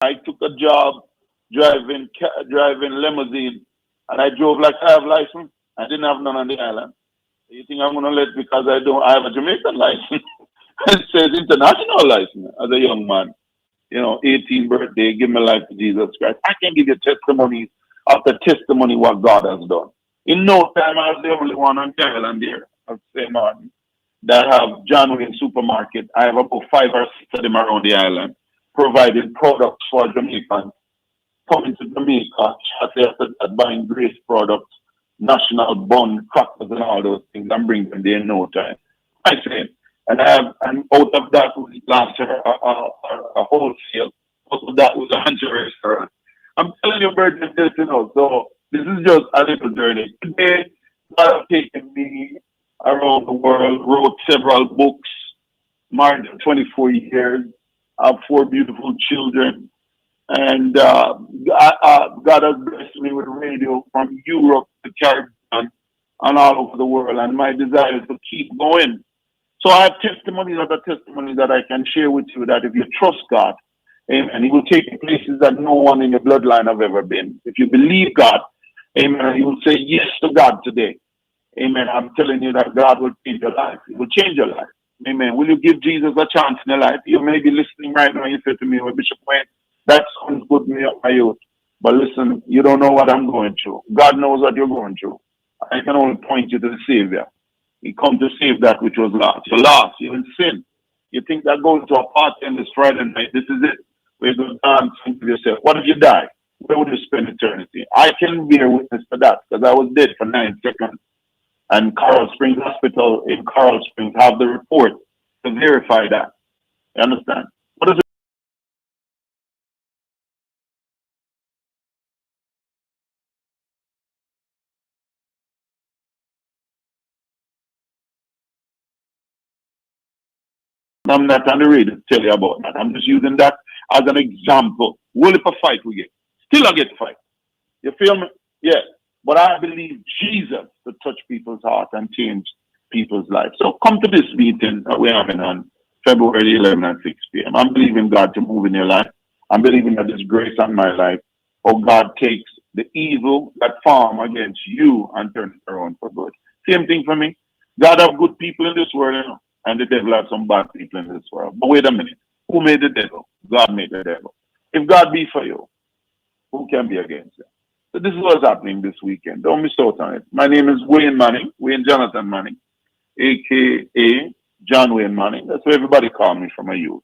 I took a job driving limousine, and I drove like I have license. I didn't have none on the island. You think I'm gonna let because I have a Jamaican license? It says international license as a young man. 18th birthday, give my life to Jesus Christ. I can give you testimonies after testimony what God has done. In no time, I was the only one on the island there of St. Martin that have John Wayne supermarket. I have about five or six of them around the island providing products for Jamaicans coming to Jamaica, shortly after that, buying Grace products, national bun, crackers, and all those things, and bring them there in no time. I say, and out of that, last year, a wholesale. Out of that was a hundred restaurant. I'm telling you, bird and this, so this is just a little journey. Today, God has taken me around the world, wrote several books, married for 24 years, I have four beautiful children, and God has blessed me with radio from Europe to Caribbean and all over the world. And my desire is to keep going. So I have testimonies after testimonies that I can share with you that if you trust God, amen, He will take you places that no one in your bloodline have ever been. If you believe God, amen, you will say yes to God today. Amen. I'm telling you that God will change your life. It will change your life. Amen. Will you give Jesus a chance in your life? You may be listening right now. You say to me, well, Bishop Wayne, that sounds good to me up my youth. But listen, you don't know what I'm going through. God knows what you're going through. I can only point you to the Savior. He come to save that which was lost. You're lost. You're in sin. You think that going to a party on this Friday night, this is it. Where you go dance and give yourself. What if you die? Where would you spend eternity? I can bear witness to that because I was dead for 9 seconds. And Coral Springs Hospital in Coral Springs have the report to verify that. You understand? What is it? I'm not on the radio to tell you about that. I'm just using that as an example. Will it a fight we get? Still I get fight. You feel me? Yeah. But I believe Jesus to touch people's heart and change people's lives. So come to this meeting that we're having on February 11 at 6 p.m. I'm believing God to move in your life. I'm believing that there's grace on my life. Oh, God takes the evil that form against you and turn it around for good. Same thing for me. God have good people in this world, and the devil have some bad people in this world. But wait a minute. Who made the devil? God made the devil. If God be for you, who can be against you? So this is what's happening this weekend. Don't miss out on it. My name is Wayne Manning, Wayne Jonathan Manning, aka John Wayne Manning. That's what everybody call me from a youth.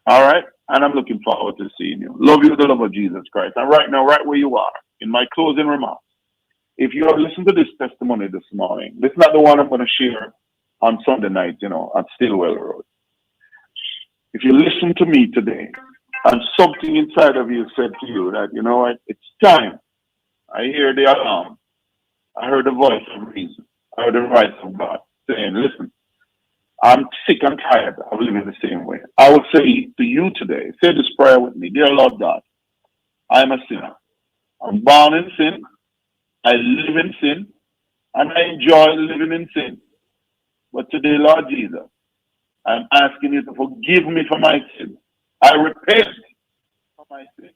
All right? And I'm looking forward to seeing you. Love you with the love of Jesus Christ. And right now, right where you are, in my closing remarks, if you have listened to this testimony this morning, this is not the one I'm going to share on Sunday night, at Stillwell Road. If you listen to me today and something inside of you said to you that, you know what, it's time. I hear the alarm. I heard the voice of reason. I heard the voice of God saying, listen, I'm sick and tired of living the same way. I will say to you today, say this prayer with me. Dear Lord God, I am a sinner. I'm born in sin. I live in sin. And I enjoy living in sin. But today, Lord Jesus, I'm asking you to forgive me for my sin. I repent for my sin.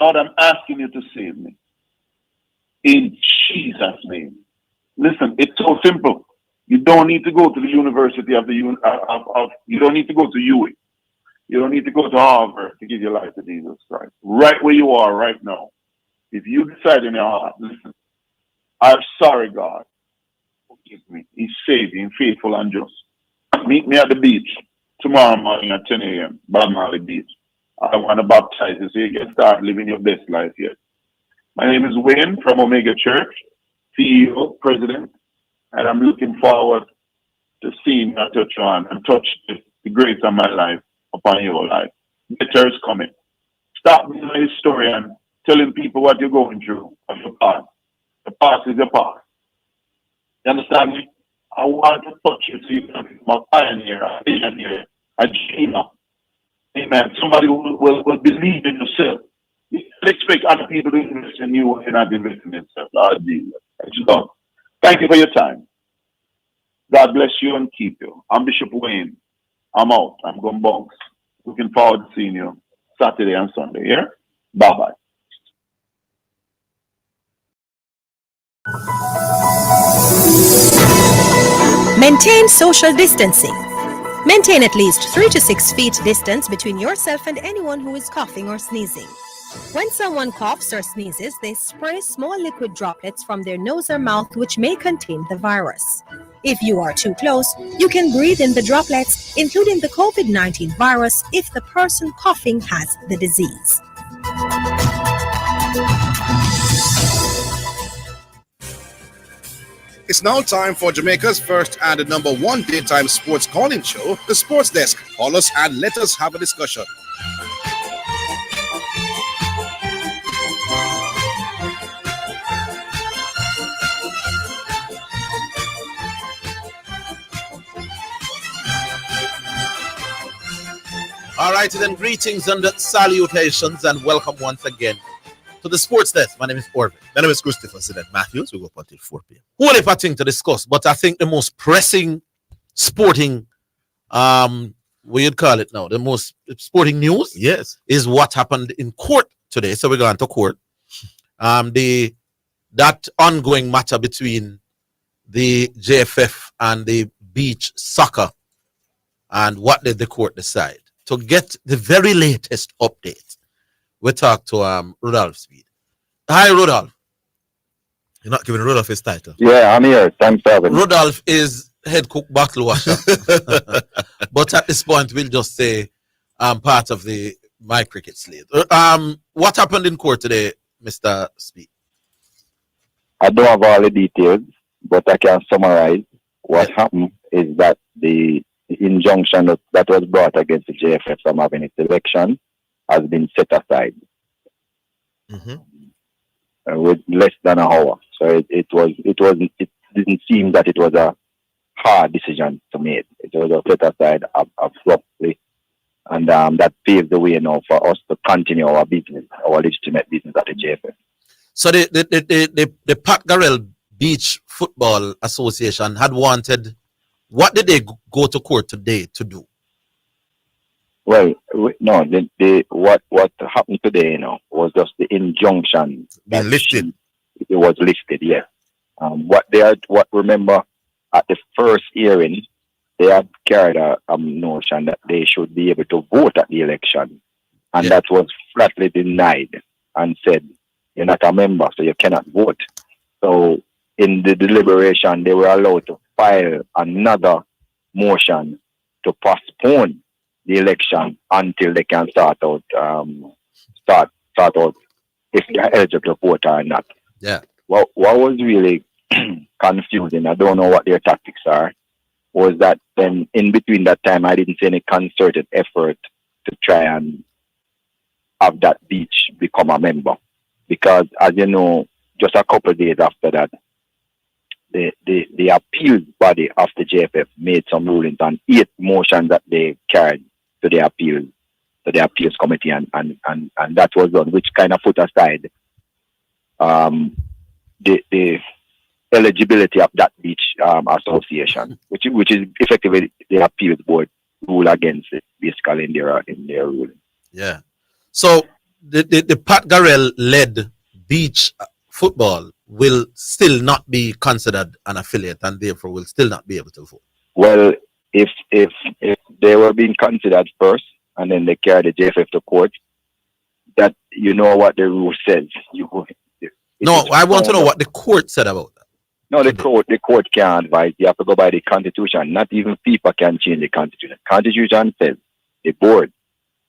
Lord, I'm asking you to save me. In Jesus' name. Listen, it's so simple. You don't need to go to the University of the you don't need to go to UWI. You don't need to go to Harvard to give your life to Jesus Christ. Right where you are right now. If you decide in your heart, listen, I'm sorry, God. Forgive me. He's saving, faithful, and just. Meet me at the beach tomorrow morning at 10 a.m. Bob Marley Beach. I want to baptize you so you can start living your best life here. My name is Wayne from Omega Church, CEO, President, and I'm looking forward to seeing you touch on and touch the grace of my life upon your life. Better is coming. Stop being a historian, telling people what you're going through of your past. The past is your past. You understand me? I want to touch you so you can become a pioneer, a visionary, a dreamer. Amen. Somebody will believe in yourself. You can't expect other people to invest in you when you're not investing in yourself. Lord Jesus. Thank you for your time. God bless you and keep you. I'm Bishop Wayne. I'm out. I'm going bounce. Looking forward to seeing you Saturday and Sunday. Yeah? Bye-bye. Maintain social distancing. Maintain at least 3 to 6 feet distance between yourself and anyone who is coughing or sneezing. When someone coughs or sneezes, they spray small liquid droplets from their nose or mouth which may contain the virus. If you are too close, you can breathe in the droplets, including the COVID-19 virus, if the person coughing has the disease. It's now time for Jamaica's first and number one daytime sports calling show, The Sports Desk. Call us and let us have a discussion. All right, then greetings and salutations and welcome once again to the Sports Desk. My name is Orville. My name is Christopher Zidane Matthews. We go up until 4 p.m. Whole heap of things to discuss, but I think the most pressing sporting, what you'd call it now, the most sporting news, yes, is what happened in court today. So we're going to court. That ongoing matter between the JFF and the beach soccer, and what did the court decide? To get the very latest update, we talked to Rudolph Speed. Hi, Rudolph. You're not giving Rudolph his title. Yeah, I'm here. Thanks for having me. Rudolph is head cook bottle washer. But at this point, we'll just say part of the My Cricket slate. What happened in court today, Mr. Speed? I don't have all the details, but I can summarize. What happened is that the injunction that was brought against the JFF from having its election has been set aside with less than an hour. So it didn't seem that it was a hard decision to make. It was set aside abruptly, and that paved the way now for us to continue our business, our legitimate business at the JFF. So the Pat Garrell Beach Football Association had wanted. What did they go to court today to do? Well, no. What happened today, was just the injunction Being listed. It was listed, yes. Remember, at the first hearing, they had carried a notion that they should be able to vote at the election, and that was flatly denied and said, "You're not a member, so you cannot vote." So, in the deliberation, they were allowed to file another motion to postpone the election until they can start out if they're eligible to vote or not. Yeah. What was really confusing, I don't know what their tactics are, was that then in between that time I didn't see any concerted effort to try and have that beach become a member. Because as you know, just a couple of days after that, the appeals body of the JFF made some rulings on 8 motions that they carried to the appeals committee, and that was done, which kind of put aside the eligibility of that beach association, which is effectively the appeals board rule against it, basically in their ruling. Yeah. So the Pat Garrell led beach football will still not be considered an affiliate and therefore will still not be able to vote. Well, if they were being considered first and then they carried the JFF to court, that you know what the rule says. I want to know what the court said about that. No, the court can't advise. You have to go by the Constitution. Not even FIFA can change the Constitution. Constitution says the board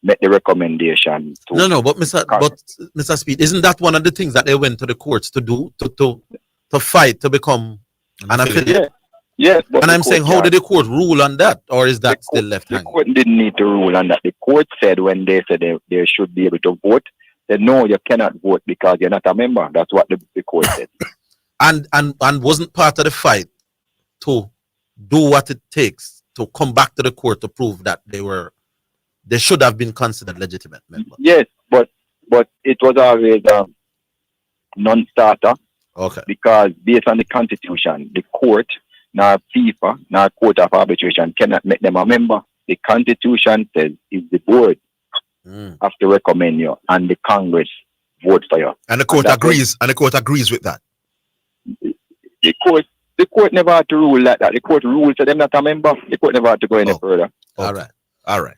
make the recommendation to... No, but Mr. Speed, isn't that one of the things that they went to the courts to do, to fight to become an affiliate? Yes. And I'm saying, how did the court rule on that? Or is that still left hanging? The court didn't need to rule on that. The court said when they said they should be able to vote, said no, you cannot vote because you're not a member. That's what the court said. And wasn't part of the fight to do what it takes to come back to the court to prove that they should have been considered legitimate members. Yes, but it was always a non-starter. Okay. Because based on the Constitution, the court, nor FIFA, nor Court of Arbitration cannot make them a member. The Constitution says it's the board have to recommend you, and the Congress vote for you. And the court agrees. And the court agrees with that. The court never had to rule like that. The court ruled to them not a member. The court never had to go any further. All right.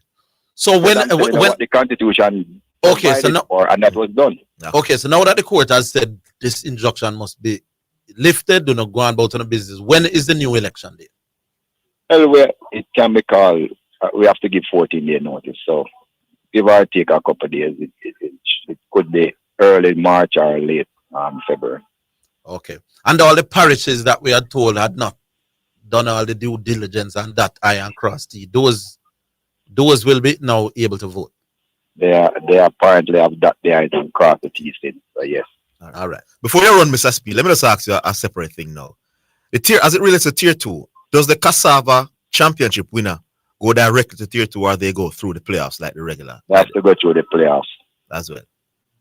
So So when what the Constitution okay, so now, for, and that was done. Okay, so now that the court has said this injunction must be lifted, do not go on about on the business. When is the new election day? Well, it can be called. We have to give 14-day notice. So give or take a couple of days. It could be early March or late February. Okay. And all the parishes that we are told had not done all the due diligence and that iron cross T, those will be now able to vote. They apparently have that the iron cross the T in. So yes. All right. Before you run, Mr. Speed, let me just ask you a separate thing now. The tier, as it relates to tier 2, does the Cassava championship winner go directly to tier 2 or they go through the playoffs like the regular? They have to go through the playoffs. As well.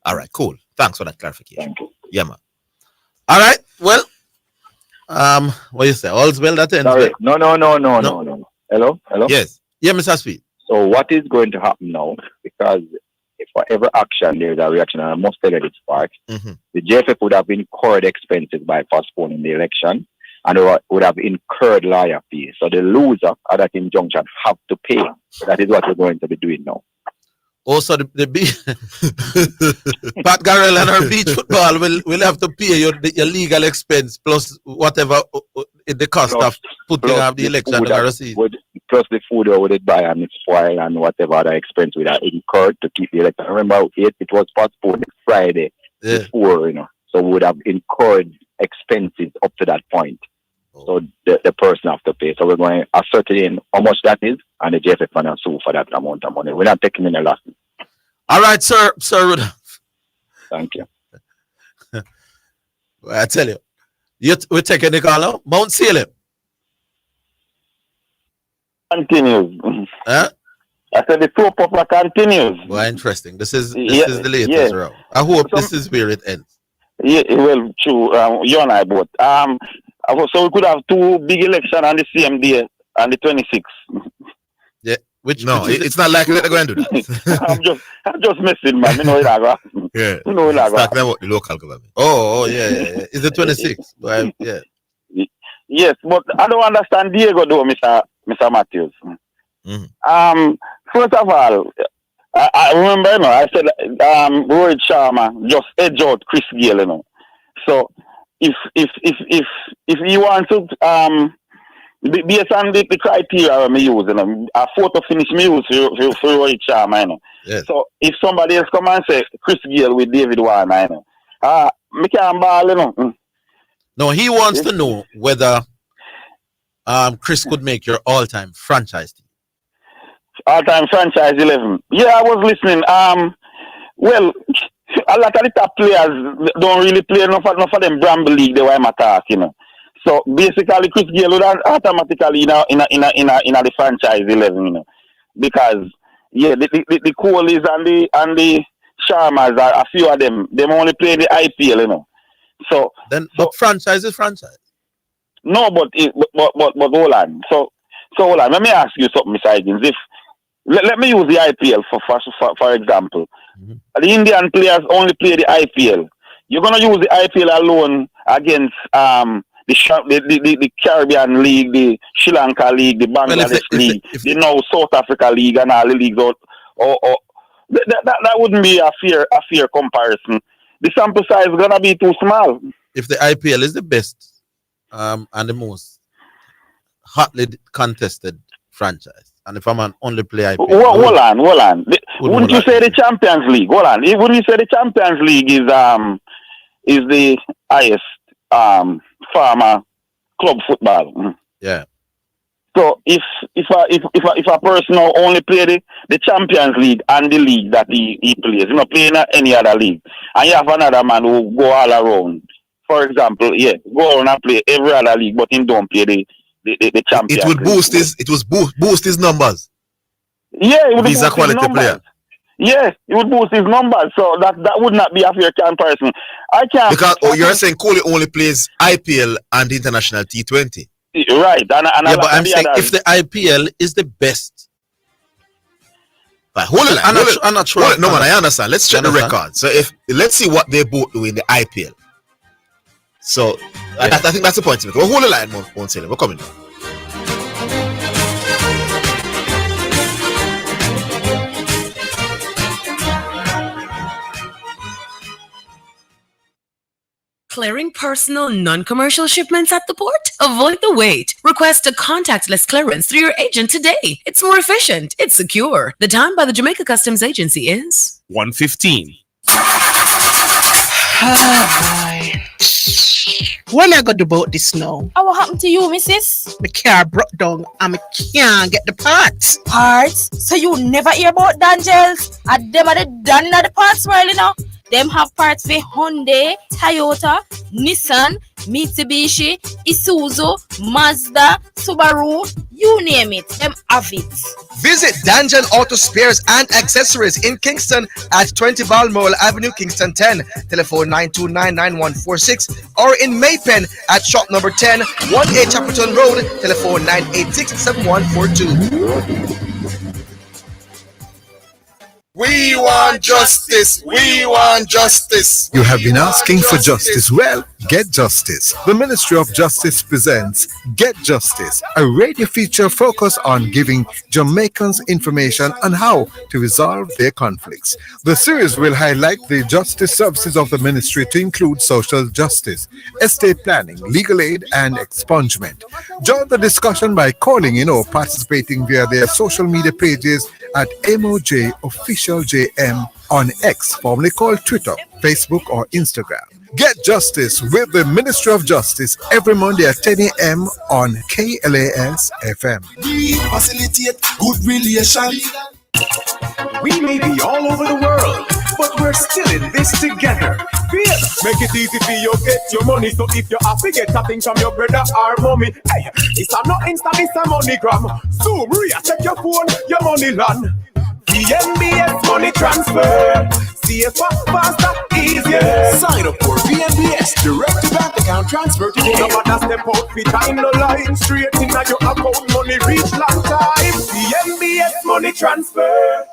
All right, cool. Thanks for that clarification. Thank you. Yeah, man. All right. Well, what you say? All's well that ends. Sorry. No. Hello? Yes. Yeah, Mr. Speed. So what is going to happen now? Because if for every action there is a reaction, and I must tell you this part, the JFF would have incurred expenses by postponing the election, and would have incurred lawyer fees. So the loser of that injunction have to pay. So that is what we're going to be doing now. Also, the Pat Garrell and our beach football will have to pay your legal expense plus whatever the cost of putting up the election. Plus the food we would buy and its spoil and whatever other expense we have incurred to keep the election. Remember, it was postponed Friday before, so we would have incurred expenses up to that point. So the person have to pay. So we're going to ascertain how much that is, and the JFF can sue for that amount of money. We're not taking in a loss. All right, Sir Rudolph. Thank you. Well, I tell you, we're taking the call now. Mount Salem. Continues. Huh? I said the soap opera continues. Well, interesting. This is the latest round. I hope this is where it ends. Yeah, well, true. You and I both. So we could have two big elections on the same day, on the 26th. Yeah. It's not likely they're going to do that. I'm just messing, man. You know it, yeah. You know it, talking about the local government. Oh, yeah. It's the 26th. Well, yeah. Yes, but I don't understand Diego though, Mr. Matthews. First of all, I remember, I said Rohit Sharma just edge out Chris Gayle, So if he wants to based on the criteria me use, a photo finish me use for Rohit Sharma, Yes. So if somebody else come and say Chris Gayle with David Warner, me can't ball, No, he wants to know whether Chris could make your all-time franchise team. All-time franchise 11. Yeah, I was listening. Well, a lot of the top players don't really play enough of them Bramble League the way I'm attacking, So basically, Chris Gayle would automatically in the franchise 11, because the Coleys and the Sharmas are a few of them. They only play the IPL, So but franchise is franchise. No, but hold on. So hold on. Let me ask you something, Mr. Higgins. If let me use the IPL for example. The Indian players only play the IPL. You're gonna use the IPL alone against the Caribbean League, the Sri Lanka League, the Bangladesh League, the South Africa League, and all the leagues. That wouldn't be a fair comparison. The sample size is gonna be too small. If the IPL is the best and the most hotly contested franchise, and if I'm only play IPL, hold on. Wouldn't you say the Champions League? Hold on. Wouldn't you say the Champions League is the highest farmer club football? Yeah. So if a person only play the Champions League and the league that he plays, play in any other league, and you have another man who go all around, for example, go around and play every other league, but he don't play the Champions League. It would boost his numbers. Yeah, it would He's boost a quality his numbers. player. Yes, it would boost his numbers, so that would not be a fair comparison. I can't because you're saying Kohli only plays IPL and international T20. Right, and but I'm saying if the IPL is the best But hold it, I'm not sure. No man, I understand. Let's check the record. So let's see what they both do in the IPL. So I think that's the point to make. Well, hold the line, won't say it. We're coming. Clearing personal, non-commercial shipments at the port? Avoid the wait. Request a contactless clearance through your agent today. It's more efficient. It's secure. The time by the Jamaica Customs Agency is 1:15. When I got the boat this now? What happened to you, missus? The car broke down and I can't get the parts. Parts? So you never hear about Dangels? And them are the done in the parts world, you know? Them have parts for Hyundai, Toyota, Nissan, Mitsubishi, Isuzu, Mazda, Subaru, you name it. Them have it. Visit Danjan Auto Spares and Accessories in Kingston at 20 Balmoral Avenue, Kingston 10. Telephone 9299146, or in Maypen at shop number 10, 18 Chapperton Road. Telephone 986-7142. We want justice. We want justice. You have been asking for justice. Well, get justice. The Ministry of Justice presents Get Justice, a radio feature focused on giving Jamaicans information on how to resolve their conflicts. The series will highlight the justice services of the ministry to include social justice, estate planning, legal aid, and expungement. Join the discussion by calling in or participating via their social media pages at MOJ Official JM on X, formerly called Twitter, Facebook, or Instagram. Get Justice with the Ministry of Justice every Monday at 10 a.m. on KLAS FM. We facilitate good relations. We may be all over the world, but we're still in this together. Make it easy for you get your money. So if you have to get a thing from your brother or mommy, hey, it's a not Insta, it's a MoneyGram. Zoom, check your phone, your money land. VNBS money transfer. Safer, faster, easier. Sign up for VNBS direct to bank account transfer today. No matter step out, fit in the line. Straight in your account, money reach long time. VNBS money transfer.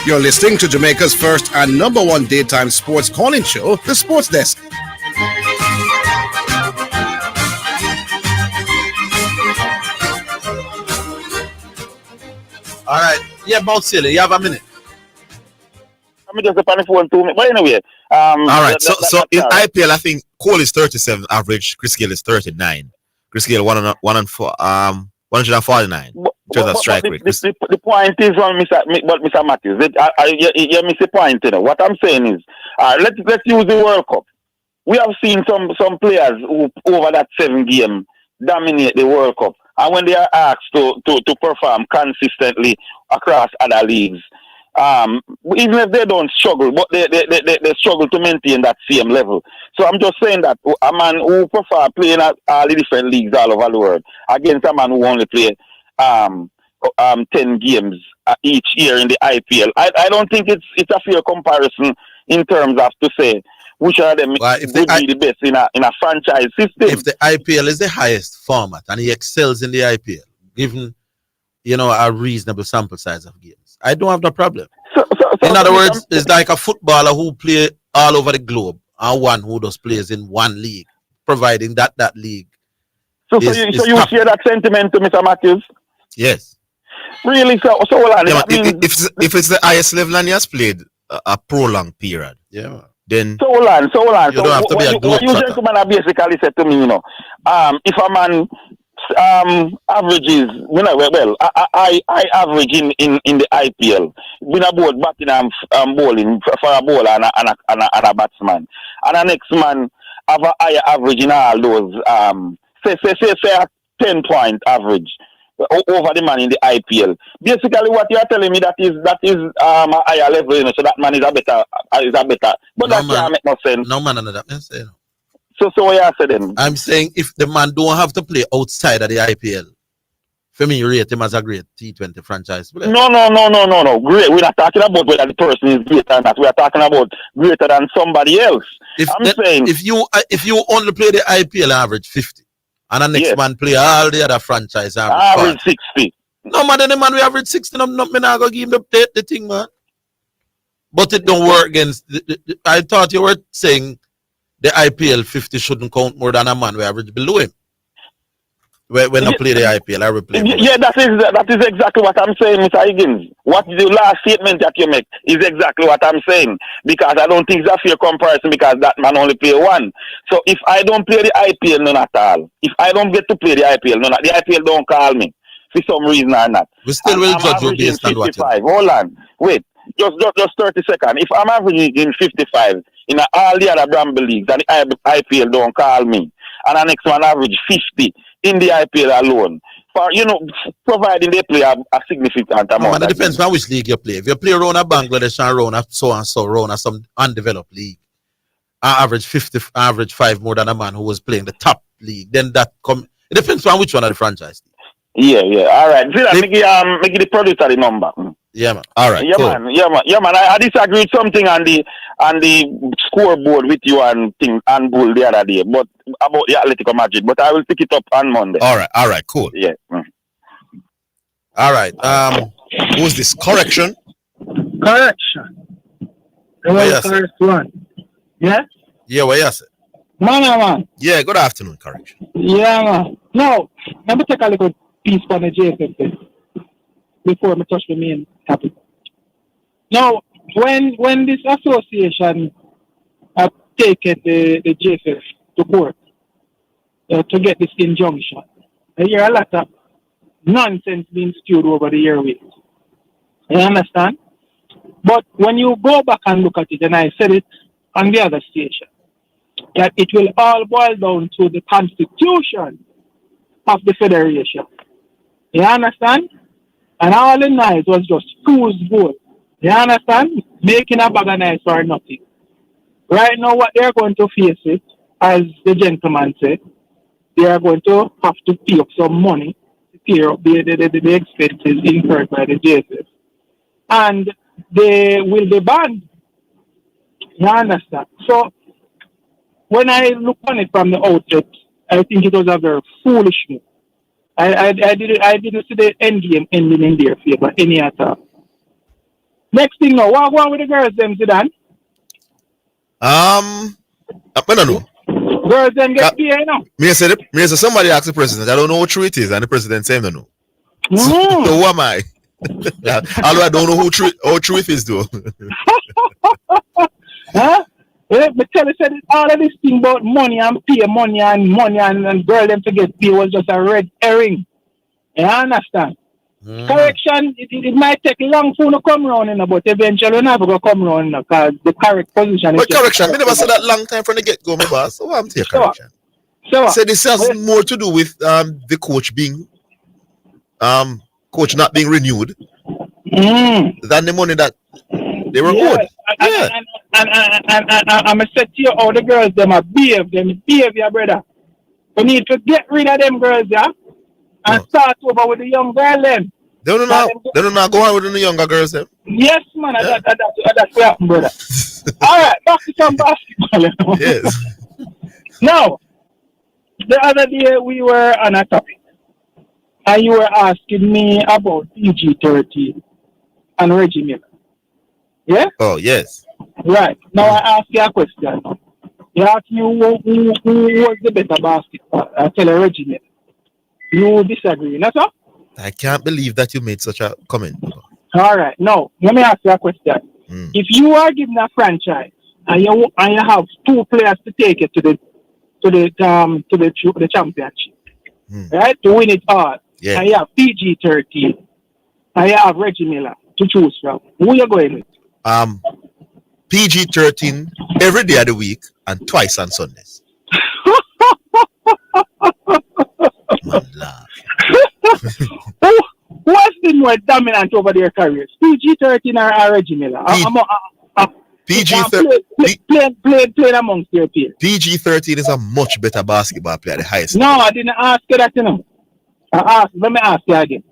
You're listening to Jamaica's first and number one daytime sports calling show, The Sports Desk. All right. Yeah, Mount Silly, you have a minute. I'm just upon the phone 2 minutes. But anyway, all right. So in IPL, I think Cole is 37 average. Chris Gayle is 39. Chris Gayle 149. The point is, Mr. Matthews, you miss the point. You know. What I'm saying is, let's use the World Cup. We have seen some players who over that 7 game dominate the World Cup, and when they are asked to perform consistently across other leagues, even if they don't struggle, but they struggle to maintain that same level. So I'm just saying that a man who prefer playing at all the different leagues all over the world against a man who only play 10 games each year in the IPL, I don't think it's a fair comparison in terms of to say which of them would be the best in a franchise system. If the IPL is the highest format and he excels in the IPL, given a reasonable sample size of games, I don't have no problem. In other words, it's like a footballer who play all over the globe and one who does plays in one league, providing that league. So you share that sentiment to Mr. Matthews? Yes. Really? So if it's the highest level and he has played a prolonged period, yeah. Then so hold on. You don't have to be a what you gentlemen are basically said to me, if a man averages, I average in the IPL. Been about batting and bowling for a bowler and a batsman, and the next man have a higher average in all those. Say a 10-point average over the man in the IPL. Basically, what you are telling me that is a higher level, so that man is a better. But that can't make no sense. No man, that means. So what you are saying? I'm saying if the man don't have to play outside of the IPL, for me, you rate him as a great T20 franchise player. No. Great. We're not talking about whether the person is greater or not. We are talking about greater than somebody else. Saying if you only play the IPL, average 50, and the next man play all the other franchise average 60. No, man, then the man we average 16, I'm not going to give him the thing, man. But it don't work against. I thought you were saying the IPL 50 shouldn't count more than a man we average below him. When I play the IPL, I will play. Yeah, that is exactly what I'm saying, Mr. Higgins. What the last statement that you make is exactly what I'm saying. Because I don't think it's a fair comparison because that man only play one. So if I don't play the IPL, none at all. If I don't get to play the IPL, the IPL don't call me for some reason or not. We still will judge you based on what you do. Hold on. Wait. Just 30 seconds. If I'm averaging in 55 in all the other Bramble leagues and the IPL don't call me, and the next one average 50 in the IPL alone, for providing they play a significant amount. Man, it depends on which league you play. If you play around a Bangladesh and around a so and so, around a some undeveloped league, I average 50, average 5 more than a man who was playing the top league. Then it depends on which one of the franchise. Yeah. All right. Make the producer the number. Yeah, man. All right. Yeah, cool. man. I disagree with something on the scoreboard with you and Bull the other day, but about the Atletico Madrid. But I will pick it up on Monday. All right. Cool. Yeah. All right. Who's this? Correction. Yes, first one. Yeah? Yeah, what you say? Man. Yeah, good afternoon, Correction. Yeah, man. Now, let me take a little piece from the JFF before I touch the main topic. Now, when this association have taken the JFF to court to get this injunction, I hear a lot of nonsense being spewed over the airways. You understand? But when you go back and look at it, and I said it on the other station, that it will all boil down to the constitution of the federation. You understand? And all the night was just fool's gold. You understand? Making a bag of nice for nothing. Right now, what they're going to face it, as the gentleman said, they are going to have to pay up some money to clear up the expenses incurred by the JSF. And they will be banned. You understand? So, when I look on it from the outset, I think it was a very foolish move. I didn't see the end game ending in their favor any at all. Next thing now, what going with the girls them, Zidane? I don't know. Girls them get paid now. Me say somebody asked the president. I don't know what true it is, and the president saying no. Mm. So who am I? Although I don't know how true it is though. Huh? Yeah, but tell you said all of this thing about money and pay money and girl them to get paid was just a red herring. You understand? Correction, it might take long for to come around, but eventually we're not going to come around because the correct position is. But correction, I never said that long time from the get go, my boss. So I'm taking correction. So this has more to do with the coach being coach not being renewed than the money that they were owed. Yeah. And I'm going to say to you how the girls them are behave, your brother. We need to get rid of them girls, yeah? And start over with the young girl then. They don't know go on with the younger girls then. Yes, man, that's what happened, brother. Alright, back to some basketball. Yes. Now, the other day we were on a topic. And you were asking me about PG-13 and Reggie Miller. Yeah? Oh, yes. Right. Now I ask you a question. You ask me who was the better basketball. I tell you Reggie Miller. You disagree, no, sir? I can't believe that you made such a comment. All right. Now, let me ask you a question. If you are given a franchise and you have two players to take it to the championship, right? To win it all. Yeah. And you have PG-13 and you have Reggie Miller to choose from. Who are you going with? PG-13 every day of the week and twice on Sundays. What's been more dominant over their careers? PG-13 or Reggie Miller? PG-13 playing amongst their peers. PG-13 is a much better basketball player at the highest. No, I didn't ask you that, you know. Let me ask you again.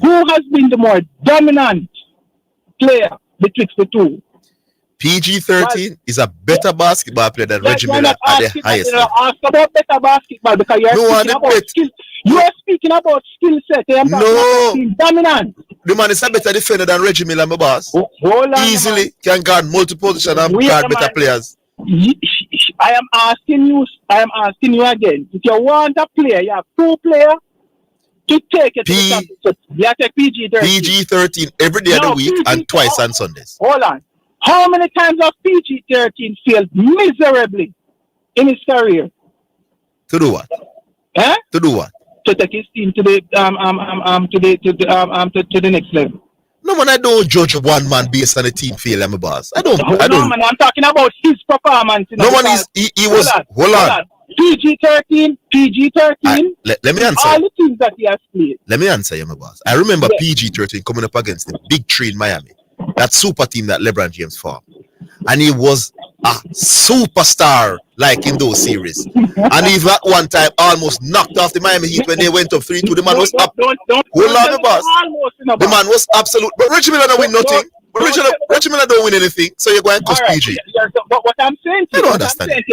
Who has been the more dominant player betwixt the two? PG-13 is a better basketball player than Reggie Miller at the highest level. Ask about better basketball because you are speaking about skill. You are speaking about skill set. No. Dominant. The man is a better defender than Reggie Miller, my boss. Hold on, easily can guard multiple positions and guard better players. I am asking you again. If you want a player, you have two players to take it to the championship. You take PG-13. PG-13 every day of the week and twice on Sundays. Hold on. How many times has PG-13 failed miserably in his career? To do what? Eh? To do what? To take his team to the next level. No man, I don't judge one man based on the team failure, my boss. I don't. No man, I'm talking about his performance. No one is. He was. Hold on. PG-13. Let me answer. All the teams that he has played. Let me answer you, my boss. I remember PG-13 coming up against the big three in Miami, that super team that LeBron James formed, and he was a superstar like in those series. And he at one time almost knocked off the Miami Heat when they went up 3-2. The man was up. Hold on, my boss. The man was absolute. But Reggie Miller don't win nothing. But Reggie Miller don't win anything. So you're going to cost PG. But what I'm saying to you, don't understand.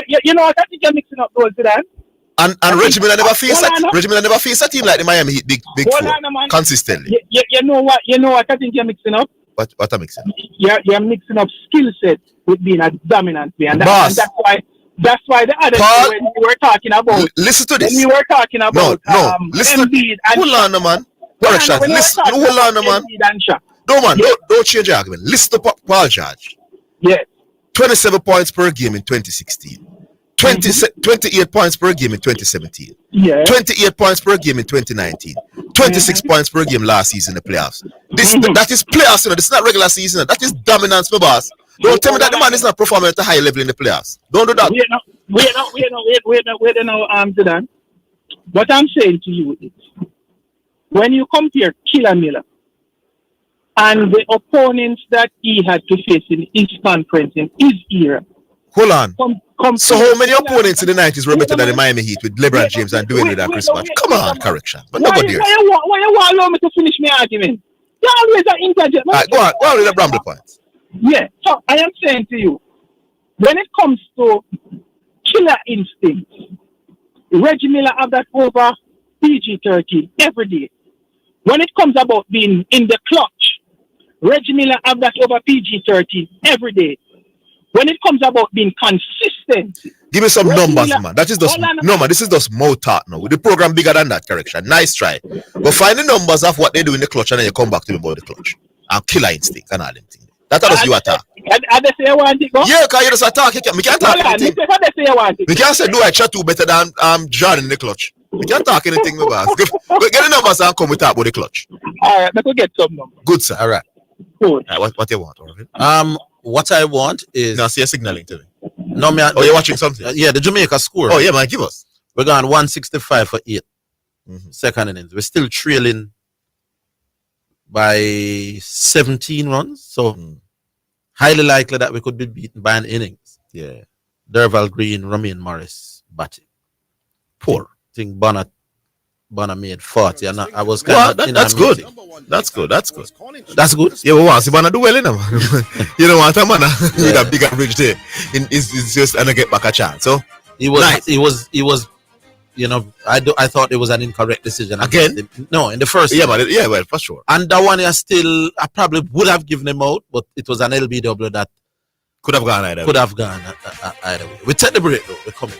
You know what? I think you're mixing up those, Zidane. And Reggie Miller never faced a team like the Miami Heat, big four, consistently. You know what? I think you're mixing up. What I'm mixing up? You're mixing up skill set with being a dominant player, and that's why the other day when we were talking about. Listen to this. When we were talking about listen. Embiid and hold on, man. Correction. Listen. Hold on, man. No man. Don't change your argument. Listen to Paul George. Yes. 27 points per game in 2016. 28 points per game in 2017. Yeah. 28 points per game in 2019. 26 points per game last season in the playoffs. That is playoffs, you know. This is not regular season. That is dominance, my boss. Don't tell me that the man is not performing at a high level in the playoffs. Don't do that. Wait now, Zidane. What I'm saying to you is, when you compare Killer Miller and the opponents that he had to face in his conference in his era. Hold on. So how many opponents in the 90s were better than the Miami Heat with LeBron James and Dwayne Wade and Chris Bosh? Come on, correction. But nobody else. Why you want to allow me to finish my argument? You always are interject. Right, go on with the ramble points. Yeah, so I am saying to you, when it comes to killer instinct, Reggie Miller have that over PG-13 every day. When it comes about being in the clutch, Reggie Miller have that over PG-13 every day. When it comes about being consistent, give me some numbers, man. That is just no man. This is just more talk now. With the program bigger than that, correction. Nice try. But find the numbers of what they do in the clutch, and then you come back to me about the clutch and killer instinct and all them things. That's how you attack. And they say I want it, go? Yeah, because you just attack. We can't talk anything. We can't say do I chat too better than John in the clutch. We can't talk anything, my boss. Get the numbers and come with talk about the clutch. All right, let's go get some numbers. Good, sir. All right. Good. What you want, Orville? What I want is. Now, see, you're signaling to me. No, man. Oh, you're watching something? Yeah, the Jamaica score. Oh, yeah, man, give us. We're going 165 for 8. Second innings. We're still trailing by 17 runs. So, highly likely that we could be beaten by an innings. Yeah. Derval Green, Romain Morris batting. Poor. I think Bonner made 40. And I was kind of that's good. That's good. That's good. Yeah, well, once Bonner do well in them. You don't want a man with a bigger bridge there. It's just and I get back a chance. So he was nice. He was you know, I thought it was an incorrect decision. Again? No, in the first. Yeah, but well, for sure. And that one I probably would have given him out, but it was an LBW that could have gone either way. We take the break though. We're coming.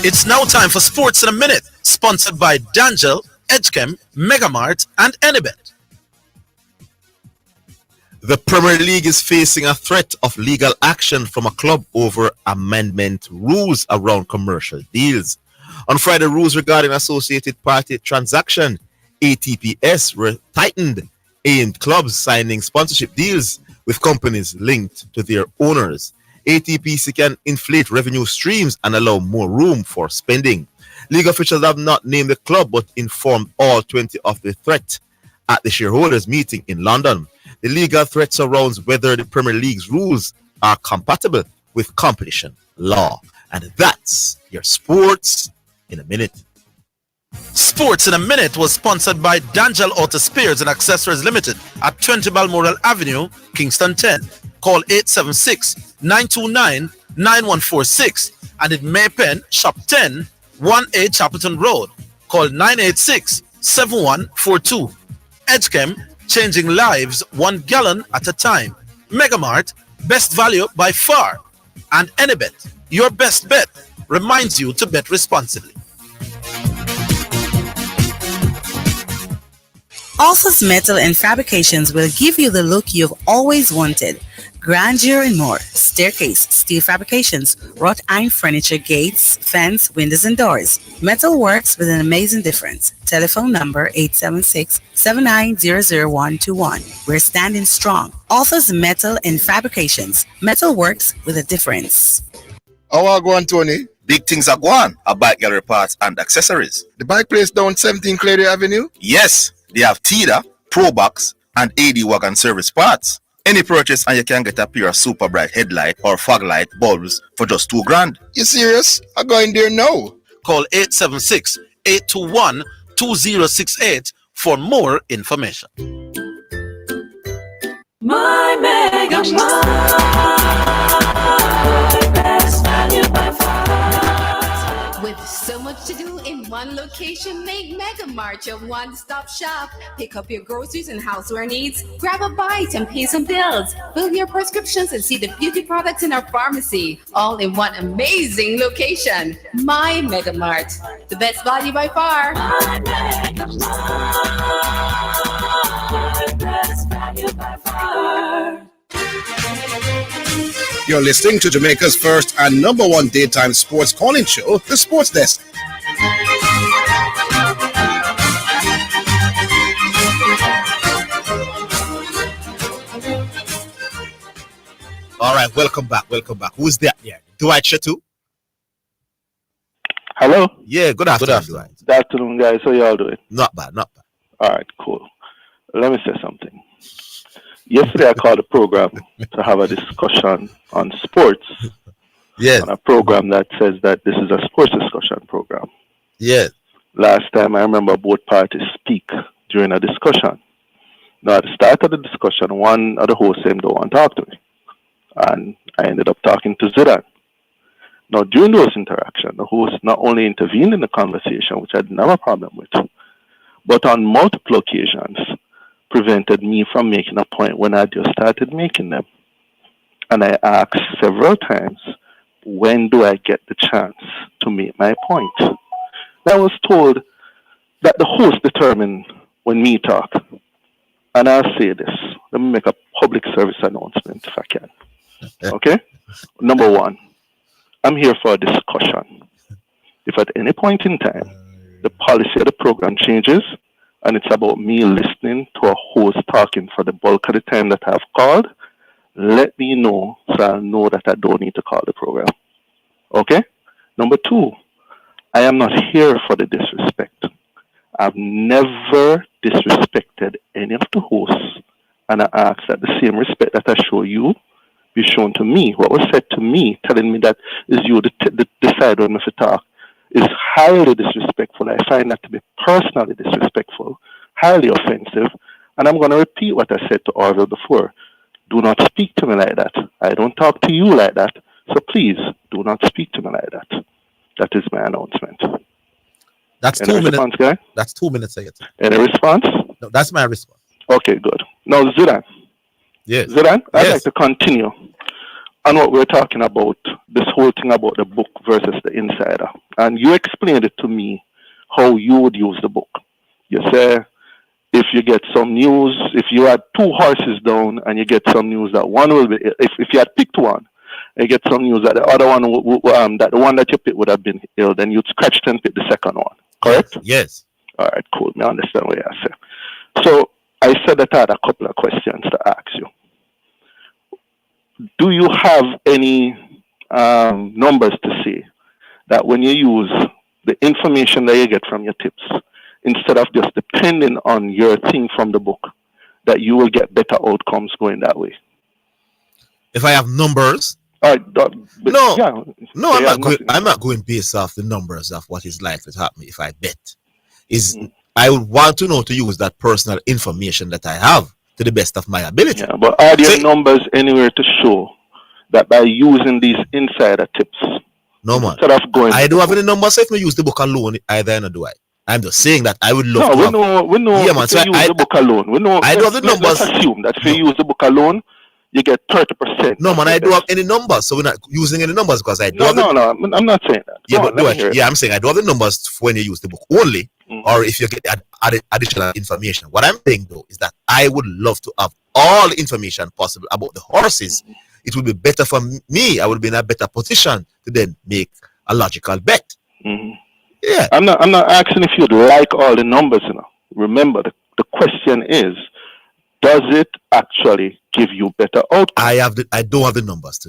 It's now time for Sports in a Minute, sponsored by D'Angel, Edgechem, Megamart, and Anybet. The Premier League is facing a threat of legal action from a club over amendment rules around commercial deals. On Friday, rules regarding associated party transaction, ATPS, were tightened, aimed clubs signing sponsorship deals with companies linked to their owners. ATPC can inflate revenue streams and allow more room for spending. League officials have not named the club but informed all 20 of the threat at the shareholders meeting in London. The legal threat surrounds whether the Premier League's rules are compatible with competition law. And that's your Sports in a Minute. Sports in a Minute was sponsored by Dangel Auto Spares and Accessories Limited at 20 Balmoral Avenue, Kingston 10. Call 876-929-9146 and in Maypen, Shop 10, 1A Chapelton Road. Call 986-7142. Edgechem, changing lives 1 gallon at a time. Megamart, best value by far. And Anybet, your best bet, reminds you to bet responsibly. Alpha's Metal and Fabrications will give you the look you've always wanted. Grandeur and more. Staircase, steel fabrications, wrought iron furniture, gates, fence, windows and doors. Metal works with an amazing difference. Telephone number 876-7900121. We're standing strong. Alpha's Metal and Fabrications. Metal works with a difference. How are you going, Tony? Big things are going at Bike Gallery Parts and Accessories. The bike place down 17 Clary Avenue? Yes, they have TIDA, Probox, and AD Wagon service parts. Any purchase and you can get a pair of super bright headlight or fog light bulbs for just $2,000. You serious? I'm going there now. Call 876-821-2068 for more information. My Mega Mart, best value by far. With so much to do in one location, make Mega Mart your one-stop shop. Pick up your groceries and houseware needs, grab a bite and pay some bills, fill your prescriptions and see the beauty products in our pharmacy, all in one amazing location. My Mega Mart, the best value by far. My Mega Mart, best value by far. You're listening to Jamaica's first and number one daytime sports calling show, The Sports Desk. All right, welcome back. Who's there? Yeah, Dwight Shatu. Hello? Yeah, good afternoon, Dwight. Good afternoon, guys. How y'all doing? Not bad. All right, cool. Let me say something. Yesterday, I called a program to have a discussion on sports. Yes. On a program that says that this is a sports discussion program. Yes. Last time, I remember both parties speak during a discussion. Now, at the start of the discussion, one of the hosts said, don't want to talk to me. And I ended up talking to Zidane. Now, during those interactions, the host not only intervened in the conversation, which I didn't have a problem with, but on multiple occasions, prevented me from making a point when I just started making them. And I asked several times, when do I get the chance to make my point? I was told that the host determined when me talk. And I'll say this. Let me make a public service announcement if I can. Okay? Number one, I'm here for a discussion. If at any point in time, the policy of the program changes, and it's about me listening to a host talking for the bulk of the time that I've called, let me know so I'll know that I don't need to call the program. Okay? Number two, I am not here for the disrespect. I've never disrespected any of the hosts, and I ask that the same respect that I show you be shown to me. What was said to me, telling me that is you decide when to talk, is highly disrespectful. I find that to be personally disrespectful, highly offensive, and I'm going to repeat what I said to Orville before. Do not speak to me like that. I don't talk to you like that, so please do not speak to me like that. That is my announcement. That's Any 2 minutes. response, guy? That's 2 minutes. Any response? No, that's my response. Okay, good. Now, Zidane. Yes. Zidane, I'd like to continue on what we're talking about, this whole thing about the book versus the insider. And you explained it to me how you would use the book. You say, if you get some news, if you had two horses down and you get some news that one will be, if you had picked one, you get some news that the other one, that the one that you picked would have been ill, then you'd scratch and pick the second one. Correct? Yes. All right, cool. I understand what you say. So I said that I had a couple of questions to ask you. Do you have any numbers to say that when you use the information that you get from your tips, instead of just depending on your thing from the book, that you will get better outcomes going that way? If I have numbers, no, no, I'm not going based off the numbers of what is likely to happen if I bet. I would want to know to use that personal information that I have to the best of my ability. Yeah, but are there numbers anywhere to show that by using these insider tips? No, man. Instead of going, I don't have any numbers. If I use the book alone, either or do I. I'm just saying that I would love to. We know. Yeah, man. If you use the book alone, we know. I don't have the numbers. Let's assume that if you use the book alone, you get 30%. No, man. I don't have any numbers, so we're not using any numbers because I don't. No, I'm not saying that. Yeah, but I'm saying I don't have the numbers when you use the book only, or if you get additional information. What I'm saying though is that I would love to have all the information possible about the horses. It would be better for me. I would be in a better position to then make a logical bet. Yeah. I'm not asking if you'd like all the numbers, you know. Remember, the question is, does it actually give you better outcomes? I don't have the numbers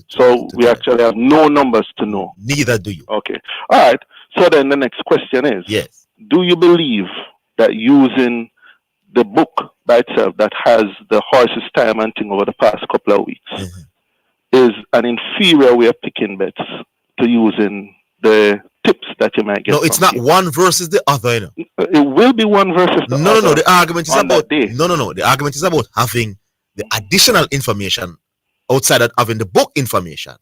we actually have no numbers to know. Neither do you. Okay. All right. So then the next question is, yes, do you believe that using the book by itself that has the horse's time and thing over the past couple of weeks is an inferior way of picking bets to using the tips that you might get? No, it's not one versus the other. You know? It will be one versus the other. No. The argument is about The argument is about having the additional information outside of having the book information.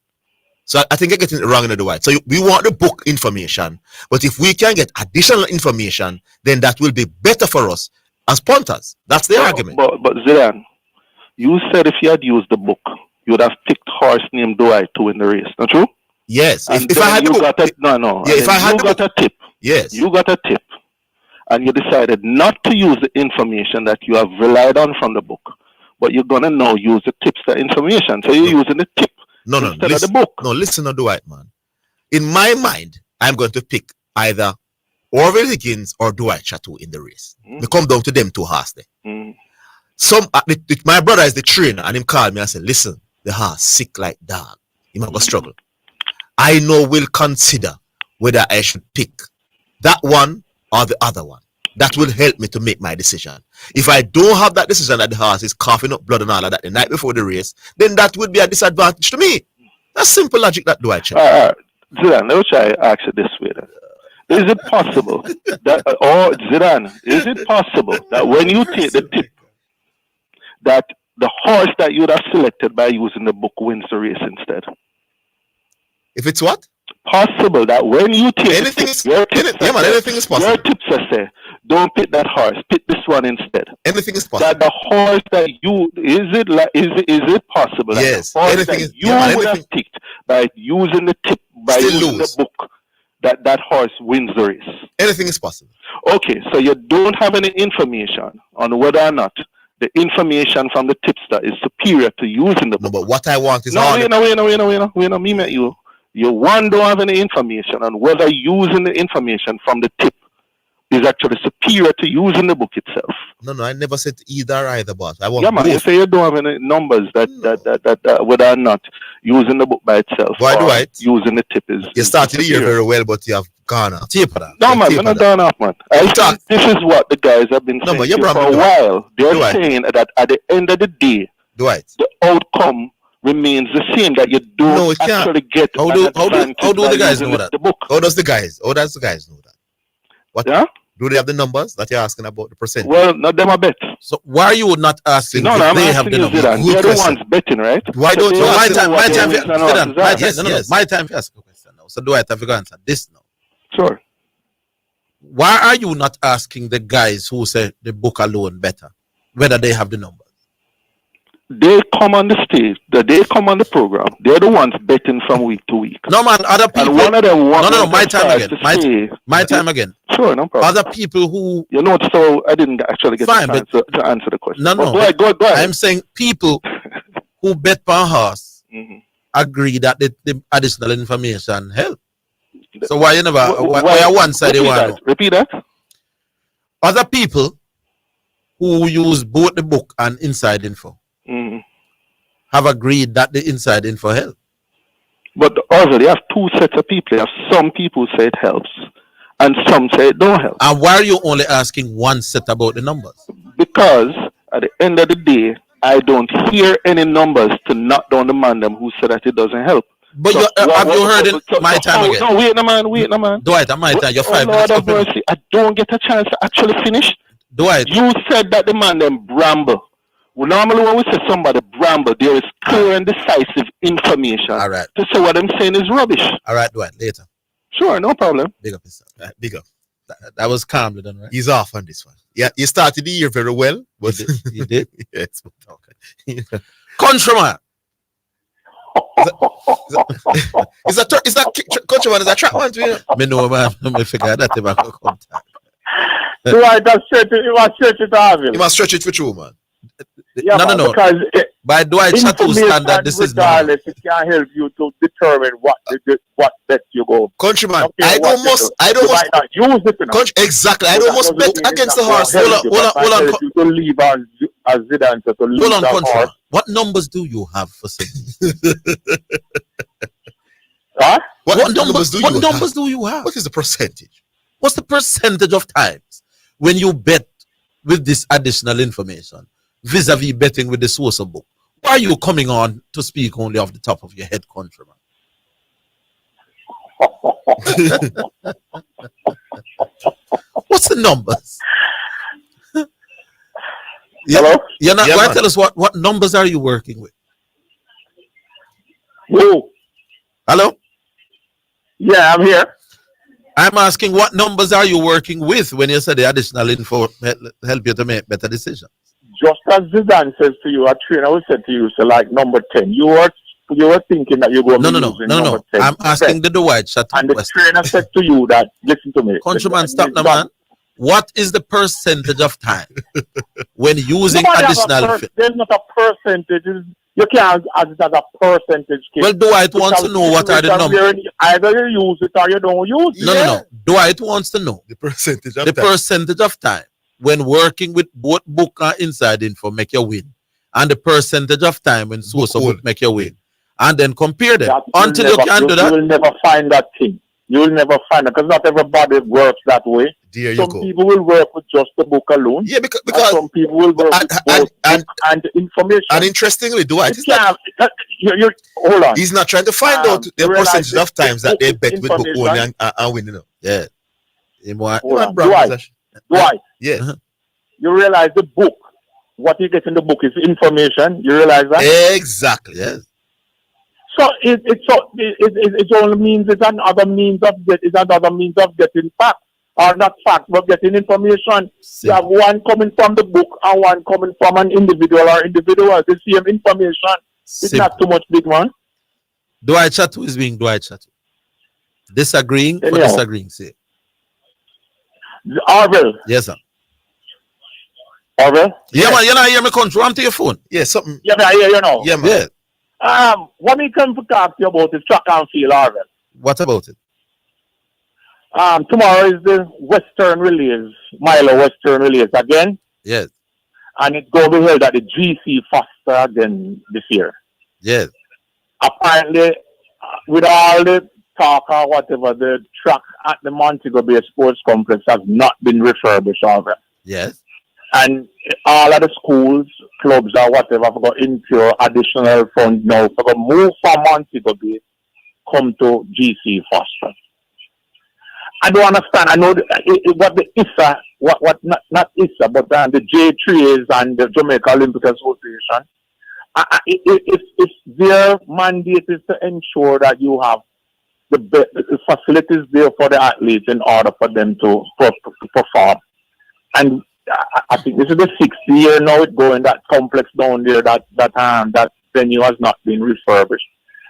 So I think you're getting it wrong in the way. So we want the book information, but if we can get additional information, then that will be better for us as punters. That's the argument. But Zidane, you said if you had used the book, you would have picked horse named Dwight to win the race. Not true? Yes. If I had the book, if I had got a tip. Yes. You got a tip, and you decided not to use the information that you have relied on from the book, but you're gonna now use the tips, the information. So you're using the tip. Instead of the book. No, listen to Dwight, man. In my mind, I'm going to pick either Orville Higgins or Dwight Chateau in the race. They come down to them two horses there. My brother is the trainer, and him called me and said, listen, the horse sick like dog. He might go struggle. I know will consider whether I should pick that one or the other one. That will help me to make my decision. If I don't have that decision that the horse is coughing up blood and all of that the night before the race, then that would be a disadvantage to me. That's simple logic that do I check. Zidane, let me try to ask you this way then. Is it possible that, or Zidane, is it possible that when you take the tip, that the horse that you would have selected by using the book wins the race instead? If it's what? Possible that when you take anything is possible. Your tips say, don't pick that horse, pick this one instead. Anything is possible. That the horse that you is it possible? Yes. That the horse that you would have picked by using the tip using the book, that horse wins the race. Anything is possible. Okay, so you don't have any information on whether or not the information from the tipster is superior to using the book. No, but what I want is me met you. You one don't have any information on whether using the information from the tip is actually superior to using the book itself. No, I never said either, but I want both. You say you don't have any numbers that whether or not using the book by itself or using the tip is. You started the year very well, but you have gone off. No, man, we're not done off, man. This is what the guys have been saying for a while. They're saying that at the end of the day, the outcome remains the same, that you don't actually get. How do the guys know that? The book. How does the guys know that? What? Yeah? Do they have the numbers that you're asking about the percent? Well, not them a bet. So why are you not asking if they have the numbers? They're the ones betting, right? Why don't you my time to ask a question now. So do I have to answer this now? Sure. Why are you not asking the guys who say the book alone better, whether they have the numbers? They come on the stage, they come on the program. They're the ones betting from week to week. No, man, other people. And one of them my time again. My time again. Sure, no problem. Other people who. You know, so I didn't actually get to answer the question. No. Go ahead. I'm saying people who bet per horse agree that the additional information help. So why you never? Why one side you want? Repeat that. Other people who use both the book and inside info have agreed that the inside info helps. But also, they have two sets of people. They have some people say it helps, and some say it don't help. And why are you only asking one set about the numbers? Because at the end of the day, I don't hear any numbers to knock down the man them who said that it doesn't help. But have you heard it my time again? No, wait a man. Dwight, my time. You're 5 Lord minutes of mercy, I don't get a chance to actually finish. Dwight. You said that the man them bramble. Well, normally when we say somebody bramble, there is clear and decisive information. All right. To say what I'm saying is rubbish. All right, Dwight, later. Sure, no problem. Big up yourself. Big up. That was calmly done, right? He's off on this one. Yeah, you started the year very well. But you did? Yes. Okay. Countryman. Is that countryman? Is that track one to you? Me know, man. Me figure that if I could contact. So I just you must stretch it to Orville. You must stretch it for true, man. Yeah, no. Because by Dwight Chateau standard, this is not. It can help you to determine what bet you go. Countryman, Okay, I don't must use it. Exactly, I don't must bet against the horse. Hold on. To leave as Zidane to leave. Hold on, countryman. What numbers do you have for singing? Huh? What numbers do you have? What is the percentage? What's the percentage of times when you bet with this additional information vis-a-vis betting with the source of book? Why are you coming on to speak only off the top of your head, countryman? What's the numbers? Hello? You're not going to tell us what numbers are you working with? Who? Hello? Yeah, I'm here. I'm asking what numbers are you working with when you say the additional info help you to make better decisions? Just as Zidane says to you, a trainer will say to you, so like number 10. You were thinking that you're going to be using number 10. I'm asking the Dwight Chateau and the question. trainer said to you that, listen to me. Countryman, stop now, man. What is the percentage of time when using additional? There's not a percentage. You can't as it as a percentage. Well, Dwight wants to know what are the numbers. Either you use it or you don't use it. No. Dwight wants to know the percentage of time when working with both book and inside info make you win, and the percentage of time when source of book make you win, and then compare them until you can do that. You will never find that thing. You will never find it because not everybody works that way. Some people will work with just the book alone. Yeah, because some people will work with both and information. And interestingly, Dwight, hold on. He's not trying to find out the percentage of times that they bet with book only and win. Yeah. Dwight. Yeah. You realize the book, what you get in the book is information. You realize that? Exactly. Yes. So it only means it's another means of getting facts, or not facts, but getting information. You have one coming from the book and one coming from an individual or individual. The same information. It's not too much, big man. Dwight Chateau is being Dwight Chateau. Disagreeing for disagreeing's sake. Orville. Yes, sir. Orville? Yeah, man, you not hear me country. I'm to your phone. Yeah, something. Yeah, I hear you know. Yeah, man. Yeah. What we come to talk to you about is track and field, Orville. What about it? Tomorrow is the Western Relays, Milo Western Relays again. Yes. And it's going to be held at the GC Foster again this year. Yes. Apparently, with all the talk or whatever, the track at the Montego Bay Sports Complex has not been refurbished over. Yes. And all of the schools, clubs or whatever have got impure additional funds now for the move from Montego Bay come to GC Foster. I don't understand. I know what the ISA, not ISA, but the J3s and the Jamaica Olympic Association. If their mandate is to ensure that you have the facilities there for the athletes in order for them to perform. And I think this is the 6th year now it's going, that complex down there, that venue has not been refurbished.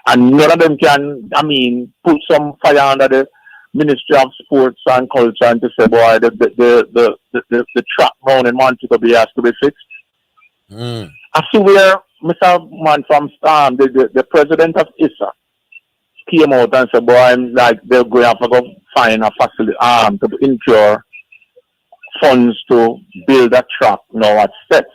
And none of them can, put some fire under the Ministry of Sports and Culture and to say, boy, the track round in Montego Bay has to be fixed. I see where Mr. Man from the president of ISA came out and said, boy, they're going to have to go find a facility to incur funds to build a track now at steps.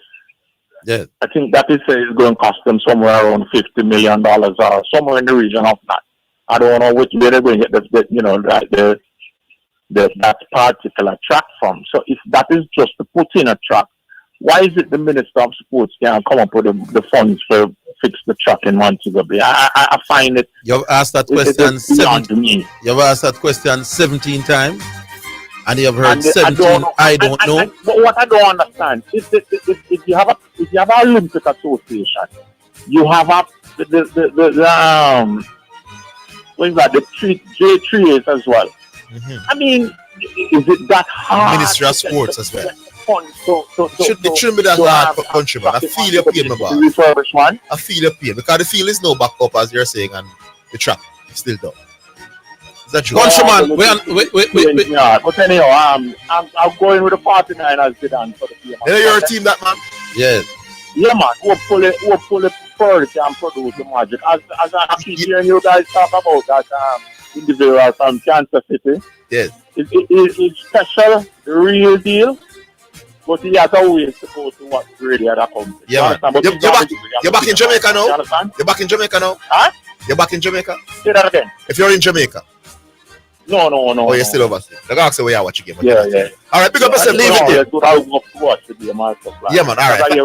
Yeah. I think that is going to cost them somewhere around $50 million or somewhere in the region of that. I don't know which way they're going to get that particular track from. So if that is just to put in a track Why is it the Minister of Sports can't come up with the funds for fix the track in Montego Bay? I find it. You've asked that question 17 times, and you've heard 17. I don't know. But what I don't understand is that if you have a Olympic association, you have what is that? The J3s as well. Mm-hmm. I mean, is it that hard? Ministry of Sports as well. It shouldn't be that hard for countrymen. I feel your pain, my boy. I feel your pain because the field is no back up, as you're saying, and the track is still down. Is that true? Countryman, wait. Yeah, but anyhow, I'm going with the 49ers Zidane for the game. You're a team that, man? Yeah. Yeah, man. We'll pull it first and produce the magic. As I keep hearing you guys talk about that individual from Kansas City. Yes. It's special, the real deal. But he has always to go to what really had happened. Yeah, man. You're back in Jamaica now? You're back in Jamaica now? Huh? You're back in Jamaica? Say that again. If you're in Jamaica? No. Oh, you're still overseas. Like, ask where you watch the game. Yeah. All right, big up yourself. Leave it there. I was to watch the game also. Yeah, man. All right. I hear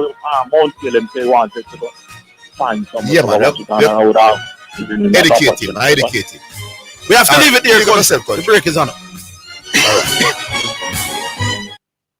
Mount Killen say wanted to find someone. Yeah, man. Educate him. We have to leave it there. The break is on. All right.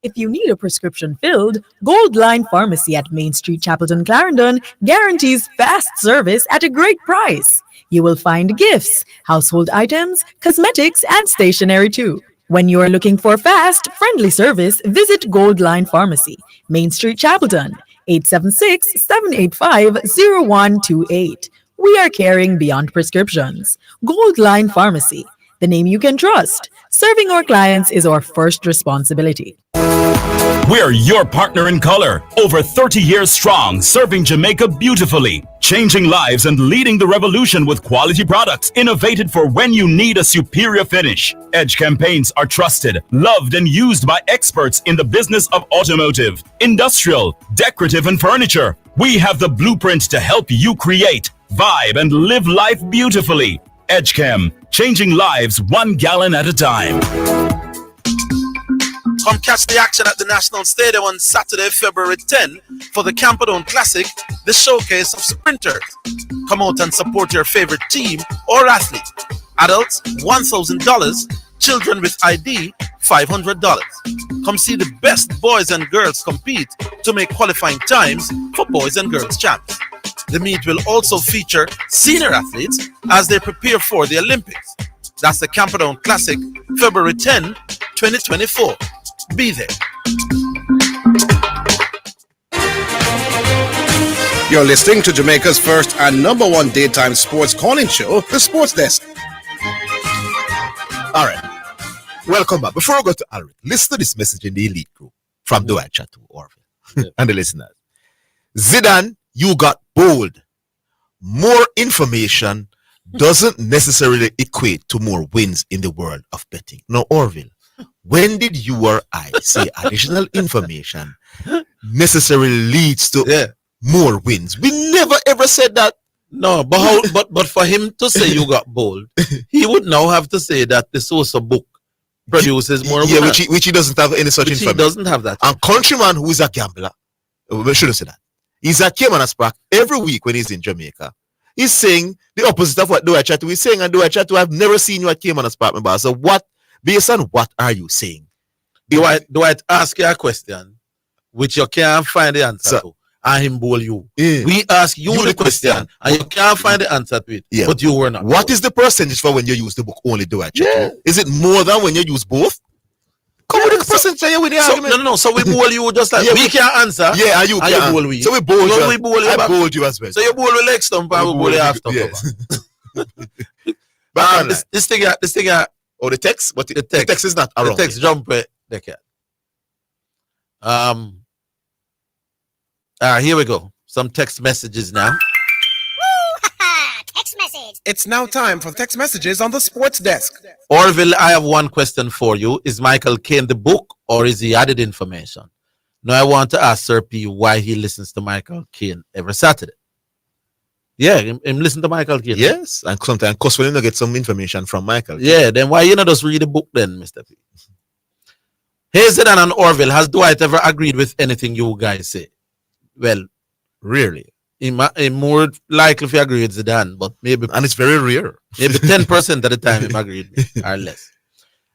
If you need a prescription filled, Gold Line Pharmacy at Main Street, Chapelton, Clarendon guarantees fast service at a great price. You will find gifts, household items, cosmetics, and stationery too. When you are looking for fast, friendly service, visit Gold Line Pharmacy, Main Street, Chapelton, 876-785-0128. We are caring beyond prescriptions. Gold Line Pharmacy, the name you can trust. Serving our clients is our first responsibility. We're your partner in color, over 30 years strong, serving Jamaica beautifully, changing lives and leading the revolution with quality products innovated for when you need a superior finish. Edge campaigns are trusted, loved, and used by experts in the business of automotive, industrial, decorative, and furniture. We have the blueprint to help you create, vibe, and live life beautifully. EdgeChem, changing lives 1 gallon at a time. Come catch the action at the National Stadium on Saturday, February 10 for the Camperdown Classic, the showcase of sprinters. Come out and support your favorite team or athlete. Adults, $1,000. Children with ID, $500. Come see the best boys and girls compete to make qualifying times for boys and girls champs. The meet will also feature senior athletes as they prepare for the Olympics. That's the Camperdown Classic, February 10, 2024. Be there. You're listening to Jamaica's first and number one daytime sports calling show, The Sports Desk. All right. Welcome back. Before I go to Alric, listen to this message in the elite group from Dwight Chat to Orville and the listeners. Zidane, you got bold. More information doesn't necessarily equate to more wins in the world of betting. Now, Orville, when did you or I say additional information necessarily leads to more wins? We never ever said that. No, but for him to say you got bold, he would now have to say that the Sosa book produces more winners. Which he doesn't have any such information. He doesn't have that. And Countryman, who is a gambler, we shouldn't say that. He's at Caymanas Park every week when he's in Jamaica. He's saying the opposite of what Dwight Chattu is saying. And Dwight Chattu, I've never seen you at Caymanas Park, my boss. So based on what are you saying? Do I ask you a question which you can't find the answer to, and him bowl you? Yeah. We ask you the question, and you can't find the answer to it, but you were not. What is the percentage for when you use the book only, Dwight Chattu? Yeah. Is it more than when you use both? Come with the percentage with the argument. No. So we bowl you just like we can't answer. Yeah, and you can't. Bowl we. So we bowl you. We bowl you. I bowled you as well. So you bowl with leg stump and we bowl you half stump. Yes. But this thing. Oh, the text, but the text is not around. The text jump there. Here we go. Some text messages now. Text message. It's now time for text messages on the Sports Desk. Orville, I have one question for you. Is Michael Caine the book or is he added information? Now I want to ask Sir P why he listens to Michael Caine every Saturday. Yeah, him listen to Michael Caine. Yes, and sometimes because we get some information from Michael Caine. Yeah, then why you not just read the book then, Mr. P? Hey, Zidane and Orville, has Dwight ever agreed with anything you guys say? Well, rarely. He more likely if you agree with Zidane, but maybe, and it's very rare. Maybe 10% of the time he agreed or less.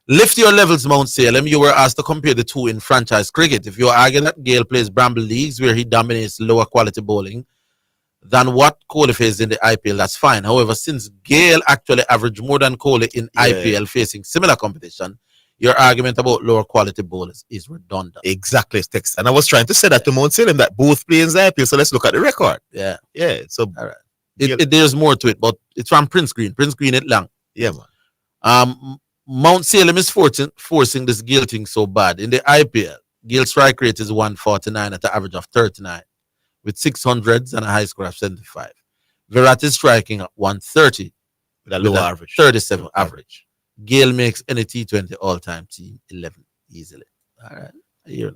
Lift your levels, Mount Salem. You were asked to compare the two in franchise cricket. If you argue that Gale plays Bramble Leagues where he dominates lower quality bowling than what Kohli faces in the IPL, that's fine. However, since Gale actually averaged more than Kohli in IPL facing similar competition, your argument about lower quality bowlers is redundant. Exactly, Tex. And I was trying to say that to Mount Salem that both play in the IPL. So let's look at the record. Yeah. Yeah. So all right. There's more to it, but it's from Prince Green. Prince Green it long. Yeah, man. Mount Salem is forcing this Gale thing so bad. In the IPL, Gale strike rate is 149 at an average of 39, with 600s and a high score of 75. Virat is striking at 130 with a lower average. 37 average. Gale makes any T20 all-time team 11 easily. All right.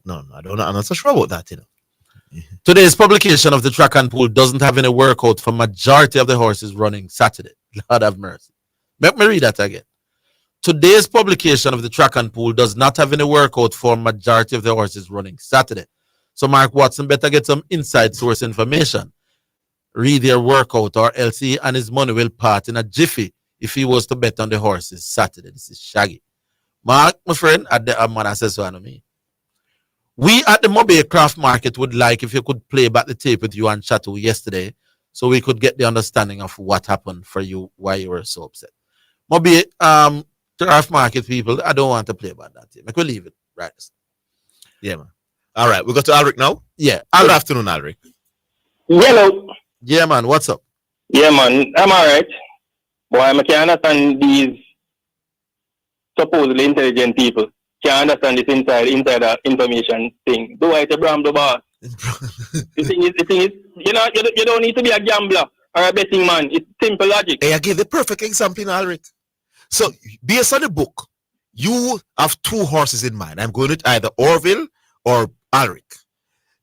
No, I don't know. I'm not so sure about that, you know. Today's publication of the track and pool doesn't have any workout for majority of the horses running Saturday. Lord have mercy. Let me read that again. Today's publication of the track and pool does not have any workout for majority of the horses running Saturday. So Mark Watson better get some inside source information. Read their workout or else he and his money will part in a jiffy if he was to bet on the horses Saturday. This is Shaggy. Mark, my friend, at the man says so to me. We at the Mobile Craft Market would like if you could play back the tape with you and Chateau yesterday so we could get the understanding of what happened for you, why you were so upset. Mobile Craft Market people, I don't want to play about that tape. I could leave it right. Yeah, man. All right, we go to Alric now? Yeah. Good afternoon, Alric. Hello. Yeah, man. What's up? Yeah, man. I'm all right. But I can't understand these supposedly intelligent people. Can't understand this insider information thing. Do I to Bram the boss? the thing is, you know, you don't need to be a gambler or a betting man. It's simple logic. Hey, I gave the perfect example in Alric. So, based on the book, you have two horses in mind. I'm going with either Orville or Alric.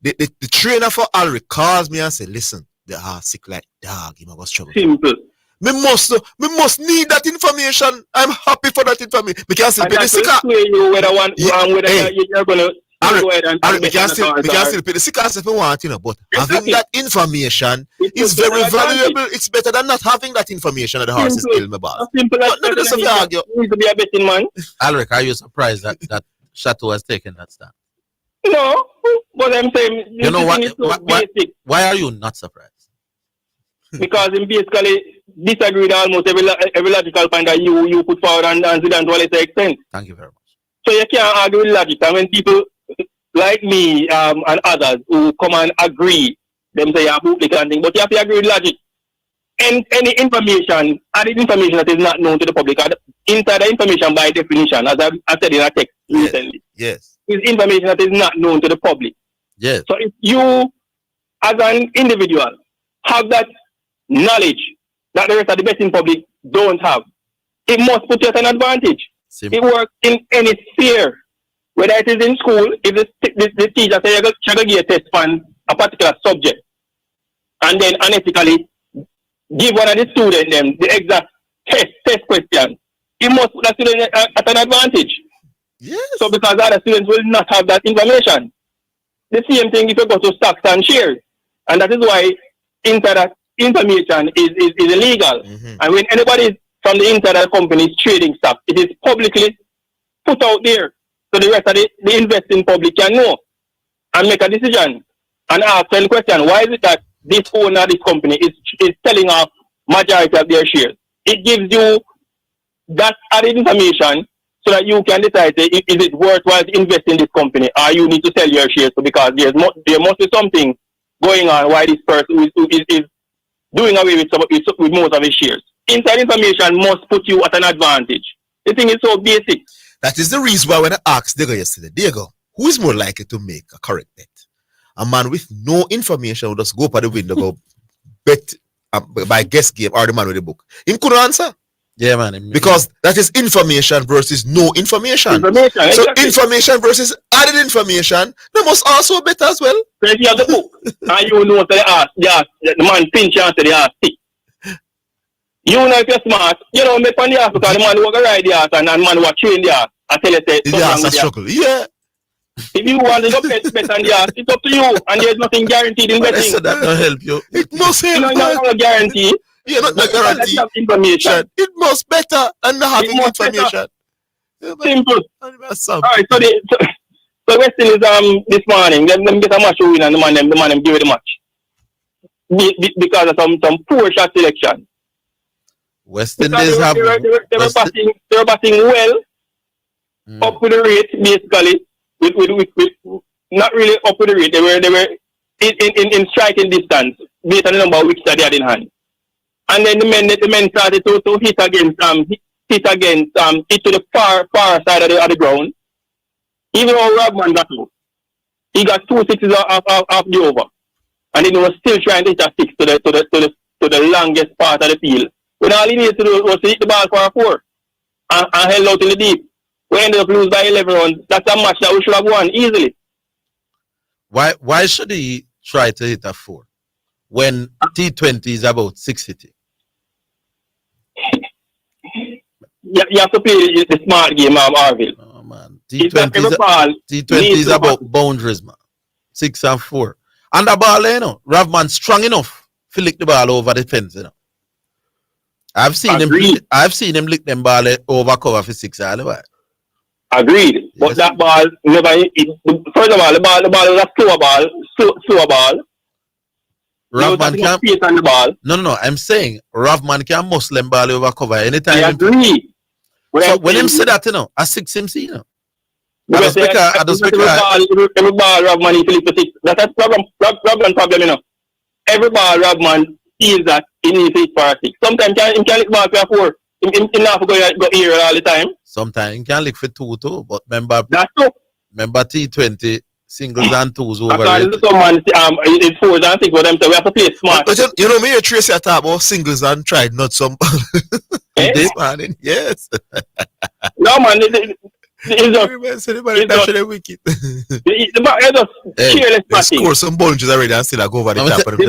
The trainer for Alric calls me and say, listen, they are sick like dog. You must struggle. Simple. Me must need that information. I'm happy for that information. Because still pay the sicker. You whether you're going to go ahead and we can still pay the sicker if we want, you know. But having that information is very valuable. It's better than not having that information at the horse's kill me, boss. Simple. None of this of argue. You need to be a betting man. Alric, are you surprised that Chateau has taken that stand? No, but I'm saying you know what? Why are you not surprised? Because he basically disagreed almost every logical point that you put forward and Zidane to a lesser extent. Thank you very much. So you can't argue with logic. And when people like me and others who come and agree, them say you're bootleg and thing, but you have to agree with logic. And any information, added information that is not known to the public, insider information by definition, as I said in a text recently, yes, is information that is not known to the public. Yes. So if you, as an individual, have that knowledge that the rest of the betting public don't have, it must put you at an advantage. Simple. It works in any sphere, whether it is in school. If the teacher says you're going to give a test on a particular subject, and then unethically give one of the students them the exact test question, it must put the student at an advantage. Yes. So because other students will not have that information. The same thing if you go to stocks and shares, and that is why insider information is illegal. Mm-hmm. And when anybody from the insider company is trading stock, it is publicly put out there so the rest of the investing public can know and make a decision and ask the question, why is it that this owner of this company is selling off majority of their shares? It gives you that added information so that you can decide, is it worthwhile to invest in this company or you need to sell your shares because there must be something going on why this person is doing away with most of his shares. Inside information must put you at an advantage. The thing is so basic. That is the reason why when I asked Diego yesterday, Diego, who is more likely to make a correct bet? A man with no information will just go up at the window, go bet by guess game, or the man with the book. He couldn't answer. Yeah, man. Because that is information versus no information. So exactly. Information versus added information, they must also bet as well. So if you have the book, and you know the man pinch and say the ass stick. You know if you're smart, you know, make on the ass because the man who ride the ass and the man who train the ass, I tell you, say, the ass a struggle. Yeah. If you want to go bet on the ass, it's up to you. And there's nothing guaranteed in betting. So that don't help you. It must help. You know, no guarantee. Yeah, not guarantee. Information. It must better than not having information. Simple. All right, so West Indies this morning, them get a match to win and the man them give it the match. Because of some poor shot selection. West Indies have they were batting well, up with the rate basically. With not really up with the rate. They were in striking distance based on the number of wickets that they had in hand. And then the men started to hit to the far side of the ground. Even though Rodman got out, he got 2 sixes off the over, and then he was still trying to hit a six to the longest part of the field. When all he needed to do was to hit the ball for a 4 and held out in the deep. We ended up losing by 11 runs. That's a match that we should have won easily. Why should he try to hit a 4 when T20 is about 6 hitting? You have to play the smart game of Orville. Oh man, T20 is about boundaries, man. 6 and 4. And the ball, you know, Ravman strong enough to lick the ball over the fence, you know. I've seen him lick them ball over cover for 6 all the way. Agreed. Yes. But that ball never first of all, the ball was a slower ball. Ravman can the ball. No. I'm saying Ravman can muscle them ball over cover anytime. I agree. So when him say that, you know, a 6 him see, you know. Every ball Ravman needs to lift the 6. That's a problem. Problem, you know. Every ball Ravman sees that he needs to hit for a 6. Sometimes he can lick the ball for a 4. He not go here all the time. Sometimes he can lick for 2 too, but remember T20 singles and 2s over. It's 4s and 6 for them, so we have to play smart. But you know me, Tracy, I talk about singles and tried not some. This morning, yes. No man, they score some bunches already and still go over the top of the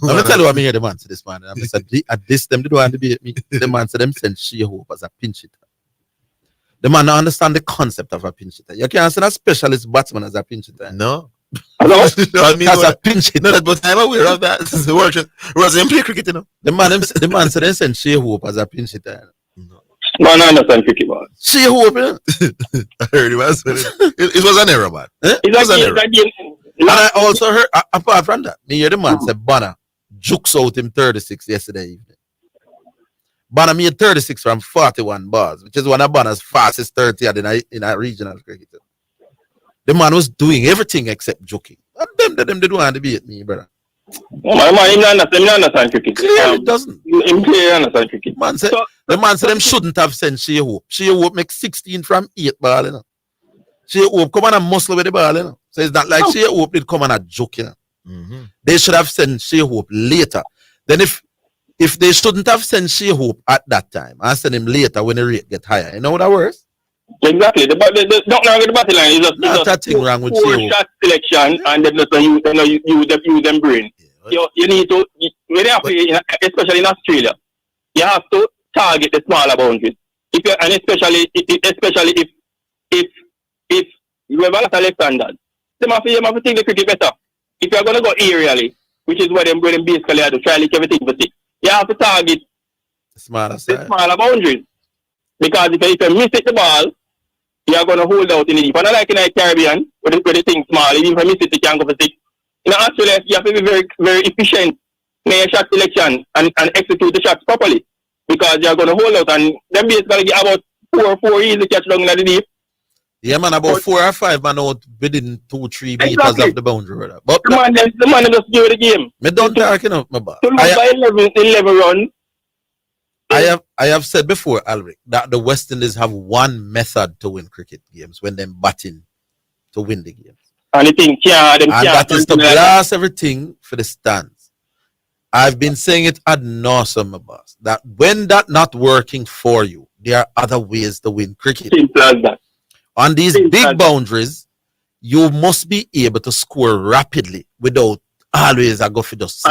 I'm gonna tell you what I hear the man say this morning. I'm just at this them they don't want to beat me. The man said them send She-Hope as a pinch hitter. The man don't understand the concept of a pinch hitter. You can't send a specialist batsman as a pinch hitter. No. Hello? I mean, as a pinch hitter. No, but I'm aware of that. This is the word. Was him play cricket, you know? The man said they send She-Hope as a pinch hitter. No, I understand cricket, man. She-Hope, yeah? I heard it was. It was an error, man. It was an error. And I also heard, apart from that, me hear the man said Banner jukes out him 36 yesterday evening. Banner made 36 from 41 balls, which is one of Banner's fastest 30 in a regional cricket. The man was doing everything except joking. And them they don't want to beat me, brother. Oh, man, he doesn't understand cricket. Clearly doesn't. He clearly understand cricket. The man said them shouldn't have sent She-Hope. She-Hope makes 16 from 8 ball, you know. She-Hope come on and muscle with the ball, you know. So it's not like She-Hope did come on and joke, you know. Mm-hmm. They should have sent She-Hope later. Then if they shouldn't have sent She-Hope at that time, I send him later when the rate get higher. You know what that works? Exactly. Don't wrong with the battle line. It's not a thing wrong with She-Hope. Shot selection and then just use them brain. You need to, when you play, especially in Australia, you have to target the smaller boundaries. Especially if you have a lot of left-handers, you have to take the cricket better. If you're going to go aerially, which is what them basically have to try to lick everything for 6, you have to target the smaller boundaries. Because if you miss the ball, you are going to hold out in the deep. And like in the Caribbean, where the thing small, even if you miss it, you can't go for 6. In Australia, you have to be very, very efficient in your shot selection and execute the shots properly. Because you are going to hold out and then basically get about 4 easy catch down in the deep. Yeah, man, about 4 or 5 man out within 2-3 meters of the boundary. Brother. But the man just give the game. Me don't talk enough, my boy. To lose by 11 runs. I have said before, Alric, that the West Indies have one method to win cricket games when they're batting to win the games. And that is to blast everything for the stands. I've been saying it ad nauseum, my boss, that when that not working for you, there are other ways to win cricket. Simple as that. On these big boundaries, you must be able to score rapidly without always go for just.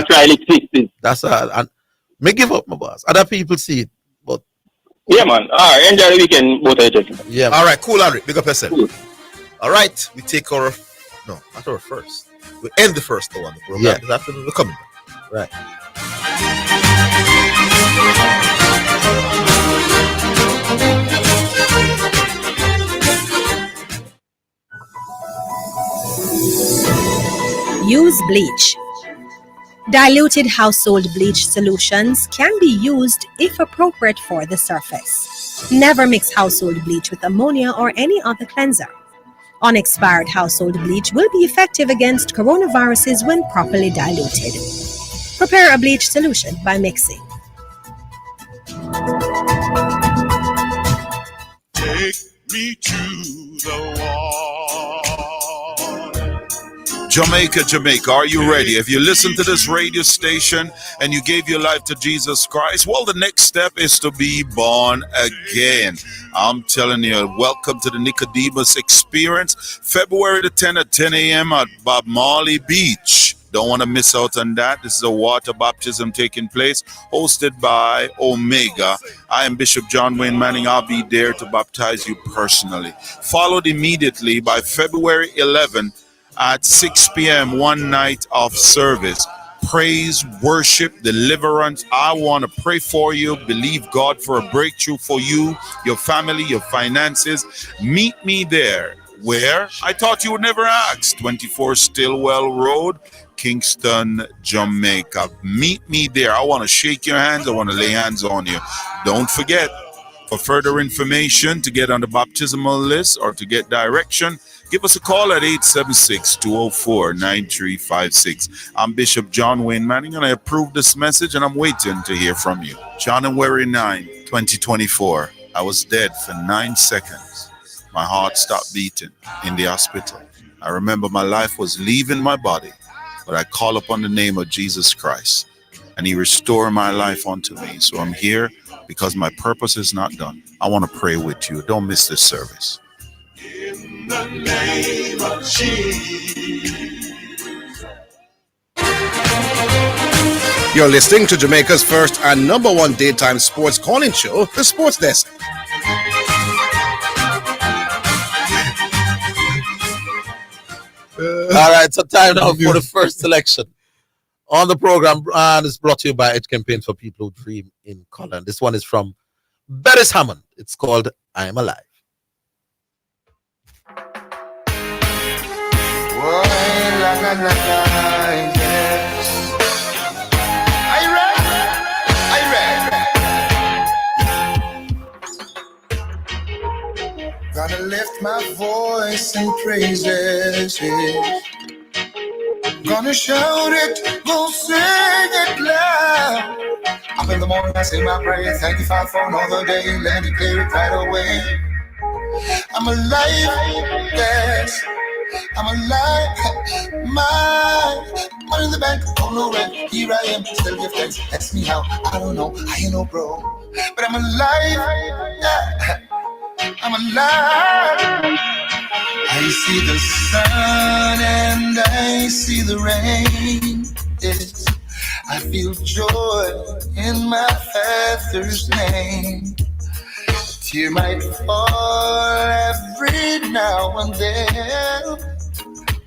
That's all. And me give up, my boss. Other people see it, but yeah, man. All right, enjoy the weekend, both of you. Yeah. All right, cool, Henry. Big up yourself. Cool. All right, we take our not our first. We end the first hour on the program. Yeah. After we're coming back. Right. Use bleach. Diluted household bleach solutions can be used if appropriate for the surface. Never mix household bleach with ammonia or any other cleanser. Unexpired household bleach will be effective against coronaviruses when properly diluted. Prepare a bleach solution by mixing. Take me to the wall. Jamaica, are you ready? If you listen to this radio station and you gave your life to Jesus Christ, well, the next step is to be born again. I'm telling you, welcome to the Nicodemus Experience, February the 10th at 10 a.m. at Bob Marley Beach. Don't want to miss out on that. This is a water baptism taking place, hosted by Omega. I am Bishop John Wayne Manning. I'll be there to baptize you personally. Followed immediately by February 11th at 6 p.m., one night of service. Praise, worship, deliverance. I want to pray for you. Believe God for a breakthrough for you, your family, your finances. Meet me there. Where? I thought you would never ask. 24 Stillwell Road, Kingston, Jamaica. Meet me there. I want to shake your hands. I want to lay hands on you. Don't forget, for further information, to get on the baptismal list or to get direction, give us a call at 876-204-9356. I'm Bishop John Wayne Manning, and I approve this message, and I'm waiting to hear from you. January 9, 2024. I was dead for 9 seconds. My heart stopped beating in the hospital. I remember my life was leaving my body, but I call upon the name of Jesus Christ, and he restored my life unto me. So I'm here because my purpose is not done. I want to pray with you. Don't miss this service. In the name of Jesus. You're listening to Jamaica's first and number one daytime sports calling show, The Sports Desk. All right, so time now for the first selection on the program, and it's brought to you by Edge Campaign for People Who Dream in Color. This one is from Bettis Hammond. It's called I Am Alive. Gotta lift my voice in praises, yeah. Gonna shout it, go sing it loud. Up in the morning I say my prayer, thank you Father for another day, let me declare it right away. I'm alive, yes, I'm alive, my money in the bank, oh no rent, here I am, still give thanks, ask me how, I don't know, I ain't no bro, but I'm alive, yeah. I'm alive. I see the sun and I see the rain. Yes, I feel joy in my Father's name. A tear might fall every now and then.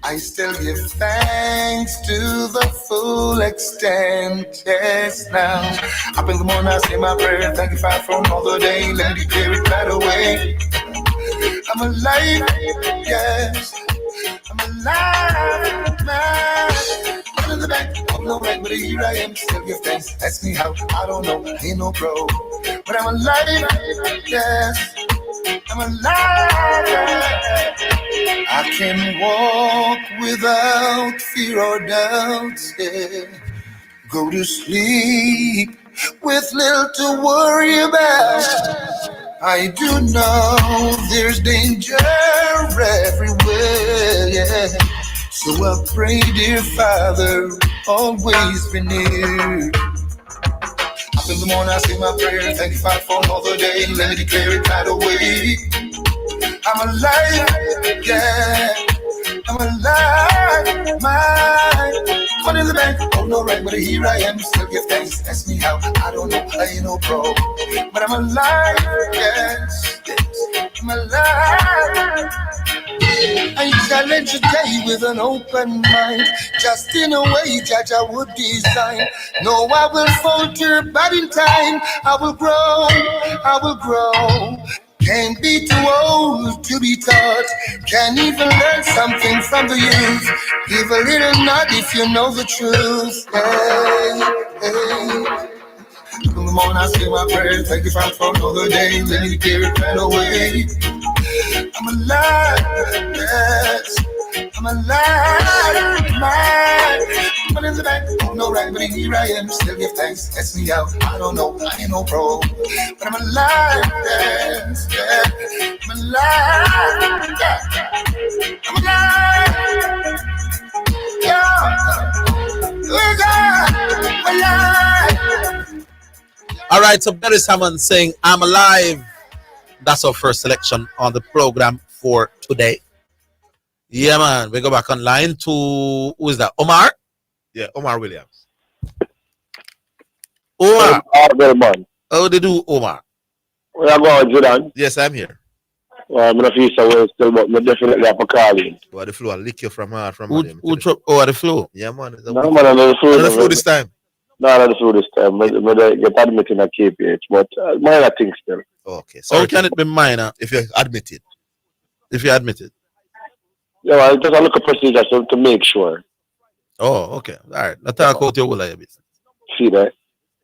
I still give thanks to the full extent. Yes, now up in the morning I say my prayer. Thank you Father for another day. Let me declare it right away. I'm alive, yes, I'm alive, man. I'm in the back, I'm no right, but here I am, still give thanks. Ask me how, I don't know, I ain't no pro, but I'm alive, yes, I'm alive. I can walk without fear or doubt, yeah. Go to sleep with little to worry about. I do know there's danger everywhere, yeah. So I pray, dear Father, always be near. Up in the morning I say my prayer, thank you Father for another day, let me declare it right away. I'm alive, yeah, I'm alive, my money in the bank, oh no right, but here I am, still give thanks, ask me how, I don't know, I ain't no pro, but I'm alive, yes, I'm alive. I challenge the day with an open mind, just in a way that I would design. No, I will falter, but in time I will grow, I will grow. Can't be too old to be taught, can even learn something from the youth. Give a little nod if you know the truth. Hey, hey. In the morning I say my prayers, thank you for another day, let me carry it away. I'm alive, yes, I'm alive, man. But in the back, no right, but here I am, still give thanks, test me out, I don't know, I ain't no pro, but I'm alive, yes, yeah, I'm alive, yeah, I'm alive, yeah, I'm alive. All right, so Barry Salmon saying, I'm alive. That's our first selection on the program for today. Yeah, man. We go back online to, who is that? Omar? Yeah, Omar Williams. Omar. Man. How they do, Omar? Where you going, Zidane? Yes, I'm here. I'm not feel so well still, but I definitely have a call in. Well, the flow, I'll lick you from Who the flow? Yeah, man. No, man, another flow. Another flow this time. No, another flow this time. I get admitted in a KPH, but minor things still. Okay. So how can it be minor? If you admit it. If you admit it. Yeah, well, just a look at procedure to make sure. Oh, okay. All right. Let's talk about your whole business. See that?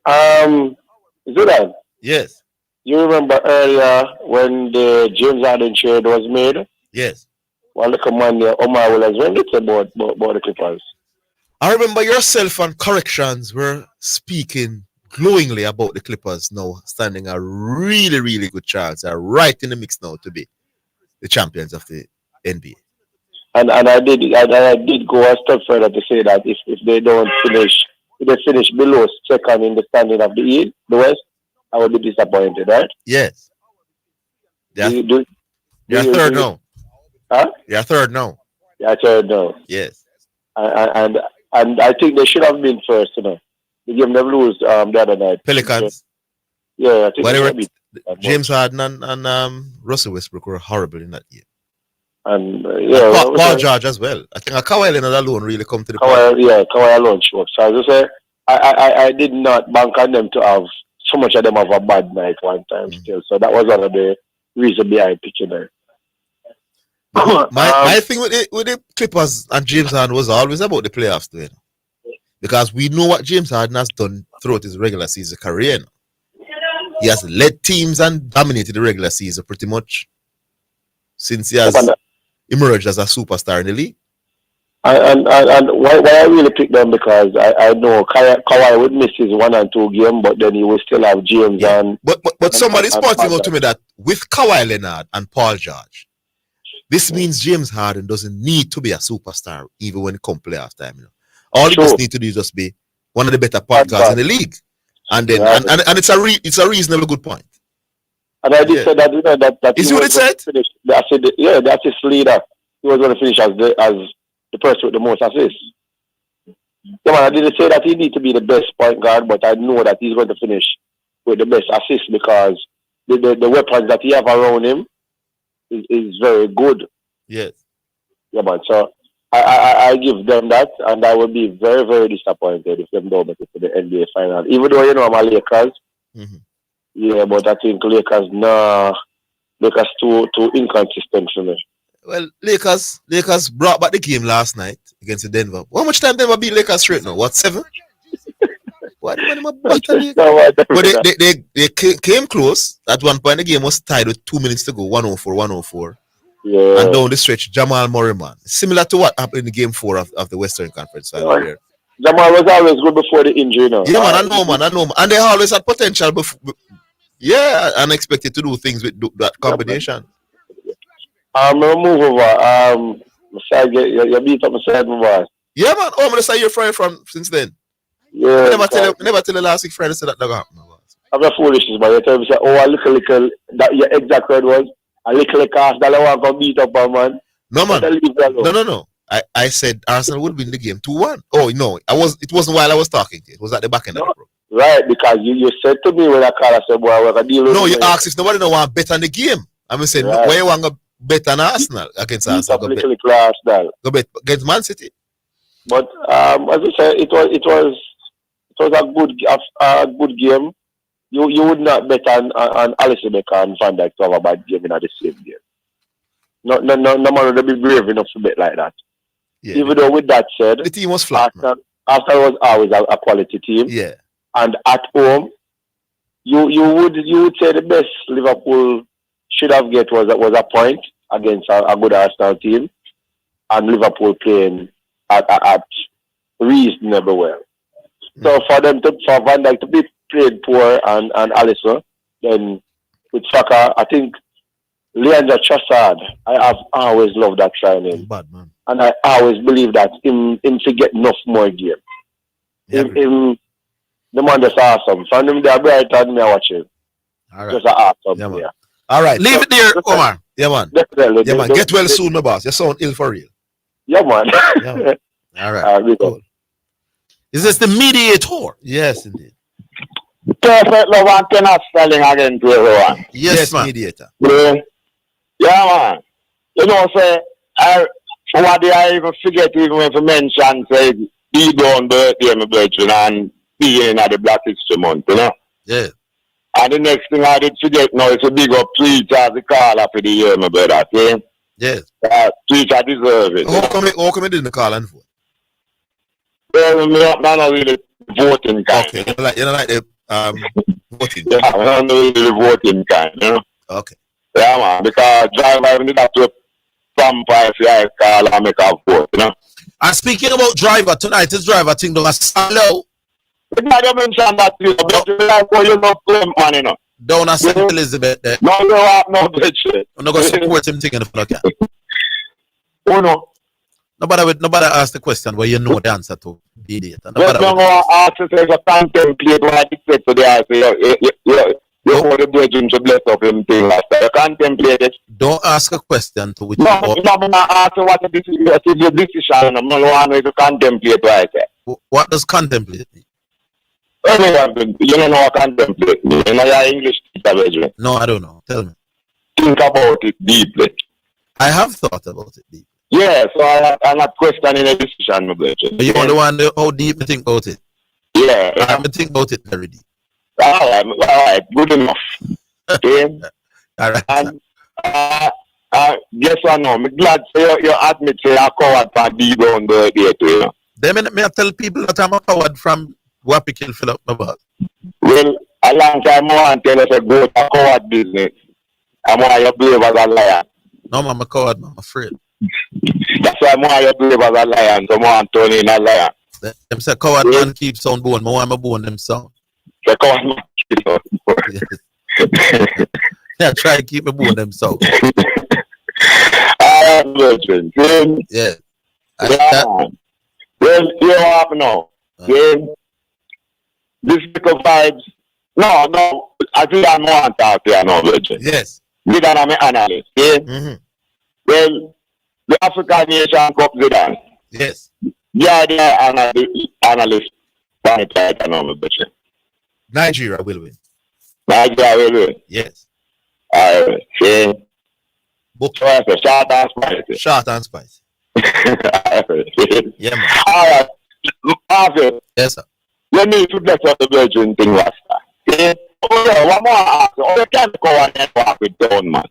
Zidane. Yes. You remember earlier when the James Harden trade was made? Yes. Well, look at man there, Omar Williams, when it's about the Clippers. I remember yourself and Corrections were speaking glowingly about the Clippers now standing a really, really good chance. They're right in the mix now to be the champions of the NBA. And I did go a step further to say that if they don't finish, if they finish below second in the standing of the East, the West, I would be disappointed, right? Yes. You're third now. Huh? You're third now. Yeah, third now. Yes. And I think they should have been first, you know. The game they lose the other night. Pelicans. Yeah, I think they should be. James Harden and Russell Westbrook were horrible in that game. And Paul George as well. I think Kawhi Leonard alone really come to the point. Yeah, Kawhi alone showed up. So as I say, I did not bank on them to have so much of them have a bad night one time still. So that was one of the reasons behind picking them. My thing with the Clippers and James Harden was always about the playoffs, though, you know? Because we know what James Harden has done throughout his regular season career. You know? He has led teams and dominated the regular season pretty much since he has emerged as a superstar in the league. And why I really picked them because I know Kawhi would miss his 1 and 2 game, but then he will still have James and. But somebody's pointing out to me that with Kawhi Leonard and Paul George, this means James Harden doesn't need to be a superstar even when it comes playoff time. You know, all he just need to do is just be one of the better point guards in the league, and then and it's a reasonable good point. And I did say that, you know, that is what it said. I said, yeah, that's his leader. He was going to finish as the person with the most assists. Yeah, man, I didn't say that he need to be the best point guard, but I know that he's going to finish with the best assists because the weapons that he have around him is very good. Yes. Yeah, man. So I give them that, and I will be very, very disappointed if them don't make it to the NBA final. Even though, you know, I'm a Lakers. Mm-hmm. Yeah, but I think Lakers too inconsistent for me. Well, Lakers brought back the game last night against Denver. How much time Denver beat Lakers straight now? What, 7? What? But they came close. At one point, the game was tied with 2 minutes to go, 104. Yeah. And down the stretch, Jamal Murray, man. Similar to what happened in game 4 of the Western Conference. Jamal was always good before the injury, now. Yeah, man, I know, man. And they always had potential before. Yeah, unexpected to do things with that combination. Move over. You beat up my side, my boss. Yeah, man. Oh, I'm going to say you're friend from since then. Yeah. Never tell you last week Friday said that never happened. I'm not foolishness, but you tell me, say, oh, a little, that your exact word was, a little cast that I want to beat up a man. No, man. No. I said Arsenal would win the game 2-1. Oh, no. It wasn't while I was talking to you. It was at the back end of the program. Right, because you said to me when I called, I said, boy, I work a deal with you asked if nobody don't want to bet on the game. I'm saying, right. Why you want to bet on Arsenal against Beat Arsenal. up little Arsenal. Go bet against Man City. But as I said, it was a good game. You would not bet on Alisson Becker and Van Dijk to have a bad game in the same game. No man would be brave enough to bet like that. Yeah, Even though with that said, the team was flat. Arsenal was always a quality team. Yeah. And at home, you would say the best Liverpool should have get was a point against a good Arsenal team, and Liverpool playing at reasonable well. So for Van Dijk to be played poor and Alisson, then with Saka, I think Leandro Trossard, I have always loved that signing. Bad man. And I always believe that him to get enough more game. Him the man just awesome. From him there Brighton, me watch him. All right. Just awesome. Yeah, man. Yeah. All right. Leave it there, Omar. Yeah, man. Definitely. Yeah, man. Get well soon, my boss. You sound ill for real. Yeah, man. Yeah, man. All right. Cool. Is this the mediator? Yes, indeed. Perfect love and tenor spelling again to everyone. Yes, man. Mediator. Yeah, man. You know, say, what did I even forget even if I mention, say, be down birthday, my virgin, and be in at the Black History Month, you know? Yeah. And the next thing I did forget now is a big up Preacher as the caller for the year, my brother, see? Yes. Preacher deserve it. How come you didn't call and vote? Well, I'm not really voting kind. Okay. You don't like the voting? Yeah, I'm not really the voting kind, you know? Okay. Yeah, man, because driver even did have to vampire if I call and make a vote, you know? And speaking about driver, tonight is driver thing down at Hello. I mention that to you, but you know, man, you know. Down at St. Elizabeth there. No, you have no bitch. I'm not going to support him thinking if I can. Oh, no. Nobody asked the question where you know the answer to be it. Just don't ask if there's a contemplate what I said today. I say, you want the brethren to bless up him thing last time. You contemplate it. Don't ask a question to which no, I'm not asking what is your decision. I'm not want to contemplate what I say. What does contemplate mean? You don't know what contemplate means. You know your English teacher, brethren. No, I don't know. Tell me. Think about it deeply. I have thought about it deeply. Yeah, so I'm not questioning a decision, my brethren. You only wonder how deep you think about it. Yeah. I'm think about it very deep. All right, good enough. Okay. All right. And guess what now? I'm glad you admit you're a coward for deep down the day too, you know. Then may I tell people that I'm a coward from Wapikill Philip, my boss. Well, a long time I want to tell us to go to coward business. I'm why you brave as a lion. No, I'm a coward, I'm afraid. That's why I'm why you brave as a lion, so I'm turn in a lion. Them say coward man keep sound bone, I want my bone them sound. The coward man keep sound bone. Yeah, try to keep my bone them sound. Virgin. Yeah. Well, you have now. This little vibes. No, I think I'm more talk here now, Virgin. Yes. Zidane, I'm an analyst. Yeah? Mm-hmm. Well, the African Nation Cup Zidane. Yes. Yeah, they are analyst. Nigeria will win. Nigeria will win. Yes. All right. See? Book. Short and spicy. Short and spicy. Yeah, man. All right. Orville. Yes, sir. You need to bless up the virgin thing last time. See? Oh, yeah, one more ask. Oh, you can't go on and walk with Stone Man.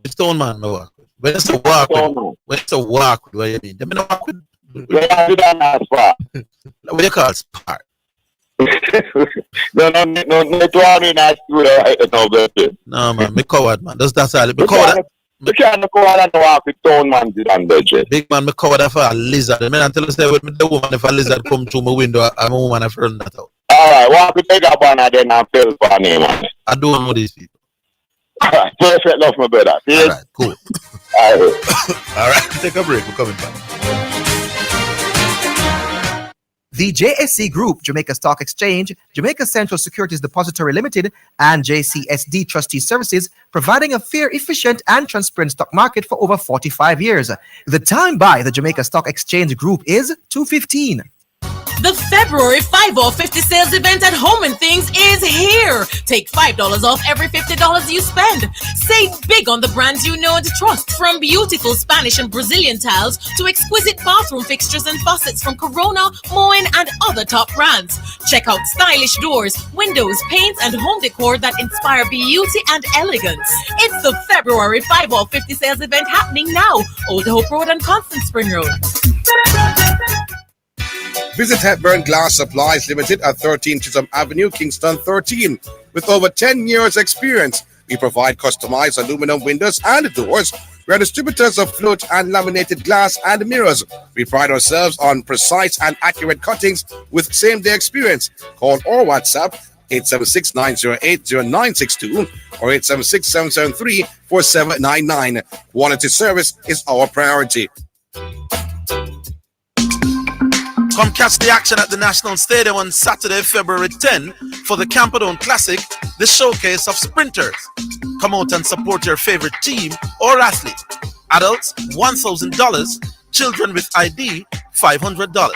With Stone Man, no walk with. When it's a walk with, when it's a walk with, what do you mean? They mean a walk with. Yeah, you don't ask for. What do you call spark? No, to worry, not to no, man, me coward, man. That's all. Me coward. You can't go on and walk with Stone Man, Big man, me coward for a lizard. I mean, until I say with me, the woman, if a lizard come through my window, I'm a woman, I've heard that out. Alright, walk with take a banner then and fill for a name, man. I don't know these people. Alright, perfect love, my brother. Alright, cool. Alright, take a break. We're coming back. The JSC Group, Jamaica Stock Exchange, Jamaica Central Securities Depository Limited, and JCSD Trustee Services, providing a fair, efficient, and transparent stock market for over 45 years. The time by the Jamaica Stock Exchange Group is 2:15. The February 5050 sales event at Home and Things is here. cheaper. Take $5 off every $50 you spend. Save big on the brands you know and trust. From beautiful Spanish and Brazilian tiles to exquisite bathroom fixtures and faucets from Corona, Moen, and other top brands. Check out stylish doors, windows, paints, and home decor that inspire beauty and elegance. It's the February 5 off 50 sales event happening now. Old Hope Road and Constant Spring Road. Visit Hepburn Glass Supplies Limited at 13 Chisholm Avenue, Kingston 13. With over 10 years experience, we provide customized aluminum windows and doors. We are distributors of float and laminated glass and mirrors. We pride ourselves on precise and accurate cuttings with same-day experience. Call or WhatsApp 876-908-0962 or 876-773-4799. Quality service is our priority. Come catch the action at the National Stadium on Saturday, February 10 for the Camperdown Classic, the showcase of sprinters. Come out and support your favorite team or athlete. Adults, $1,000. Children with ID, $500.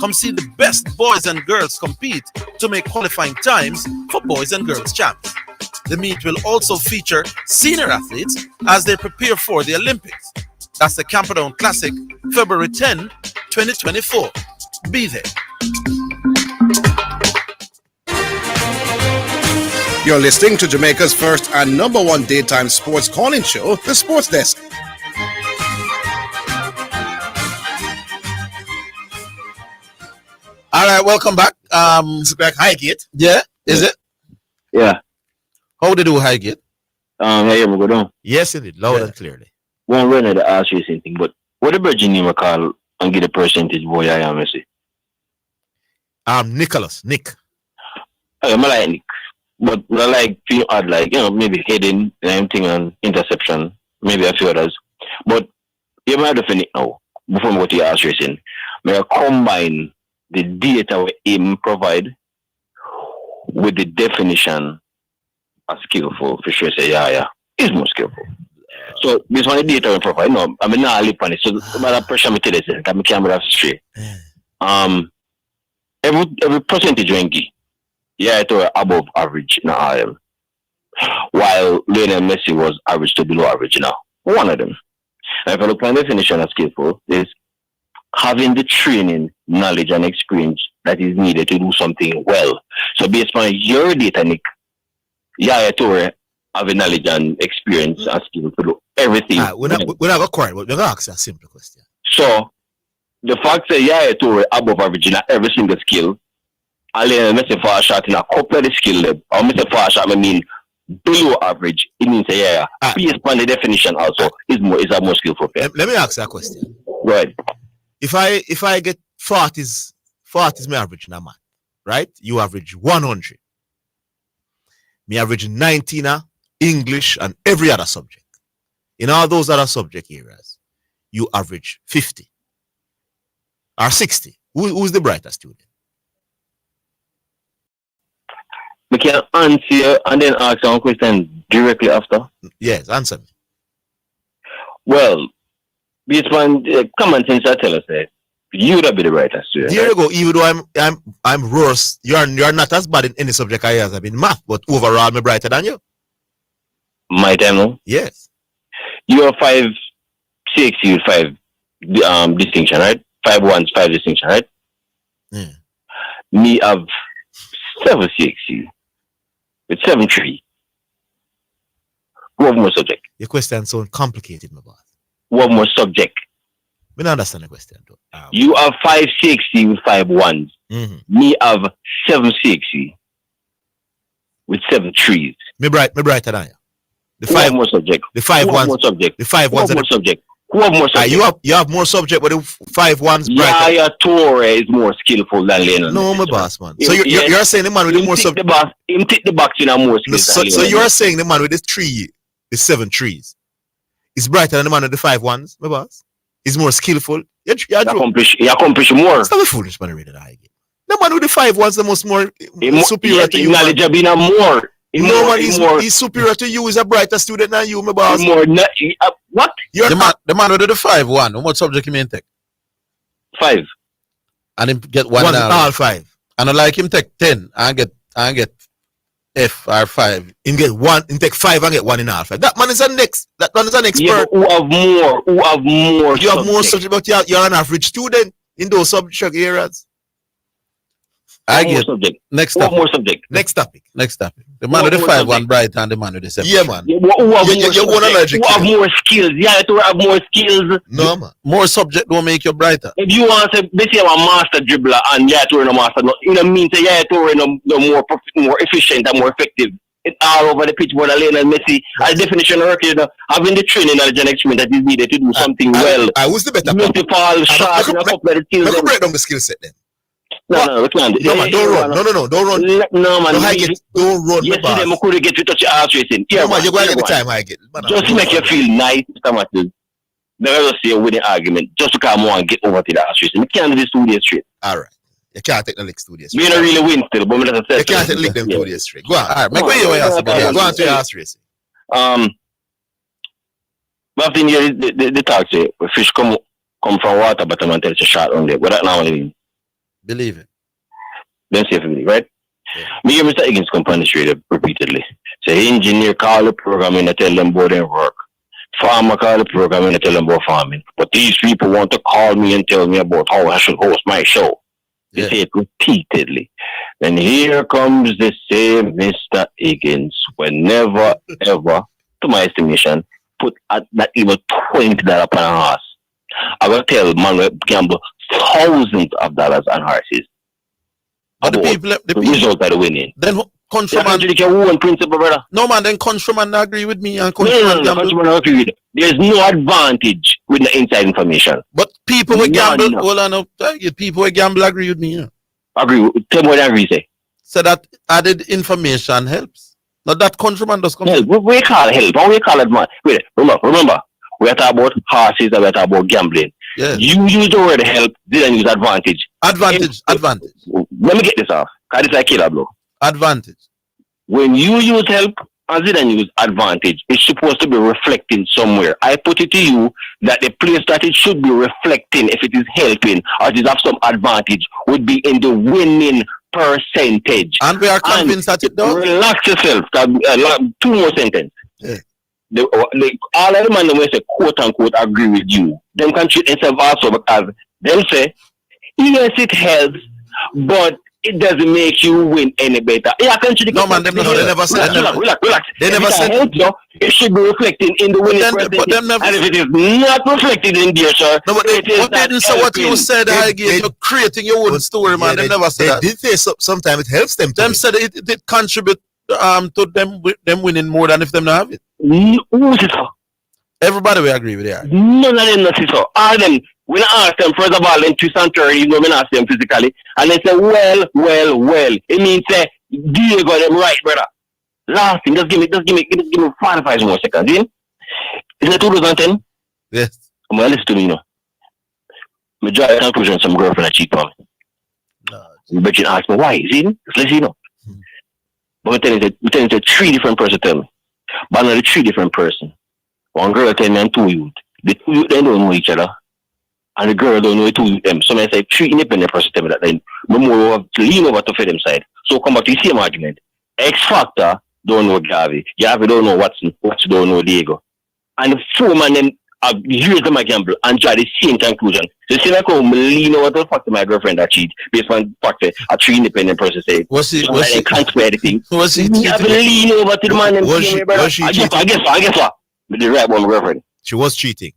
Come see the best boys and girls compete to make qualifying times for boys and girls champs. The meet will also feature senior athletes as they prepare for the Olympics. That's the Camperdown Classic, February 10, 2024. Be there. You're listening to Jamaica's first and number one daytime sports calling show, The Sports Desk. All right, welcome back. It's like Highgate. Yeah, is it? Yeah. How they do Highgate? Hey, we go down. Yes, it did. Loud and clearly. One run at the ask you same thing, but what the virgin name I call and get a percentage boy I am, I say? Nicholas, Nick. I like Nick. But I like feel odd, like, maybe heading, thing and interception, maybe a few others. But you might have finished now, before we go to your ask racing. May I combine the data we aim provide with the definition of skillful, for sure say, yeah, is more skillful. So this one the data we provide, no, I mean not lip on it. So about pressure me to this, I mean camera straight. Every percentage we give, yeah, it was above average in RM. While Lionel Messi was average to below average now. One of them. And if I look at the definition of skillful, is having the training, knowledge, and experience that is needed to do something well. So based on your data, Nick, Yaya Toure have a knowledge and experience and skill to do everything. We're not going to quarrel, but we're going to ask a simple question. So the fact that Yaya Toure above average in every single skill, and then Messi for a shot in a couple of the skill level, or Messi for a shot, I mean below average, it means based on the definition also is a more skillful player. Let me ask you a question. Go ahead. If I get 40s my average in a math, right? You average 100. Me average 19 English and every other subject. In all those other subject areas, you average 50 or 60. Who's the brightest student? We can answer and then ask one question directly after. Yes, answer me. Well, based on common sense, I tell us that you would be the brightest student. There you go. Even though I'm worse, you're not as bad in any subject I have in math, but overall, I'm brighter than you. My time, no? Yes. You are 5-6, you 5 distinction, right? 5-1, 5 distinction, right? Yeah. Me have 7-6, with 7-3. Who have more subject? Your question is so complicated, my boss. Who have more subject? We don't understand the question. You have 5-6 with 5-1s. Mm-hmm. Me have 7-6 with 7-3s. Me brighter than you. The Who 5 have more subject? The 5-1s. More subject. The 5-1s. Who have more subject? Who have more subject? You have more subject, but the 5-1s brighter. Yaya Toure is more skillful than Lionel. No, my boss, man. So you're saying the man with the more subject. Him take the box in a more skill. So you're saying the man with the 7-3s is brighter than the man with the 5-1s, my boss? He's more skillful. He accomplish more. Stop the foolish man reading that again. The man with the 5-1s the most more superior to you. Knowledge have been a more. No man he's superior to you. He's a brighter student than you, my boss. What? The man with the 5-1. What subject you mean take? 5. And him get 1 all 5. And I like him take 10 and get F or 5. In get one, in take 5 and get 1.5. That man is an that man is an expert. Yeah, who have more? Who have more? You have more subject, but you're an average student in those subject areas. I get subject. Next Who have topic. more subject? Next topic. Next topic. The man with the 5 one bright and the man with the 7. Yeah, man. Who have more allergic. Who have more skills? Yeah, to have more skills. No, man. More subject don't make you brighter. If you want to say, I'm a master dribbler and yeah, to a master, no, you know, mean say yeah, to more efficient and more effective. It's all over the pitch, but Lionel Messi, as definition of you know, having the training knowledge and experience that is needed to do something well. I was the better. Multiple shots in a couple of the skills. Let's break down the skill set then. No, we can't. No, man, don't run. No, don't run. No, man. Don't run. Yesterday, I could get you touch your ass racing. No, man, you're going to get the time I get. Just to make you feel nice, Mr. Matthews. Never see a winning argument. Just to come on and get over to the ass racing. We can't do this 2 days straight. All right. You can't take the licks 2 days straight. We don't really win still, but we just say you can't take the lick them 2 days straight. Go on. All right, make way your ass. Go on to your ass racing. But in here, the talk say, fish come from water, but I'm tell it's a shot on there. But that now, believe it. Then say for me, right? Yeah. Me and Mr. Higgins come on the street repeatedly. Say, engineer call the program and tell them about their work. Farmer call the program and tell them about farming. But these people want to call me and tell me about how I should host my show. They say it repeatedly. And here comes the same Mr. Higgins, whenever, ever, to my estimation, put at that even $20 on a horse. I will tell man gamble thousands of dollars on horses. But the people result of the winning. Then countryman, principle, brother. No man, then countryman agree with me and countryman agree with it. There's no advantage with the inside information. But people who gamble, hold on up. People who gamble agree with me. Yeah. Agree. Tell me what I agree say. So that added information helps. Now that countryman does come. Help. We call help. How we call it, man? Wait, remember, we are talking about horses and we are talking about gambling. Yes. You use the word help, didn't use advantage. Advantage. Let me get this off. Because it's like killer, bro. Advantage. When you use help, as didn't use advantage, it's supposed to be reflecting somewhere. I put it to you that the place that it should be reflecting, if it is helping or it is of some advantage, would be in the winning percentage. And we are convinced that it does. Relax yourself. 2 more sentences. Yeah. All of the man when say quote unquote agree with you, them can treat themselves also because them say, yes, it helps, but it doesn't make you win any better. Yeah, no man, they never said. Relax. They never said. Help you, it should be reflecting in the winning percentage. And if it is not reflected in there, sir, no, but they didn't say what you said. You're creating your own story, man. They never said that. They did say sometimes it helps them. Them said it contribute to them winning more than if them not have it. Who is it for? Everybody will agree with that. None of them not so. All them, when I ask them, first of all, then twist and turn, even when I ask them physically, and they say, well. It means say, Diego them right, brother. Last thing, just give me 45 more seconds. Is it 2010? Yes. I'm gonna listen to me, you know. I draw a conclusion some girlfriend that cheat on me. No. But you ask me why, is it? Let's see, no. But we tell you 3 different persons tell me. But not 3 different persons. One girl tell me and 2 youth. The 2 youth they don't know each other. And the girl don't know the 2 youth them. So I say 3 independent persons tell me that then more to lean over to them side. So come back to the same argument. X Factor don't know Gavi. Gavi don't know Watson don't know Diego. And the 4 man them use them a gamble and draw the same conclusion. So see like how lean over to the fact that my girlfriend that cheat based on the fact that a 3 independent person say I can't swear anything. Was he you have to lean over to the man and I guess what? With the right one girlfriend. She was cheating.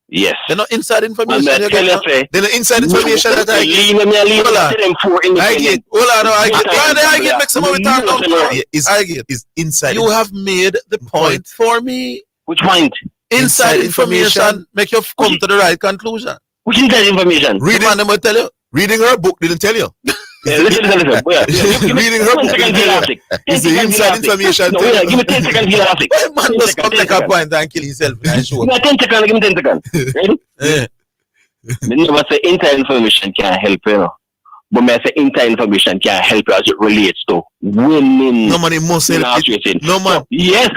Yes. They're not inside information. They're not inside information that I get. I get. Make some of it talk now. I get. Is inside. You have made the point for me. Which point? Inside information make you come to the right conclusion. Which inside information? Reading them will tell you. Reading her book didn't tell you. Listen. Reading her book. Is the inside information. Give me 10 seconds elastic. Man just come take a point and kill himself. Give me 10 seconds. Ready? Yeah. Me never say inside information can help you. But me say inside information can help you as it relates to winning. No man, it must help. No man. Yes.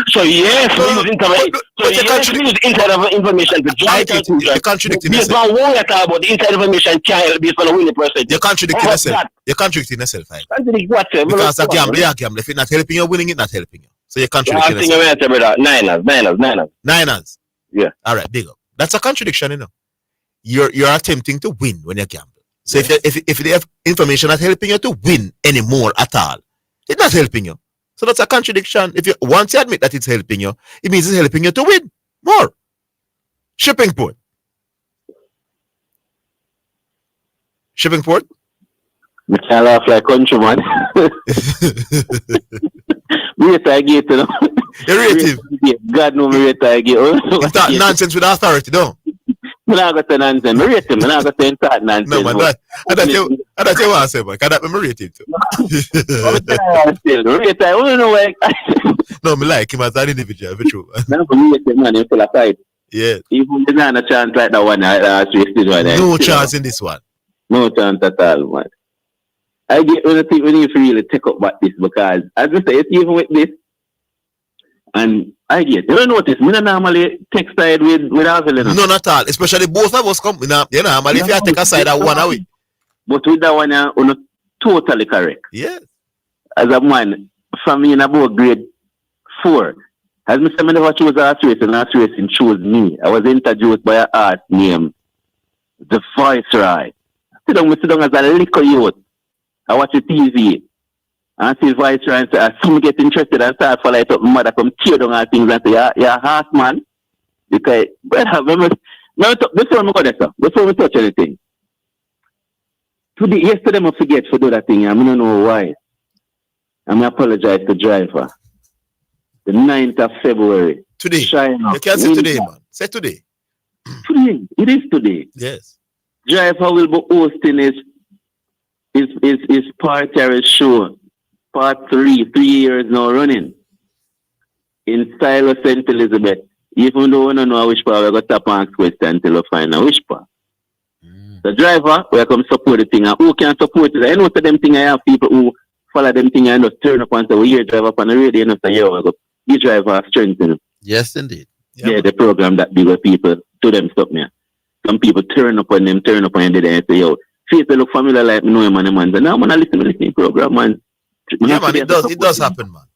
So you have to use inside of information to drive conclusion. You're contradicting Based yourself. on what you talk about, the inside information can't help based on a winning percentage. You're contradicting yourself. You're contradicting yourself. Contradict what, sir? Because a gamble, you're a gamble. If it's not helping you winning, it's not helping you. So you're contradicting yourself. I'm thinking about Niners. Niners. Yeah. All right, big up. That's a contradiction, you know. You're attempting to win when you gamble. So if the information not helping you to win anymore at all, it's not helping you. So that's a contradiction. Once you admit that it's helping you, it means it's helping you to win more. Shipping port. We can't laugh like country, man. Rate I get, you know. You rate him. God knows me rate I get. You talk nonsense with authority, don't you? I'm not going to say nonsense. I rate him. I'm not going to say talk nonsense. No, man. That's what I say, man. Because I'm rate him too. Rate I don't know why. No, I like him as an individual, for true. No, rate him, man. He's full of fight. Yeah. Even there's not a chance like that one. No chance in this one. No chance at all, man. I get when I think we need to really take up about this because as I say, it's even with this, and I get you don't notice me not normally take side with Orville. No, not at all. Especially both of us come. You know, normally if you take a side of one away. But with that one, you're not totally correct. Yes. As a man, from me in about grade 4, as Mr. I never chose horse racing, and horse racing chose me. I was introduced by an art named the Viceroy. Sit down as a little youth. I watch the TV and see Viceroy and say, as soon get interested and start follow it up, my mother come tear down all things and say, you're a horse man. Because, before we touch anything, yesterday I forget to do that thing, I don't know why. I apologize to the driver. The 9th of February. Today. You can't say today, man. Say today. Today. It is today. Yes. Driver will be hosting his party show. Part 3 years now running. In style of St. Elizabeth. Even though we don't know which part, we're going to tap and question until we find out which part. The driver, we come support the thing. And who can support it? I know to them thing I have people who follow them thing and just turn up and say, we hear driver up on the radio and say, yeah, we go. The driver strengthen. Yes, indeed. Yeah, the program that big with people to them stuff me. Some people turn up on them and they say, yo, face look familiar like me know him and the man. So now I'm listen to the program, man. Yeah, man, it does happen, man.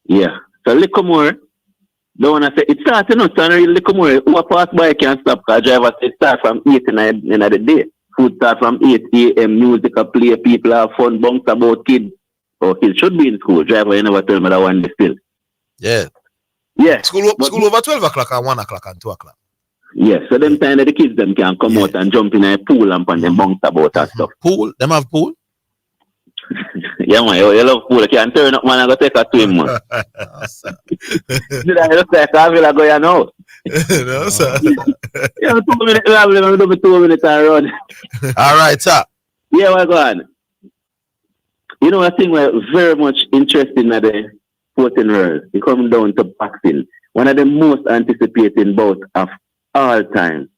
Yeah. So little more. Don't wanna say it starts not so little more. Who pass by can't stop because driver say it start from 8 in the day. Food start from 8 a.m. music play, people have fun, bounce about kids. Or kids should be in school. Driver you never tell me that one day still. Yeah. Yeah. School over 12 o'clock and 1 o'clock and 2 o'clock. Yes, so them time that the kids them can come out and jump in a pool and them bounce about and stuff. Pool? Them have pool? Yeah, man, you love pool. You can turn up, man, and go take a swim, man. Did I look like Orville go your house? No, sir. Yeah, 2 minutes, I'm do 2 minutes and run. All right, sir. Yeah, we're going. You know, I think we're very much interested in the sporting world. It comes down to boxing. One of the most anticipating bouts of all time.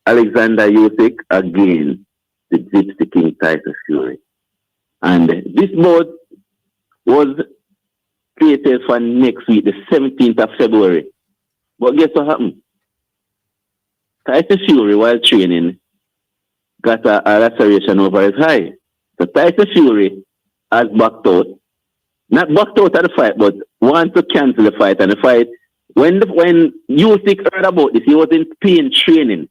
Alexander Usyk against the Gypsy King Tyson Fury. And this bout was created for next week, the 17th of February. But guess what happened? Tyson Fury, while training, got a laceration over his eye. So Tyson Fury has backed out. Not backed out of the fight, but wants to cancel the fight. And the fight, when Usyk heard about this, he was in pain training.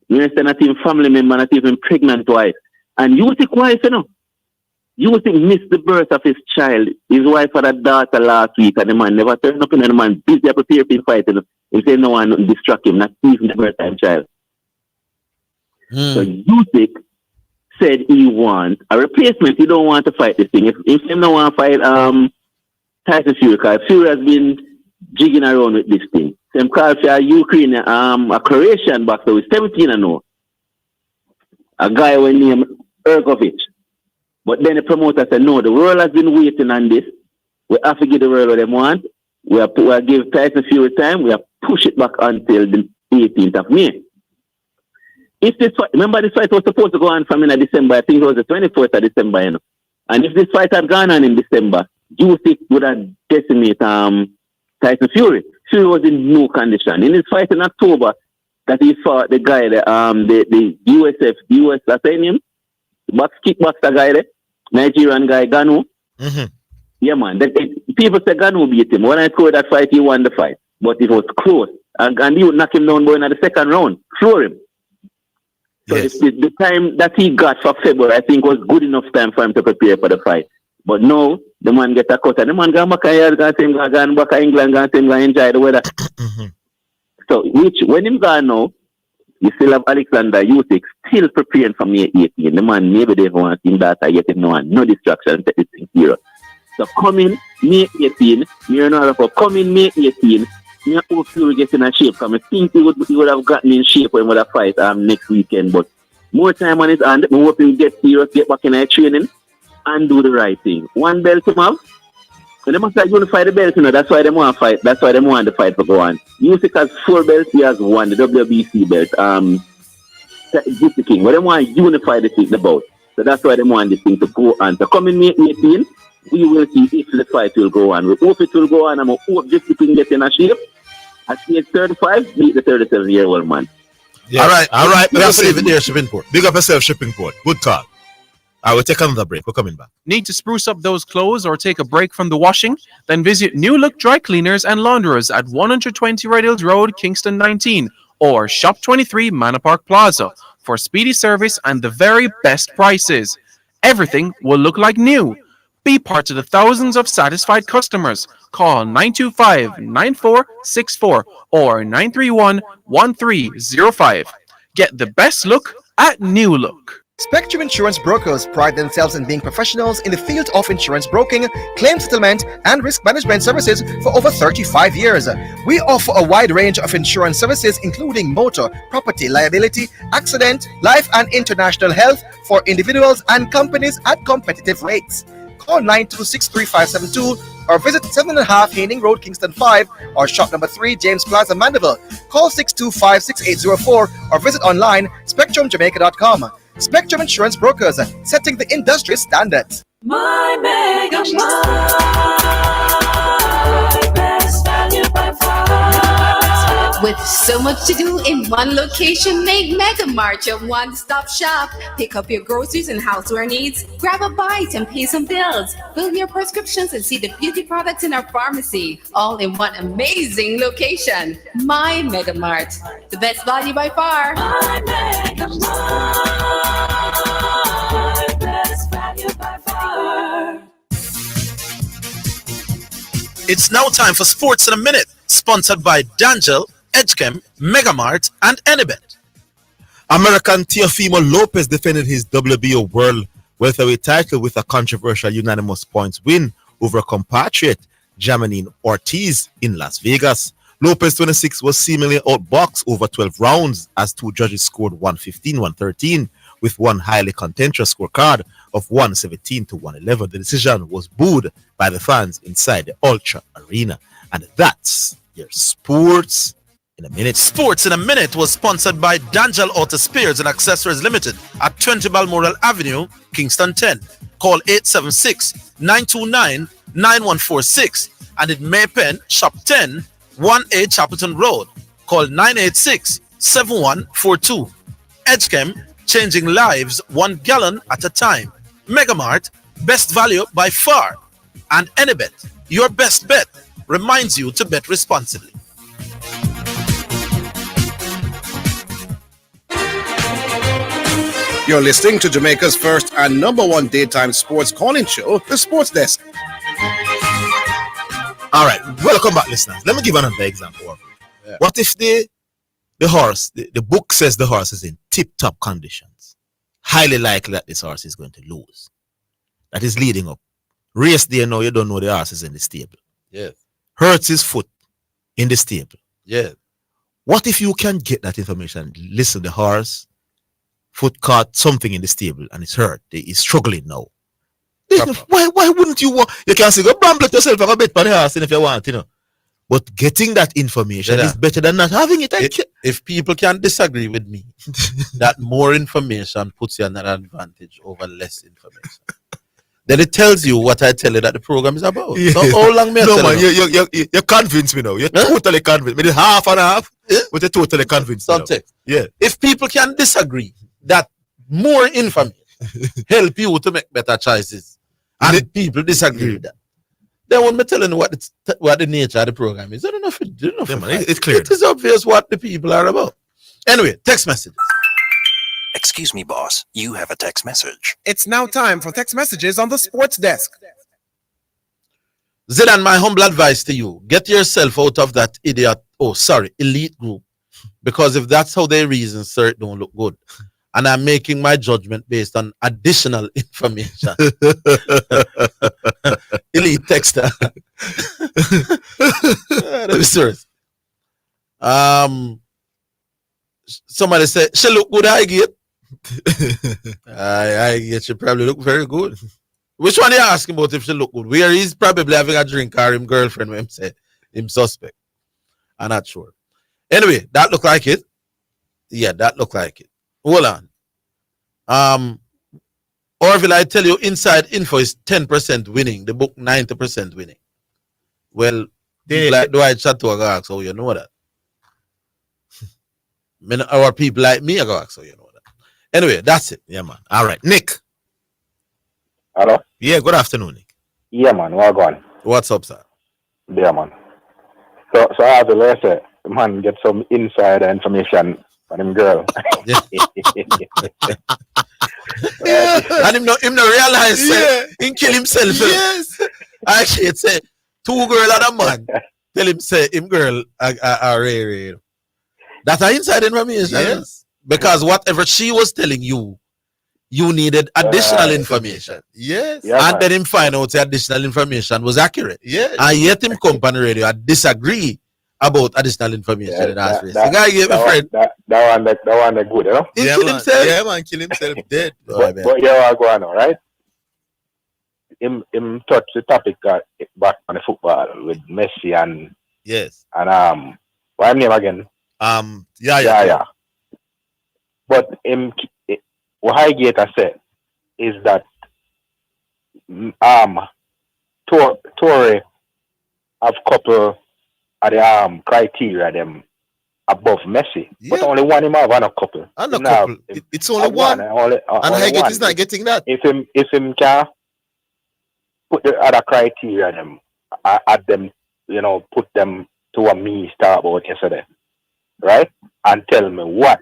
You understand? Not even family member, not even pregnant wife. And Usyk wife, you know. Usyk missed the birth of his child. His wife had a daughter last week, and the man never turned up, and the man busy to prepare for the fight. He said no one distract him, not even the birth of his child. So Usyk said he wants a replacement. He don't want to fight this thing. If he don't want to fight Tyson Fury, because Fury has been jigging around with this thing. Some call for a Ukrainian, a Croatian boxer with 17 and no. A guy named Ergovic. But then the promoter said, no, the world has been waiting on this. We have to give the world what they want. We have to give Tyson Fury time. We have to push it back until the 18th of May. If this fight, remember this fight was supposed to go on from in December. I think it was the 24th of December, you know. And if this fight had gone on in December, Usyk would have decimated Tyson Fury. Fury was in no condition. In his fight in October, that he fought the guy, the USF, US, that's his name? Kickboxer guy there, Nigerian guy, Ganu. Mm-hmm. Yeah, man. People say Ganu beat him. When I scored that fight, he won the fight. But it was close. And he would knock him down going at the second round. Floor him. So yes. the time that he got for February, I think, was good enough time for him to prepare for the fight. But now, the man get a cut. And the man go back here, go to England, go enjoy the weather. So, when him gone now, you still have Alexander Usyk still preparing for May 18. The man maybe they want him that I get him no distraction, take this thing serious. So coming May 18, me know for coming May 18, me hope Fury get in a shape because I think he would have gotten in shape when he would have fight next weekend. But more time on his hand, I hope he get serious, get back in a training and do the right thing. One belt him have. So they must have unify the belt, that's why they want to fight. That's why they want the fight to go on. Usyk has 4 belts, he has 1, the WBC belt. Gypsy King. But they want to unify the bout. So that's why they want this thing to go on. So coming May 18, we will see if the fight will go on. We hope it will go on. I'm hope Gypsy King get in a shape. At age 35, beat the 37-year-old man. Yes. All right. We have to leave it there, Shippingport. Big up yourself, Shippingport. Good call. I will take another break. We're coming back. Need to spruce up those clothes or take a break from the washing? Then visit New Look Dry Cleaners and Launderers at 120 Red Hills Road, Kingston 19, or Shop 23 Manor Park Plaza for speedy service and the very best prices. Everything will look like new. Be part of the thousands of satisfied customers. Call 925-9464 or 931-1305. Get the best look at New Look. Spectrum Insurance Brokers pride themselves in being professionals in the field of insurance broking, claim settlement, and risk management services for over 35 years. We offer a wide range of insurance services including motor, property, liability, accident, life, and international health for individuals and companies at competitive rates. Call 926-3572 or visit 7.5 Haining Road, Kingston 5 or shop number 3, James Plaza, Mandeville. Call 625-6804 or visit online spectrumjamaica.com. Spectrum Insurance Brokers, setting the industry standards. My Mega Mart, best value by far. With so much to do in one location, make Mega Mart your one-stop shop. Pick up your groceries and houseware needs, grab a bite and pay some bills, fill your prescriptions and see the beauty products in our pharmacy, all in one amazing location. My Mega Mart, the best value by far. My Mega Mart, best value by far. It's now time for Sports in a Minute, sponsored by D'Angel, Edgechem, Megamart, and Enibet. American Teofimo Lopez defended his WBO World Welterweight title with a controversial unanimous points win over a compatriot, Jamaine Ortiz, in Las Vegas. Lopez, 26, was seemingly outboxed over 12 rounds as 2 judges scored 115-113 with one highly contentious scorecard of 117-111. The decision was booed by the fans inside the Ultra Arena. And that's your Sports in a Minute. Sports in a Minute was sponsored by D'Angel Auto Spares and Accessories Limited at 20 Balmoral Avenue, Kingston 10. Call 876-929-9146 and in Maypen, Shop 10, 1A Chapelton Road. Call 986-7142. Edgechem, changing lives 1 gallon at a time. Megamart, best value by far. And Enibet, your best bet, reminds you to bet responsibly. You're listening to Jamaica's first and #1 daytime sports calling show, The Sports Desk. All right, welcome back, listeners. Let me give another example. Yeah. What if the horse, the book says the horse is in tip-top conditions? Highly likely that this horse is going to lose. That is leading up. Race day now, you don't know the horse is in the stable. Yeah. Hurts his foot in the stable. Yeah. What if you can get that information? Listen, the horse foot caught something in the stable and it's hurt. He's struggling now. Why wouldn't you want? You can say go bramble yourself and go bet for the horse if you want, you know. But getting that information is better than not having it. If people can disagree with me, that more information puts you at an advantage over less information. Then it tells you what I tell you that the program is about. Yeah. So how long may I No, tell man, you? you convinced me now. You're totally convinced. Maybe half and half, but you're totally convinced me now. Something. Yeah. If people can disagree that more information help you to make better choices, and people disagree with that, then when I'm telling you what the nature of the program is, I don't know if it's clear. It is obvious what the people are about. Anyway, text message. Excuse me, boss. You have a text message. It's now time for text messages on the sports desk. Zidane, my humble advice to you, get yourself out of that elite group. Because if that's how they reason, sir, it don't look good. And I'm making my judgment based on additional information. Elite texter. Let me serious. Somebody said, she look good, I get. I get she probably look very good. Which one are you asking about if she look good? Where he's probably having a drink or him girlfriend when him say him suspect. I'm not sure. Anyway, that look like it. Yeah, that look like it. Hold on. Orville, I tell you, inside info is 10% winning. The book 90% winning. Well, like Dwight Chatto ask, so you know that. Our people like me ask, so you know that. Anyway, that's it. Yeah, man. All right. Nick. Hello? Yeah, good afternoon, Nick. Yeah, man. What on? What's up, sir? Yeah, man. So I have to say, man, get some insider information on him girl. Yeah. And him no realize he kill himself. Yes. Actually, it's a 2 girl and a man. Tell him say him girl are rare. That's an inside information. Yes. Because whatever she was telling you, you needed additional information. Yes. And then him find out the additional information was accurate. Yes. And yet him come on the radio and disagree about additional information. The guy gave a friend. That one good, you know? He killed himself. Yeah, man, kill himself dead. But yeah, go on, all right? Him touch the topic back on the football with Messi and what's his name again? Yeah. But what Highgate has said is that Torre have couple of the criteria them above Messi, but only one him have on a couple. And a couple. It's only one. And Highgate is not getting that. If him can put the other criteria them, add them, put them to what me start about yesterday, right? And tell me what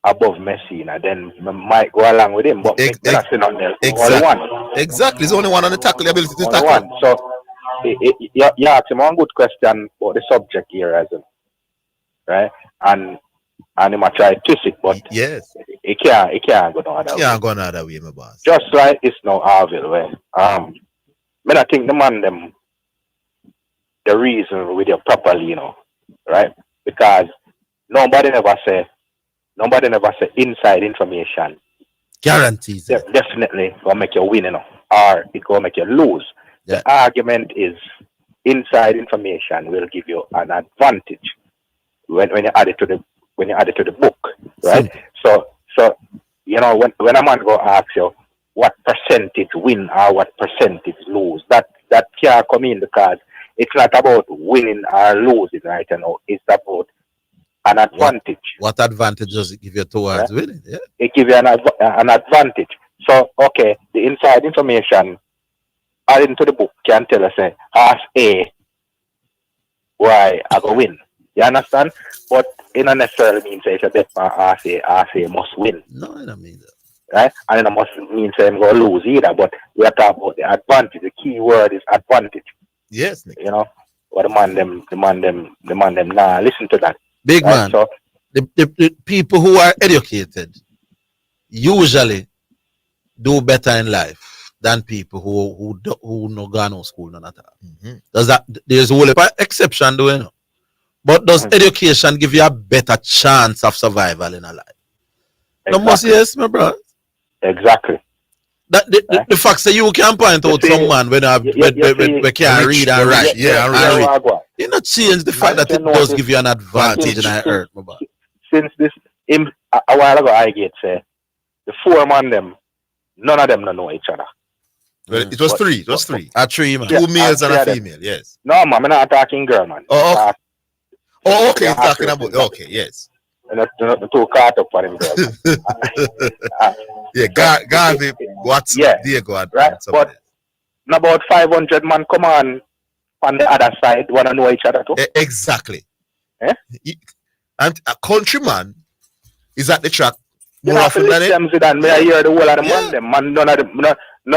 above Messi, and then I might go along with him. But that's not there. Only one. Exactly. There's only one on the tackle ability to only tackle. One. So you asked him one good question about the subject here, as in, right? And he might try to twist it, but yes, it can't go no other way. Can't go no other way, my boss. Just like it's no Orville way. I think the man them the reason with you properly, right? Because nobody never say inside information guarantees definitely gonna make you win, or it gonna make you lose. The argument is inside information will give you an advantage when you add it to the book, right? So when a man go ask you what percentage win or what percentage lose, that can't come in, because it's not about winning or losing, right? It's about an advantage. What advantage does it give you towards winning? Yeah. It gives you an advantage. So, okay, the inside information adding to the book can tell us, ask A, why I go win. You understand? But it don't necessarily mean if you bet for ask A must win. No, I don't mean that. Right? And it must mean say I'm going to lose either. But we are talking about the advantage. The key word is advantage. Yes, Nick. But the man them nah, listen to that. Big man. So, the people who are educated usually do better in life than people who no go no school none at all. There's a whole exception though, But does education give you a better chance of survival in a life? Exactly. No must yes, my bro. Exactly. The fact that you can point out someone when we can't read and write. You not change the fact that it does give you an advantage in our earth, my boy. Since this a while ago I get say the 4 man them, none of them don't know each other. Well, it was three. It was three. A three, man. Two males and a them. female. Yes. No, man, I'm not talking girl, man. Oh, okay. You're talking about. Okay, yes. And the two caught up for them girls. Yeah, Garvey, what's Diego had right? But about 500 man come on the other side, want to know each other too. Exactly. Eh? And a countryman is at the track You more have to often than listen, Zidane. Me I hear the whole of the man them. Man, none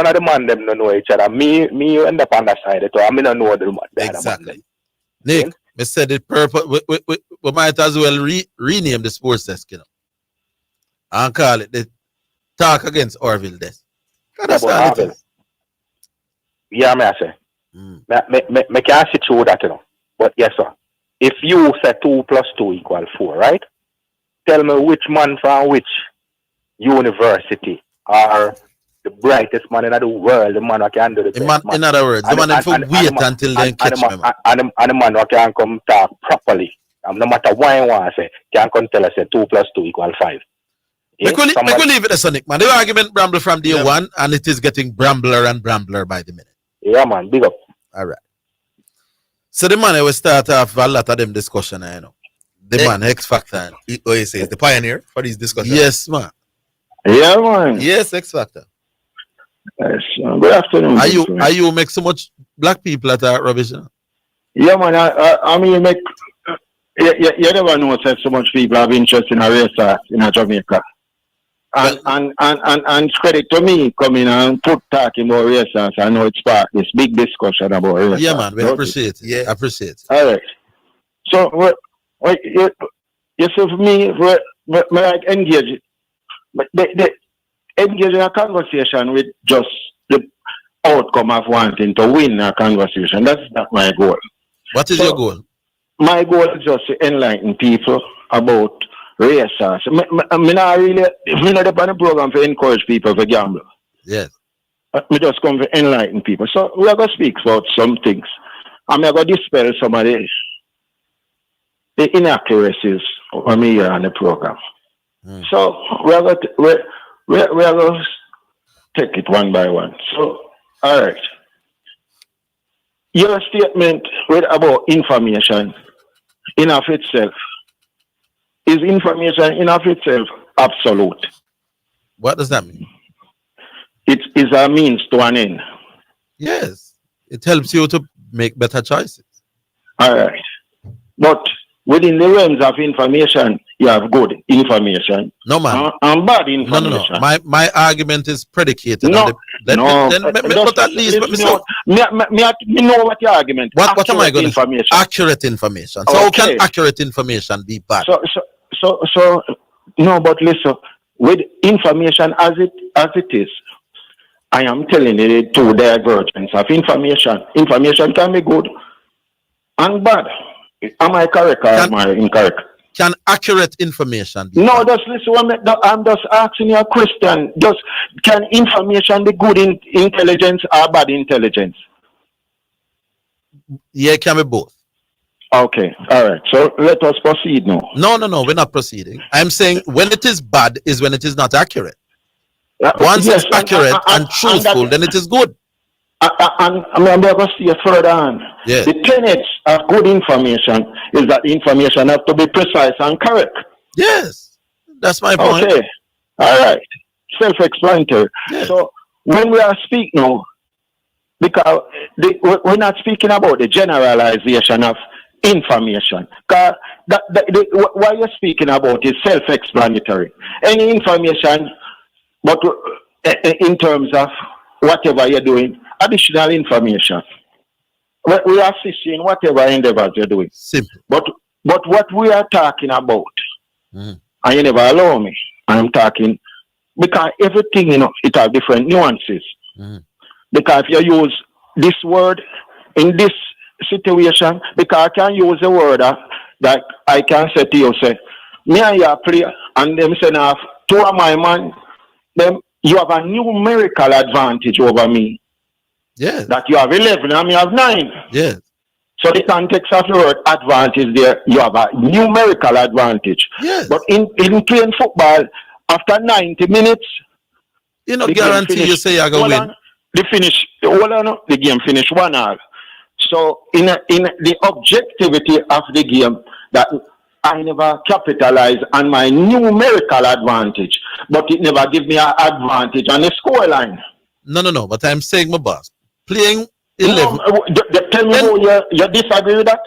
of the man them don't know each other. Me you end up on the side too. I mean I know the other man them. Nick, I said the purpose. We might as well rename the sports desk, you know, and call it the Talk Against Orville desk. That's all it is. Yeah, me I say. Me can't sit through that, you know. But yes, sir. If you say 2 + 2 = 4, right? Tell me which man from which university are the brightest man in the world, the man who can do the best, man. In other words, the man who wait until then catch him. And the man who can come talk properly. No matter what I want to say, can come tell us 2 + 2 = 5. We could leave it as Sonic, man. The argument bramble from day one, and it is getting brambler and brambler by the minute. Yeah, man. Big up. All right. So the man, I will start off a lot of them discussion, I know. The man, X Factor. Oh, you say the pioneer for these discussions? Yes, man. Yeah, man. Yes, X Factor. Yes, good afternoon. Are you make so much black people at our rubbish? Huh? Yeah, man. I mean, you make. You never know that so much people have interest in a race in Jamaica. And credit to me coming and talking about races. I know it's part this big discussion about races. Yeah, man. We appreciate it. Yeah, appreciate it. All right. So, you see, for me, we like engage. But they engage in a conversation with just the outcome of wanting to win a conversation. That's not my goal. What is your goal? My goal is just to enlighten people about races. I'm not really, I'm not on the program to encourage people to gamble. Yes. We just come to enlighten people. So we are going to speak about some things. I'm going to dispel some of the inaccuracies when we are on the program. So we are going to take it one by one. So, all right. Your statement about information in of itself, is information in of itself absolute? What does that mean? It is a means to an end. Yes. It helps you to make better choices. All right. But within the realms of information, you have good information. No, man. And bad information. No. My argument is predicated on but at least let me know. Me know what your argument. What am I going to say? Accurate information. So how can accurate information be bad? So no, but listen, with information as it is, I am telling you the two divergence of information. Information can be good and bad. Am I correct or am I incorrect? Can accurate information be no, just listen. I'm just asking you a question. Can information be good intelligence or bad intelligence? Yeah, it can be both. Okay, all right. So let us proceed now. No, we're not proceeding. I'm saying when it is bad is when it is not accurate. Once it's accurate and truthful, then it is good. And I'm going to see further on. Yes. The tenets of good information is that the information has to be precise and correct. Yes, that's my point. Okay, all right. Self-explanatory. Yes. So when we are speaking now, because we're not speaking about the generalization of information. Because what you're speaking about is self-explanatory. Any information, but in terms of whatever you're doing, additional information. We are assisting whatever endeavors you're doing. Simple. But what we are talking about, and you never allow me, I'm talking, because everything, it has different nuances. Because if you use this word in this situation, because I can use a word that I can say to you, say, me and you play, and them say, now, two of my man, them, you have a numerical advantage over me. Yes. That you have 11 and me have 9. Yes. So the context of the word advantage there, you have a numerical advantage. Yes. But in playing football, after 90 minutes, you know, guarantee you say you're going to win. the game finished 1-1. So in the objectivity of the game, that I never capitalized on my numerical advantage, but it never give me an advantage on the scoreline. No. But I'm saying, my boss, playing 11. Tell me how you disagree with that.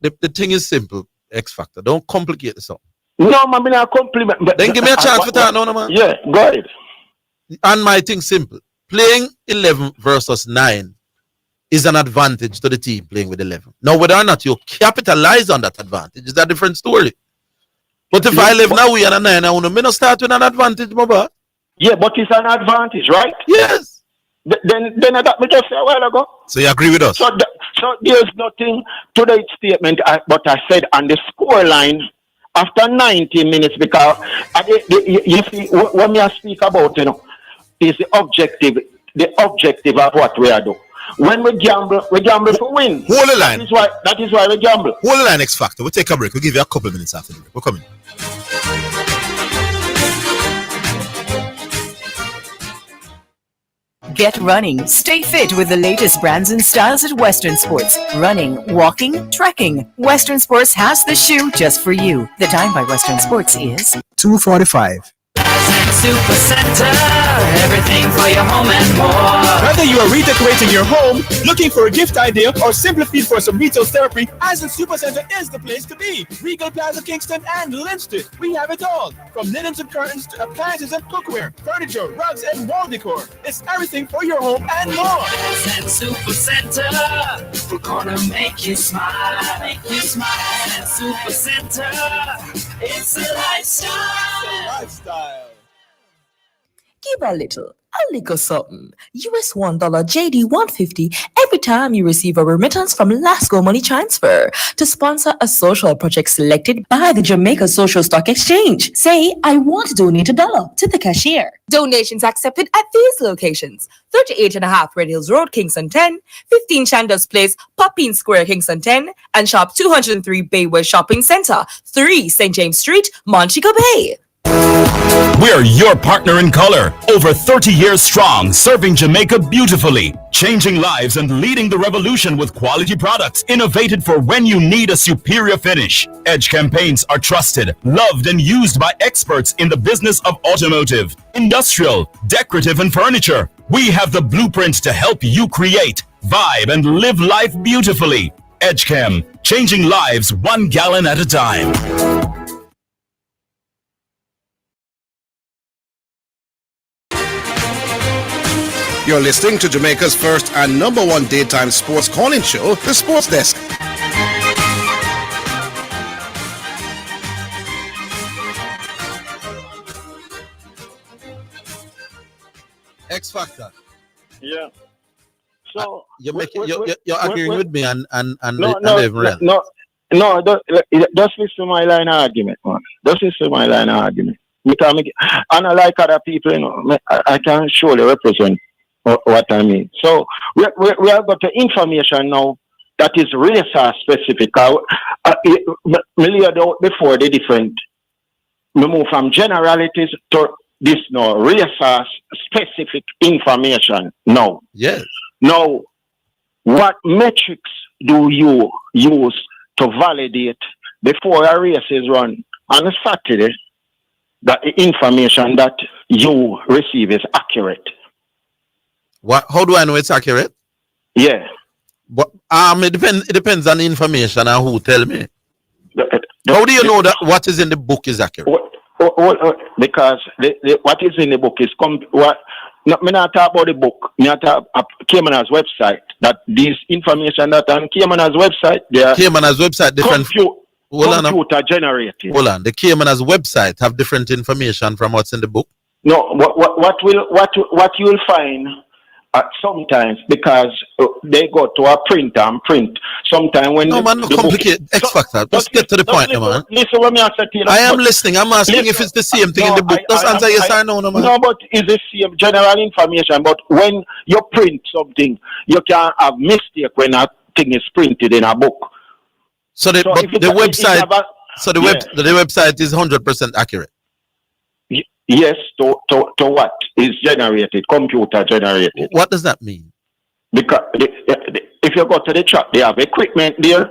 The thing is simple, X Factor. Don't complicate this up. No, man, I compliment. Then give me a chance for that, no, man. Yeah, go ahead. And my thing simple. Playing 11 versus 9 is an advantage to the team playing with 11. Now, whether or not you capitalize on that advantage is a different story. But if I live now, we are a 9, I want to start with an advantage, my boy. Yeah, but it's an advantage, right? Yes. Then that we just said a while ago. So you agree with us? So there's nothing to that statement, but I said on the score line after 90 minutes, because you see, what me I speak about, is the objective of what we are doing. When we gamble for win. Hold the line. That is why we gamble. Hold the line, X Factor. We'll take a break. We'll give you a couple of minutes after the break. We're coming. Get running. Stay fit with the latest brands and styles at Western Sports. Running, walking, trekking. Western Sports has the shoe just for you. The time by Western Sports is 2:45. Super Center, everything for your home and more. Whether you are redecorating your home, looking for a gift idea, or simply feel for some retail therapy, Asden Super Center is the place to be. Regal Plaza, Kingston, and Linston. We have it all. From linens and curtains to appliances and cookware, furniture, rugs, and wall decor. It's everything for your home and more. Asden Super Center, we're gonna make you smile. Asden Super Center, it's a lifestyle. Give a little something. US $1 JD 150 every time you receive a remittance from Lasco Money Transfer to sponsor a social project selected by the Jamaica Social Stock Exchange. Say, I want to donate $1 to the cashier. Donations accepted at these locations: 38.5 Red Hills Road, Kingston 10, 15 Chandos Place, Poppin Square, Kingston 10, and Shop 203 Bayway Shopping Center, 3 St. James Street, Montego Bay. We're your partner in color. Over 30 years strong, serving Jamaica beautifully, changing lives and leading the revolution with quality products innovated for when you need a superior finish. Edge campaigns are trusted, loved, and used by experts in the business of automotive, industrial, decorative, and furniture. We have the blueprint to help you create, vibe, and live life beautifully. EdgeChem, changing lives 1 gallon at a time. You're listening to Jamaica's first and #1 daytime sports calling show, The Sports Desk. X Factor. Yeah. So you're agreeing with me and No, just listen to my line of argument, man. Just listen to my line of argument. Because and I like other people, I can surely represent what I mean. So we have got the information now that is racer specific. I laid out before the different. We move from generalities to this now racer specific information now. Yes. Now, what metrics do you use to validate before a race is run on a Saturday that the information that you receive is accurate? What? How do I know it's accurate? Yeah. But it depends on the information and who tell me. How do you know that what is in the book is accurate? Because what is in the book is me not talk about the book. Me not talk about Cayman's website. That these information that on Cayman's website, they are Cayman's website different. Computer generated. Hold on. The Cayman's website have different information from what's in the book. No, what you'll find sometimes, because they go to a printer and print. Sometimes when no complicate X Factor. Just get to the point, man. Listen what me I said to you. I am listening. I'm asking if it's the same thing in the book. Just answer yes or no, man. No, but it's the same general information. But when you print something, you can have mistake when a thing is printed in a book. So the website is 100% accurate. Yes, to what is generated, computer generated. What does that mean? Because if you go to the track, they have equipment there,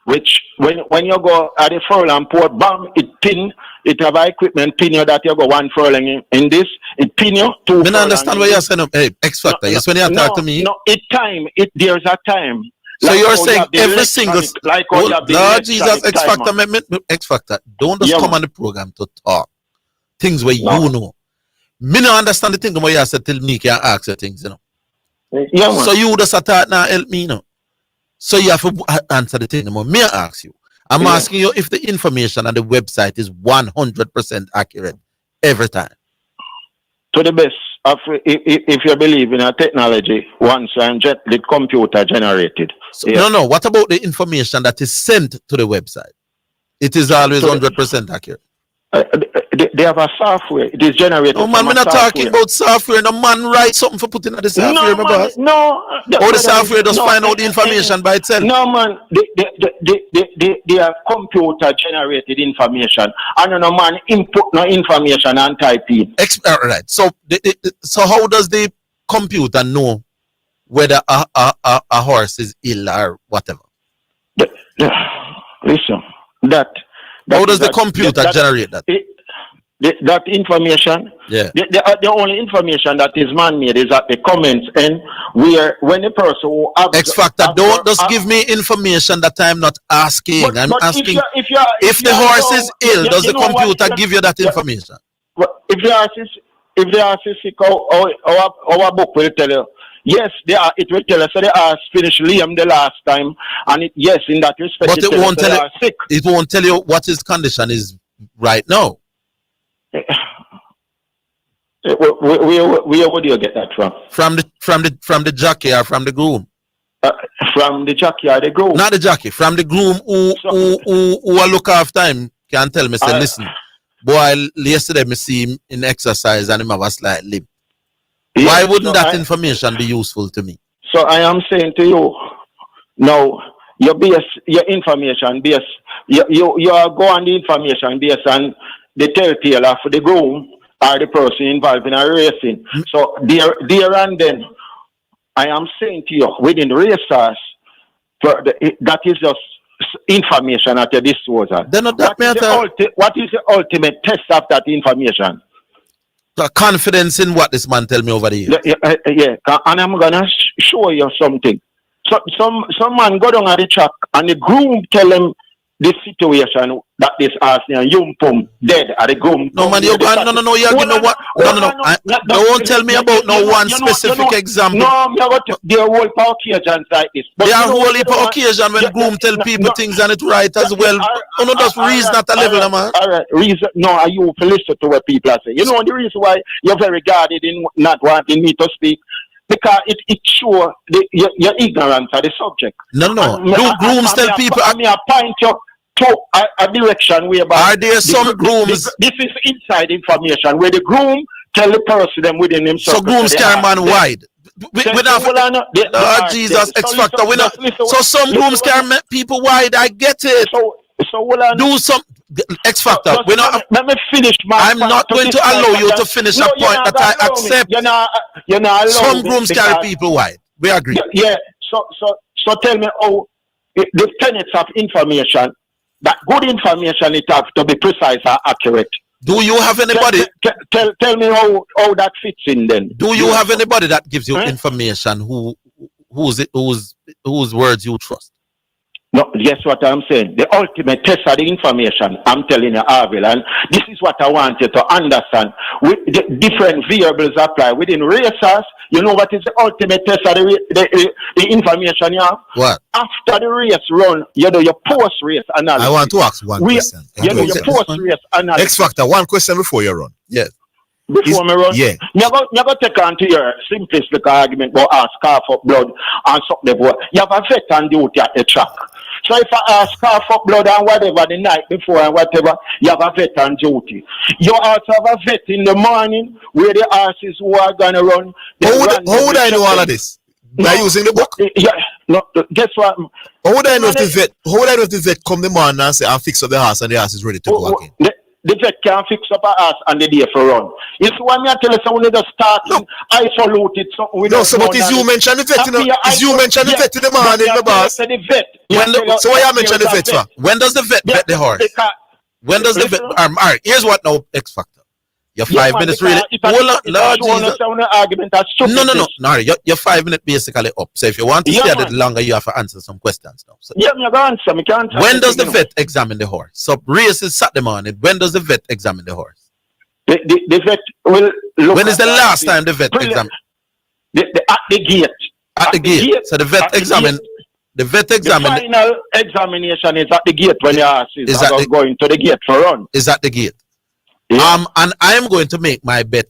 which when you go at the furlong port, bam, it have a equipment pin you that you go 1 furlong in this, it pin you 2 I don't understand what you're saying. Hey, X Factor, yes, when you talk to me. No, there's a time. So Like you're how saying you have the every single like how you have the Lord Jesus, electronic X Factor, timer. X Factor, don't just Yeah, come man. on the program to talk things where No. you know. Me no understand the thing what you said till me can ask you things, you know. Yeah, man. So you just start now help me, you know. So you have to answer the thing. Me ask you. I'm asking you if the information on the website is 100% accurate every time. To the best of if you believe in a technology, once and the computer generated. So, No. What about the information that is sent to the website? It is always 100% accurate. They have a software. It is generated. No, man, we're not talking about software. No man write something for putting on the software, No, man, no. Or the software just find out the information by itself. No, man. They have computer generated information. And no man input no information and type in. Right. So, so how does the computer know whether a horse is ill or whatever? Listen, how does the computer generate that? That information, yeah. The only information that is man-made is at the comments and where when the person who X Factor, don't just give me information that I'm not asking. I'm asking if the horse is ill, does the computer give you that information? If the horse is sick, our book will tell you. Yes, it will tell us. So the horse finished lame the last time, and in that respect, but it won't tell you. Sick. It won't tell you what his condition is right now. Where would you get that from? From the jockey or from the groom? From the jockey or the groom? Not the jockey. From the groom who will look after him can tell me, say, listen, boy, yesterday me see him in exercise and him have a slight limp. Yes, why wouldn't that information be useful to me? So I am saying to you, now your information base, you are go on the information base and the telltale of the groom or the person involved in a racing. So there and then, I am saying to you, within the racers, that is just information at your disposal. What is the ultimate test of that information? The confidence in what this man tell me over the years. Yeah, and I'm gonna show you something. So some man go down at the track and the groom tell him the situation that this horse and Yumpum dead at the groom. No man, you go no, you know what? No. Don't tell me about no one specific example. No, there are whole occasions like this. There are whole occasion when groom tell people things and it right as well. No, just reason at a level, man. All right, reason. No, you listen to what people are saying. You know the reason why you're very guarded in not wanting me to speak. Because it shows your ignorance of the subject. No. Do grooms tell people? I mean, I point you to a direction whereby. Are there some grooms? This is inside information where the groom tell the person them within himself. So grooms carry man wide. Jesus, X Factor. So some grooms carry people wide. I get it. Do some X Factor. Let me finish my. I'm not going to allow you to finish a point that I accept. You're not some grooms carry people wide. We agree. Yeah. So tell me how the tenets of information, that good information it have to be precise and accurate. Do you have anybody? Tell me how that fits in then. Do you have anybody that gives you information whose words you trust? No, guess what I'm saying? The ultimate test of the information, I'm telling you, Orville, and this is what I want you to understand. With the different variables apply within racers, you know what is the ultimate test of the information you have? What? After the race run, you do your post-race analysis. I want to ask one question. You do your post-race analysis. X Factor, one question before you run. Yes. Before me run? Yeah. You go take on to your simplistic argument about cough up blood and something. You have a vet on duty at the track. So if I cough up blood and whatever the night before and whatever, you have a vet on duty. You also have a vet in the morning where the horses who are going to run. How would I know all of this? By using the book? Yeah. No, guess what? How would I know if the vet come the morning and say, I'll fix up the horse and the horse is ready to go again? the vet can fix up a ass and the day for run. You see what I tell you, so when they just start isolated something we No, so but is you mention the vet, you know? Is you mention the vet in the morning, my boss? The vet. So why you mention the vet for? When does the vet vet the horse? When does the vet? All right, here's what now, X Factor. Your 5 minutes really. Hold on, Lord Jesus. No, your 5 minutes basically up. So if you want to stay a little longer, you have to answer some questions now. So I'm going to answer. Me can't when does the vet examine the horse? So race is Saturday morning. When does the vet examine the horse? The vet will look. When is the last time the vet examined? At the gate. At the gate. So the vet examine. The vet examine. The final examination is at the gate when the horse is going to the gate for run. Is at the gate. Yeah. And I am going to make my bet.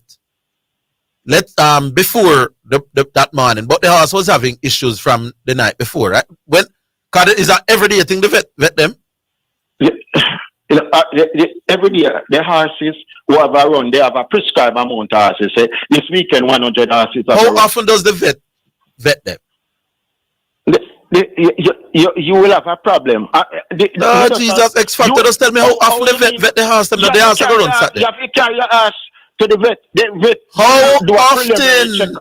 Before that morning, but the horse was having issues from the night before, right? When, cause is that every day thing the vet them? Every day the horses who have a run, they have a prescribed amount of horses. Say this weekend 100 horses. How often does the vet them? You will have a problem. Jesus, X Factor, just tell me how often the vet the horse them. The horse go run Saturday. You have to carry your ass to the vet. The vet. How often?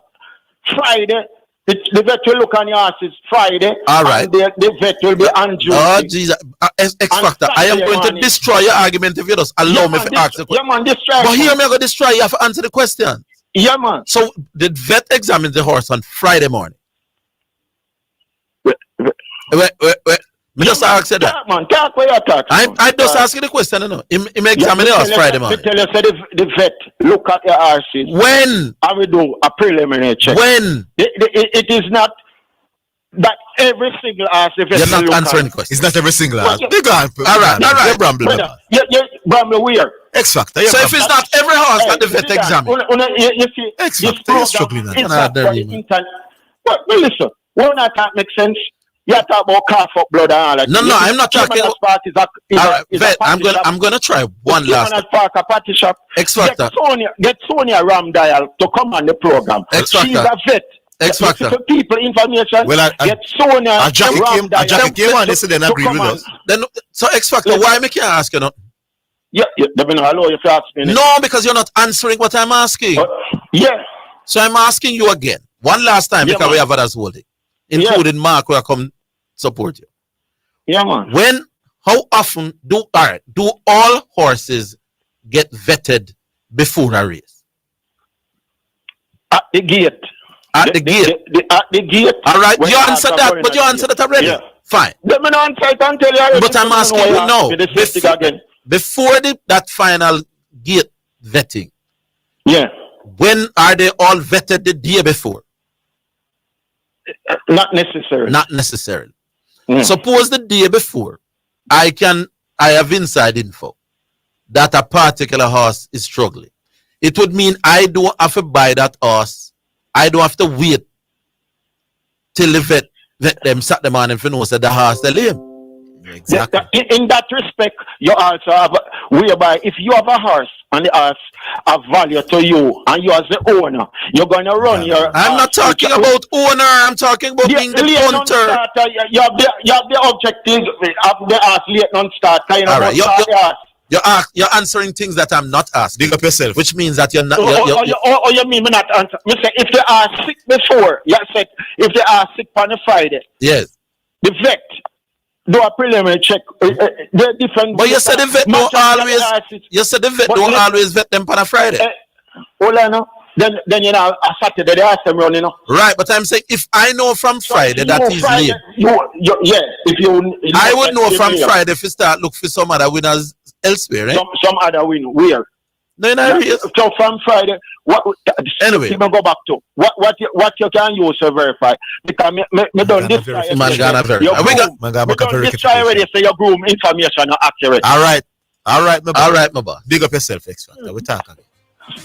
Friday. The vet will look on your horses Friday. All right. The vet will be on duty. Oh Jesus, X Factor, I am going to destroy your argument if you just allow me to ask the question. Yeah, man, destroy. But here I'm going to destroy. You have to answer the question. Yeah, man. So the vet examines the horse on Friday morning. Wait. Me just ask you that. Man, talk where you talk. I just ask you the question, you know. He examine the horse Friday morning. Tell you, say the vet look at your horses. When? I will do a preliminary check. When? It is not that every single horse. You're not answering the question. It's not every single horse. All right. You're brambling. You're brambling where? X Factor. So if it's not every horse that the vet examines. You see, X Factor, you're struggling. But listen, won't that make sense? You talk about cough up blood and all that. No, I'm not talking about. Vet, I'm gonna try one last. Park a party shop. X Factor. Get Sonia Ramdial to come on the program. X Factor. She's a vet. X Factor. People information. Well, get Sonia Jackie came on yesterday and agreed with us. Then so X Factor, why me can't ask you not? Yeah, they been allow you to ask me. No, because you're not answering what I'm asking. Yeah. So I'm asking you again, one last time, because we have others holding, including Mark, who will come support you. Yeah, man. How often do all horses get vetted before a race? At the gate. At the gate. At the gate. All right, you answered that, but you answered that already. Yeah. Fine. Let me answer it and tell you already. But I'm asking you now. Before that final gate vetting. Yeah. When are they all vetted the day before? Not necessarily. Not necessarily. Suppose the day before, I have inside info that a particular horse is struggling. It would mean I don't have to buy that horse. I don't have to wait till the vet them Saturday morning for know that the horse they lame. Exactly. In that respect, you also have whereby if you have a horse and the horse have value to you and you as the owner, you're going to run your. I'm not talking about owner. I'm talking about being the punter. You have the objective of the horse late non-start. All right, you're answering things that I'm not asking. Dig up yourself. Which means that you're not. You mean me not answer? You say if they are sick before, you said if they are sick on a Friday. Yes. The vet do a preliminary check. They're different. But you said the vet don't always. You said the vet don't always vet them on a Friday. Hold on, then you know a Saturday they ask them running. Right, but I'm saying if I know from Friday that he's late. If you. I would know from Friday if you start look for some other winners elsewhere, right? Some other win. Where? No, no, so from Friday, anyway, we go back to what you can use to verify because me don't destroy. Man, gonna verify. We don't destroy already. So your groom information are accurate. All right, my boss. Big up yourself, X Factor. We talk again.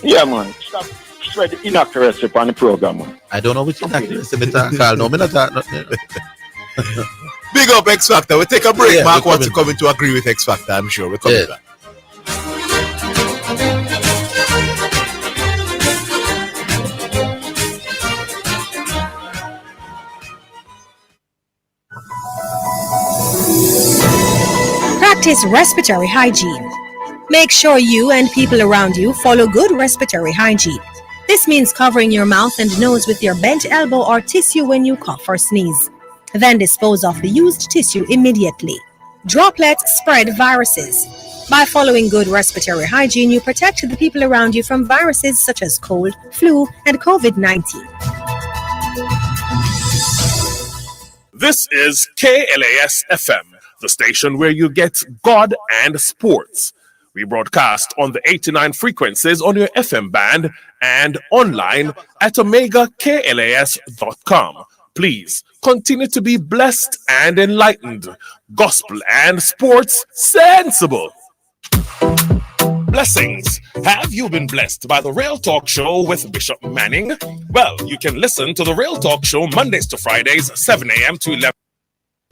Yeah, man. Stop spread the inaccuracy on the program, man. I don't know which inaccuracy. Me talk. No, me not talk. Big up X Factor. We take a break. Mark wants to come in to agree with X Factor. I'm sure we're coming back. Practice respiratory hygiene. Make sure you and people around you follow good respiratory hygiene. This means covering your mouth and nose with your bent elbow or tissue when you cough or sneeze. Then dispose of the used tissue immediately. Droplets spread viruses. By following good respiratory hygiene, you protect the people around you from viruses such as cold, flu, and COVID-19. This is KLAS FM, the station where you get God and sports. We broadcast on the 89 frequencies on your FM band and online at omegaklas.com. Please continue to be blessed and enlightened. Gospel and sports sensible. Blessings. Have you been blessed by the Real Talk Show with Bishop Manning? Well, you can listen to the Real Talk Show Mondays to Fridays, 7 a.m. to 11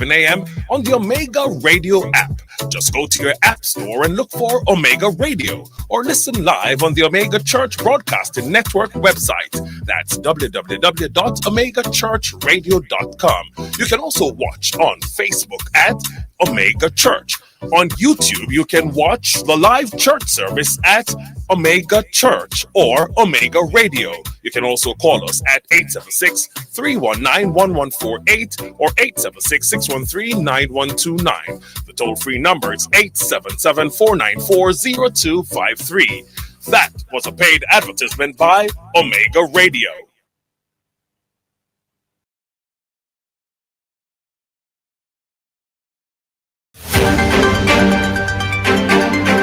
a.m. on the Omega Radio app. Just go to your app store and look for Omega Radio or listen live on the Omega Church Broadcasting Network website. That's www.omegachurchradio.com. You can also watch on Facebook at Omega Church. On YouTube, you can watch the live church service at Omega Church or Omega Radio. You can also call us at 876-319-1148 or 876-613-9129. The toll-free number is 877-494-0253. That was a paid advertisement by Omega Radio.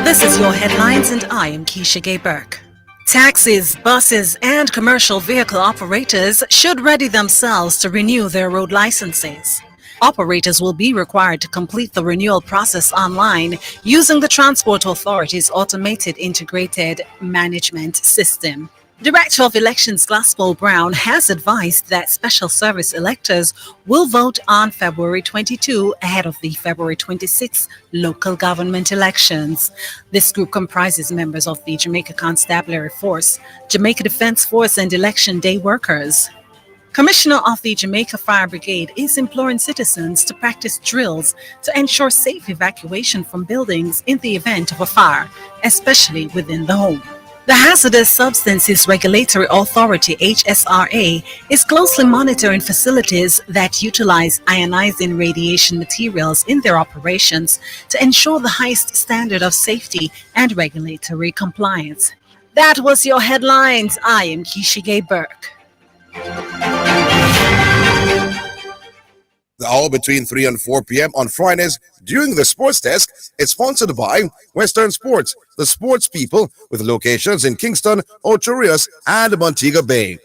This is your headlines, and I am Keisha Gay Burke. Taxis, buses, and commercial vehicle operators should ready themselves to renew their road licenses. Operators will be required to complete the renewal process online using the Transport Authority's automated integrated management system. Director of Elections Glaspole Brown has advised that special service electors will vote on February 22 ahead of the February 26 local government elections. This group comprises members of the Jamaica Constabulary Force, Jamaica Defense Force, and Election Day workers. Commissioner of the Jamaica Fire Brigade is imploring citizens to practice drills to ensure safe evacuation from buildings in the event of a fire, especially within the home. The Hazardous Substances Regulatory Authority, HSRA, is closely monitoring facilities that utilize ionizing radiation materials in their operations to ensure the highest standard of safety and regulatory compliance. That was your headlines. I am Keisha Gay Burke. The hour between 3 and 4 p.m. on Fridays during the Sports Desk is sponsored by Western Sports, the sports people with locations in Kingston, Ocho Rios, and Montego Bay.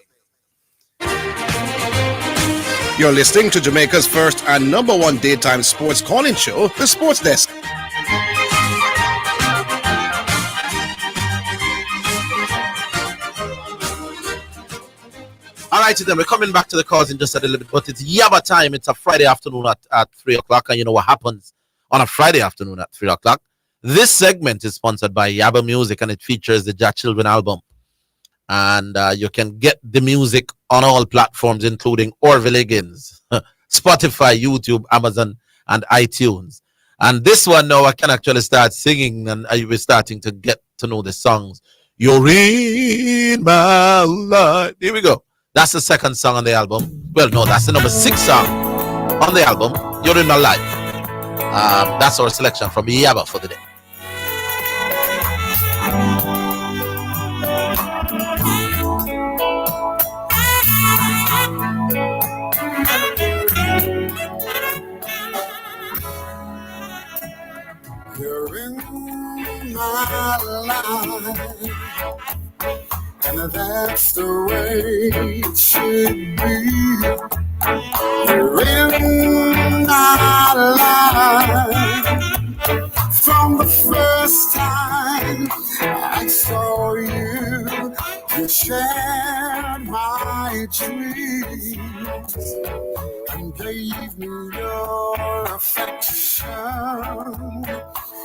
You're listening to Jamaica's first and number one daytime sports calling show, the Sports Desk. All right, then we're coming back to the calls in just a little bit, but it's Yaba time. It's a Friday afternoon at 3 o'clock, and you know what happens on a Friday afternoon at 3 o'clock. This segment is sponsored by Yaba Music, and it features the Jah Children album. And you can get the music on all platforms, including Orville Higgins, Spotify, YouTube, Amazon, and iTunes. And this one now I can actually start singing, and I will starting to get to know the songs. You're in my life. Here we go. That's the second song on the album. Well, no, that's the number 6 song on the album, You're in My Life. That's our selection from Yaba for the day. You're in my life, and that's the way it should be. You're in my life from the first time I saw you. You shared my dreams and gave me your affection.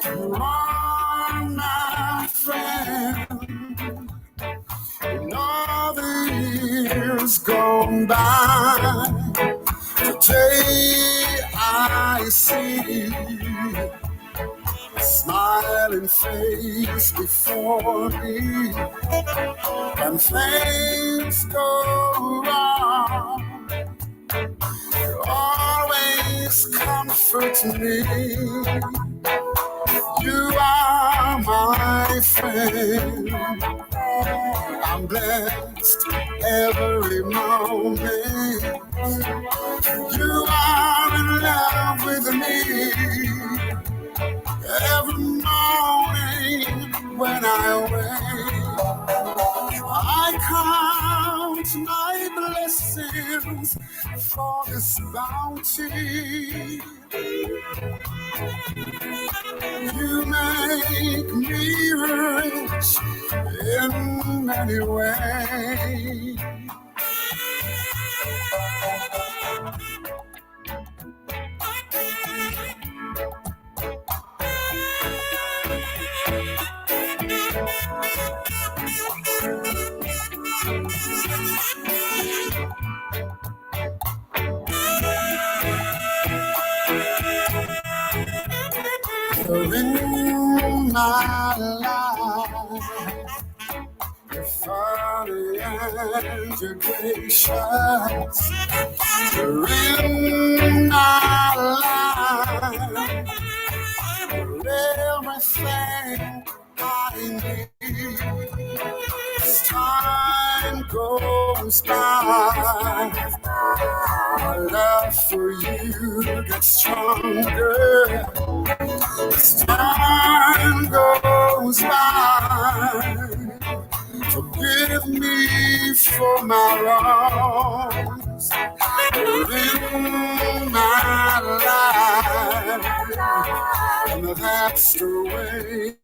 You are my friend. In all the years gone by, today I see smiling face before me. When things go wrong, you always comfort me. You are my friend. I'm blessed every moment. You are in love with me. Every morning when I wake, I count my blessings for this bounty. You make me rich in many ways. You're in my life, you're funny and you're gracious. You're in my life, you're everything I need. As time goes by, my love for you gets stronger. As time goes by, forgive me for my wrongs. You're in my life, and that's the way.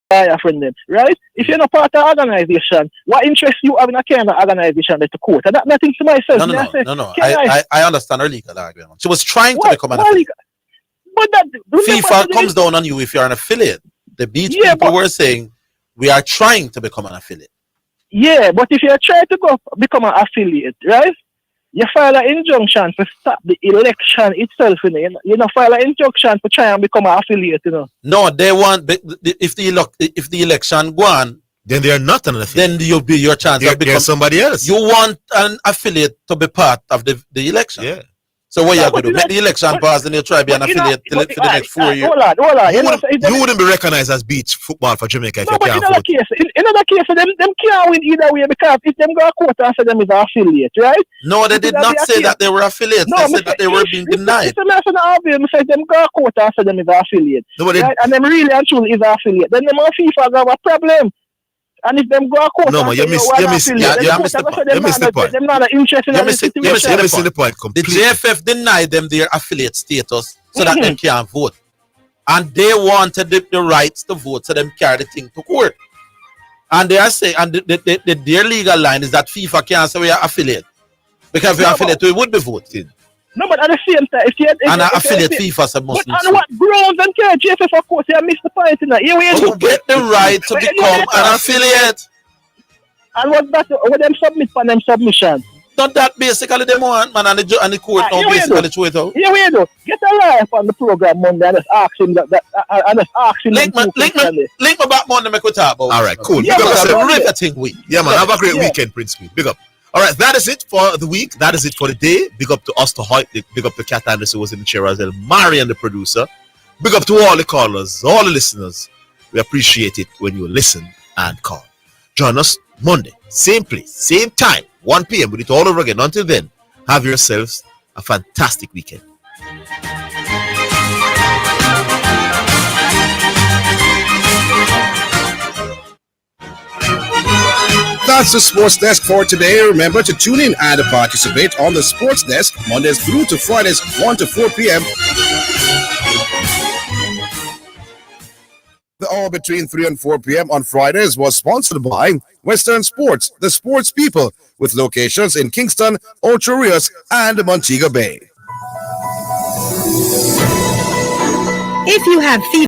friend them, right? If you're not part of organization, what interest you have in a kind of organization that the court? And that nothing to myself. No. I understand her legal argument. She was trying to become an affiliate. But that FIFA comes down on you if you're an affiliate. The Beach people were saying we are trying to become an affiliate. Yeah, but if you're trying to become an affiliate, right? You file an injunction to stop the election itself, you know, file an injunction to try and become an affiliate, you know. No, they want if the election go on, then they are not an affiliate. Then you'll be your chance of becoming somebody else. You want an affiliate to be part of the election. Yeah. So what you going to do? Make the election pass and you try to be an affiliate for the next 4 years. Hold on. You wouldn't be recognized as beach football for Jamaica if you can't vote. In other case, them can't win either way because if them go to court and say them is an affiliate, right? No, they did not say that they were affiliates. They said that they were being denied. If say them go to court and say them is an affiliate, right? And them really and truly is an affiliate, then them on FIFA have a problem. And if them go to court, no, man, you missed the point. Them not interested in the situation. You're missing the point completely. The JFF denied them their affiliate status so that they can't vote. And they wanted the rights to vote so them carry the thing to court. And they are saying, and their legal line is that FIFA can't say we are affiliate. Because if we are affiliate, we would be voting. No, but at the same time, if you affiliate FIFA so must. But on what grounds and care JFF, of course, you missed the point in that. You get the right to become an affiliate. And what's that? What them submit for them submission? Not that basically them want, man, and the court now basically throw it out. Yeah, we do. Get a life on the program Monday and just ask him link me back Monday, make we talk about. All right, cool. Yeah, man, have a great weekend, Prince Queen. Big up. All right, that is it for the week. That is it for the day. Big up to us, to Hoyt. Big up to Kat Anderson, who was in the chair as well. Marian, the producer. Big up to all the callers, all the listeners. We appreciate it when you listen and call. Join us Monday, same place, same time, 1 p.m. We'll do it all over again. Until then, have yourselves a fantastic weekend. That's the Sports Desk for today. Remember to tune in and participate on the Sports Desk Mondays through to Fridays, 1 to 4 p.m. The hour between 3 and 4 p.m. on Fridays was sponsored by Western Sports, the sports people, with locations in Kingston, Ocho Rios, and Montego Bay. If you have fever,